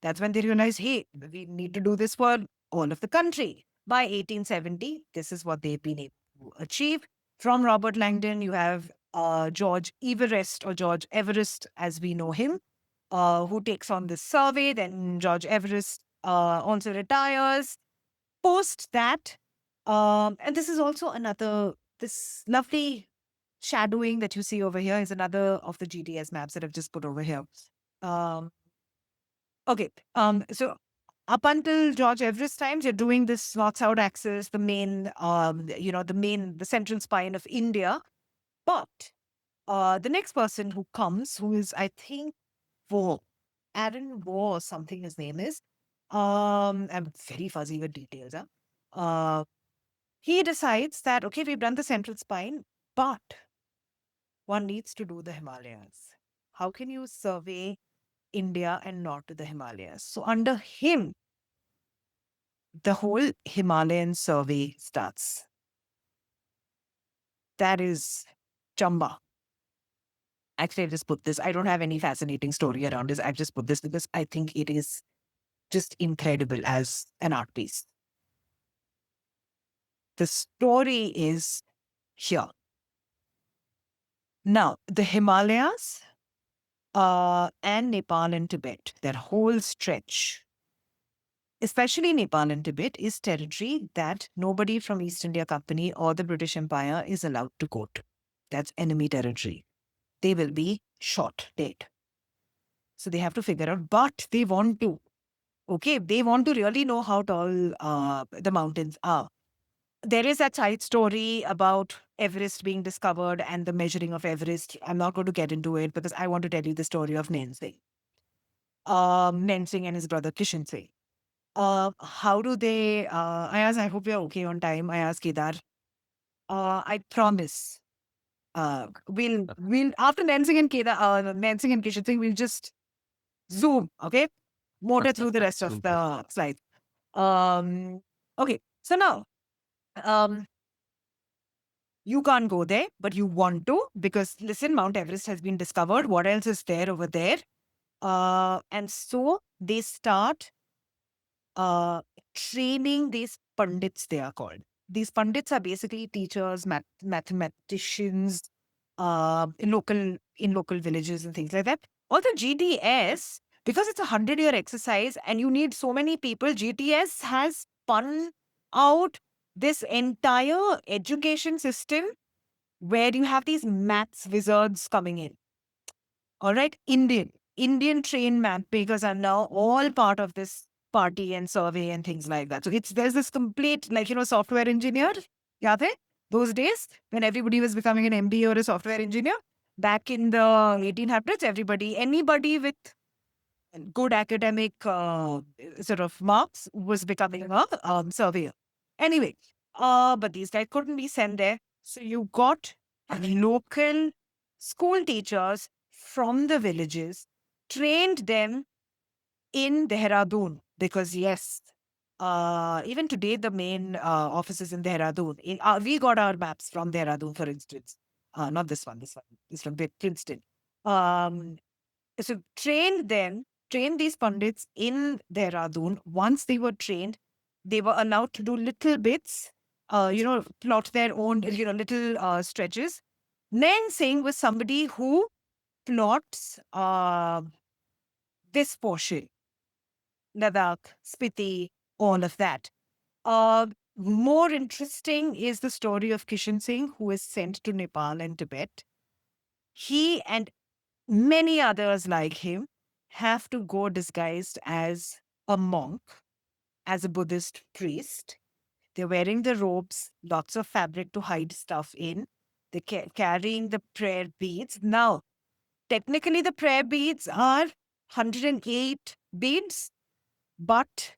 That's when they realize, hey, we need to do this for all of the country. By 1870, this is what they've been able to achieve. From Robert Langdon, you have George Everest, or George Everest as we know him, who takes on this survey. Then George Everest also retires. Post that, and this is also this lovely shadowing that you see over here is another of the GTS maps that I've just put over here. Okay. So up until George Everest times, you're doing this north-south axis, the main, the central spine of India. But the next person who comes, who is, I think, Aaron Waugh or something his name is. I'm very fuzzy with details. He decides that, okay, we've done the central spine, but one needs to do the Himalayas. How can you survey India and not to the Himalayas? So under him, the whole Himalayan survey starts. That is Chamba. Actually, I just put this. I don't have any fascinating story around this. I've just put this because I think it is just incredible as an art piece. The story is here. Now, the Himalayas and Nepal and Tibet, that whole stretch, especially Nepal and Tibet, is territory that nobody from East India Company or the British Empire is allowed to go to. That's enemy territory. They will be shot dead. So they have to figure out, but they want to. Okay, they want to really know how tall the mountains are. There is that side story about Everest being discovered and the measuring of Everest. I'm not going to get into it because I want to tell you the story of Nain Singh. Nain Singh and his brother Kishan Singh. How do they? I hope you're okay on time. I asked Kedar. I promise. We'll after Nain Singh and Kedar, Nain Singh and Kishan Singh, we'll just zoom. Okay, motor through the rest of the slides. Okay, so now, you can't go there, but you want to because listen, Mount Everest has been discovered. What else is there over there? And so they start training these pundits, they are called. These pundits are basically teachers, mathematicians, in local villages and things like that. Or the GTS, because it's 100-year exercise and you need so many people, GTS has spun out this entire education system where you have these maths wizards coming in. All right, Indian trained map makers are now all part of this party and survey and things like that. So there's this complete, software engineer. Yaad hai? Those days when everybody was becoming an MBA or a software engineer, back in the 1800s, anybody with good academic sort of marks was becoming a surveyor. Anyway, but these guys couldn't be sent there. So you got local school teachers from the villages, trained them in Dehradun because yes, even today the main office is in Dehradun. We got our maps from Dehradun, for instance. Not this one. This one is from Princeton. So train these pundits in Dehradun. Once they were trained, they were allowed to do little bits, plot their own, little stretches. Nain Singh was somebody who plots this portion, Ladakh, Spiti, all of that. More interesting is the story of Kishan Singh, who is sent to Nepal and Tibet. He and many others like him have to go disguised as a monk, as a Buddhist priest. They're wearing the robes, lots of fabric to hide stuff in. They're carrying the prayer beads. Now, technically, the prayer beads are 108 beads, but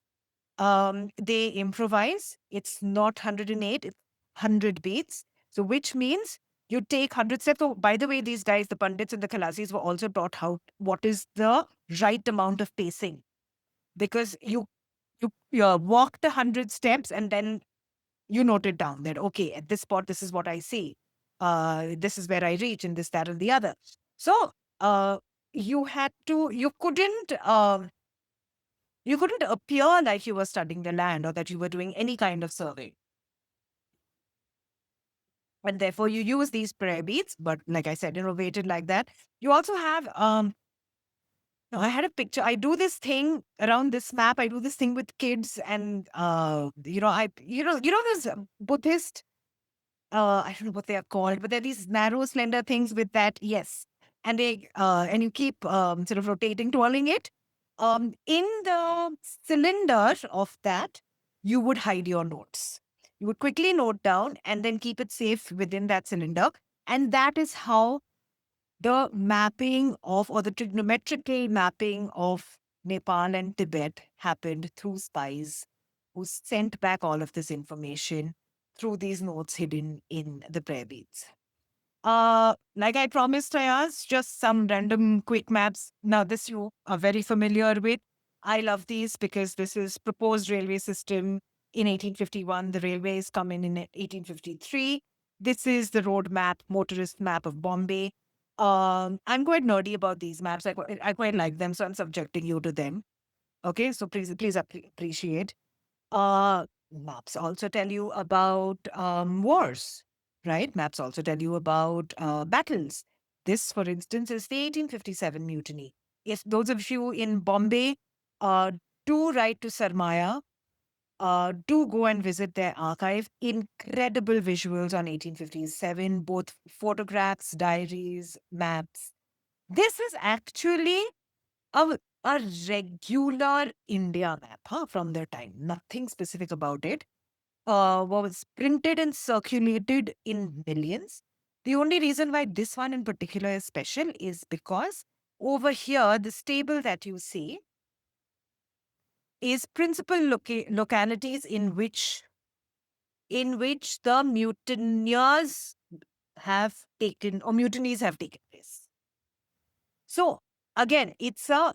they improvise. It's not 108, it's 100 beads. So, which means you take 100 steps. So, by the way, these guys, the Pandits and the Khalasis, were also taught what is the right amount of pacing. Because you walk the 100 steps and then you note it down that, okay, at this spot, this is what I see. This is where I reach, and this, that, and the other. So, you couldn't appear like you were studying the land or that you were doing any kind of survey. And therefore, you use these prayer beads, but like I said, weighted like that. You also have, I had a picture. I do this thing around this map. I do this thing with kids, and those Buddhist. I don't know what they are called, but they're these narrow, slender things with that. Yes, and and you keep sort of rotating, twirling it. In the cylinder of that, you would hide your notes. You would quickly note down and then keep it safe within that cylinder. And that is how the mapping of, or the trigonometrical mapping of Nepal and Tibet happened through spies who sent back all of this information through these notes hidden in the prayer beads. Like I promised, I asked just some random quick maps. Now, this you are very familiar with. I love these because this is proposed railway system in 1851. The railways come in 1853. This is the road map, motorist map of Bombay. I'm quite nerdy about these maps. I quite like them, so I'm subjecting you to them. Okay, so please appreciate. Maps also tell you about wars, right? Maps also tell you about battles. This, for instance, is the 1857 mutiny. If those of you in Bombay do write to Sarmaya, do go and visit their archive. Incredible visuals on 1857, both photographs, diaries, maps. This is actually a, a regular India map from their time. Nothing specific about it. Was printed and circulated in millions. The only reason why this one in particular is special is because over here, this table that you see is principal localities in which the mutineers have taken, or mutinies have taken place. So again, it's a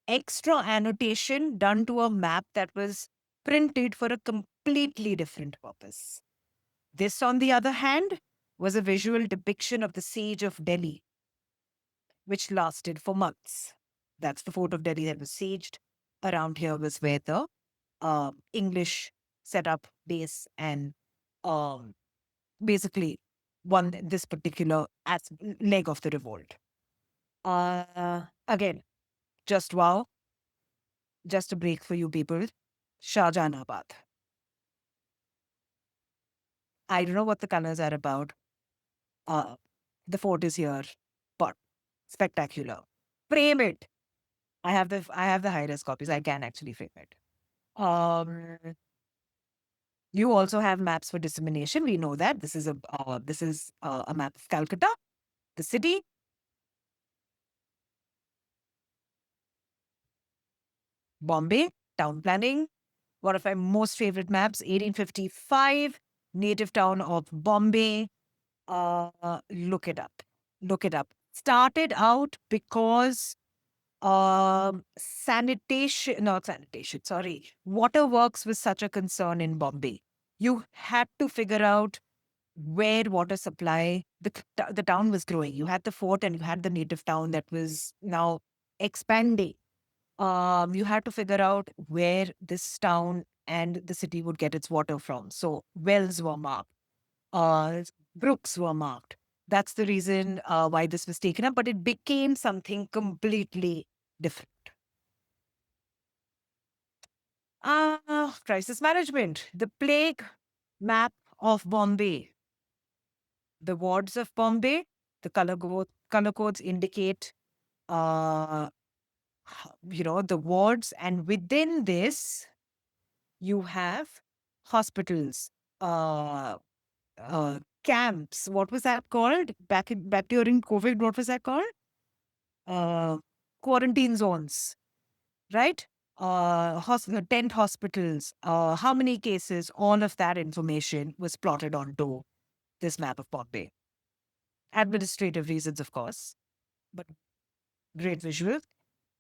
extra annotation done to a map that was printed for a completely different purpose. This, on the other hand, was a visual depiction of the siege of Delhi, which lasted for months. That's the fort of Delhi that was sieged. Around here was where the English set up base and um, basically won this particular leg of the revolt. Again, just wow. Just a break for you people. Shahjahanabad. I don't know what the colors are about. The fort is here, but spectacular. Frame it. I have the high-res copies. I can actually frame it. You also have maps for dissemination. We know that this is a map of Calcutta, the city. Bombay, town planning. One of my most favorite maps, 1855, native town of Bombay. Look it up. Look it up. Started out because waterworks was such a concern in Bombay. You had to figure out where water supply, the town was growing. You had the fort and you had the native town that was now expanding. You had to figure out where this town and the city would get its water from. So wells were marked, brooks were marked. That's the reason why this was taken up, but it became something completely different. Crisis management, the plague map of Bombay. The wards of Bombay, the color codes indicate, the wards, and within this, you have hospitals, camps. What was that called back during COVID? What was that called? Quarantine zones, right? Tent hospitals. How many cases? All of that information was plotted onto this map of Bombay. Administrative reasons, of course, but great visual.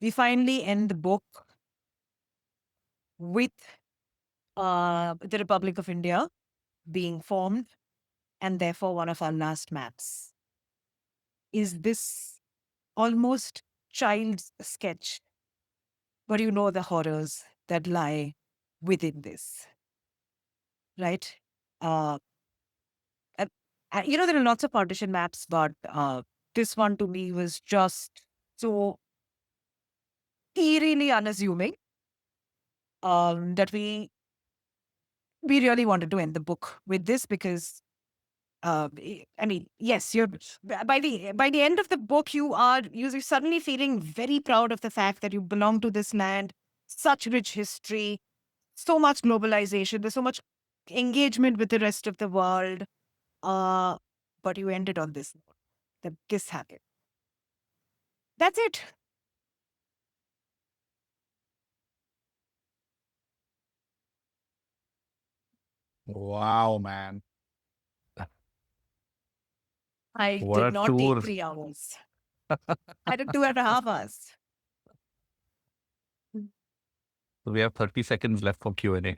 We finally end the book with the Republic of India being formed, and therefore one of our last maps is this almost child's sketch, but you know the horrors that lie within this, right? Uh, there are lots of partition maps, but this one to me was just so eerily unassuming that we really wanted to end the book with this, because I mean, yes, you're by the end of the book, you're suddenly feeling very proud of the fact that you belong to this land, such rich history, so much globalization, there's so much engagement with the rest of the world. But you ended on this note, that this happened. That's it. Wow, man. I What did a not tour. take 3 hours. I did 2.5 hours. We have 30 seconds left for Q&A.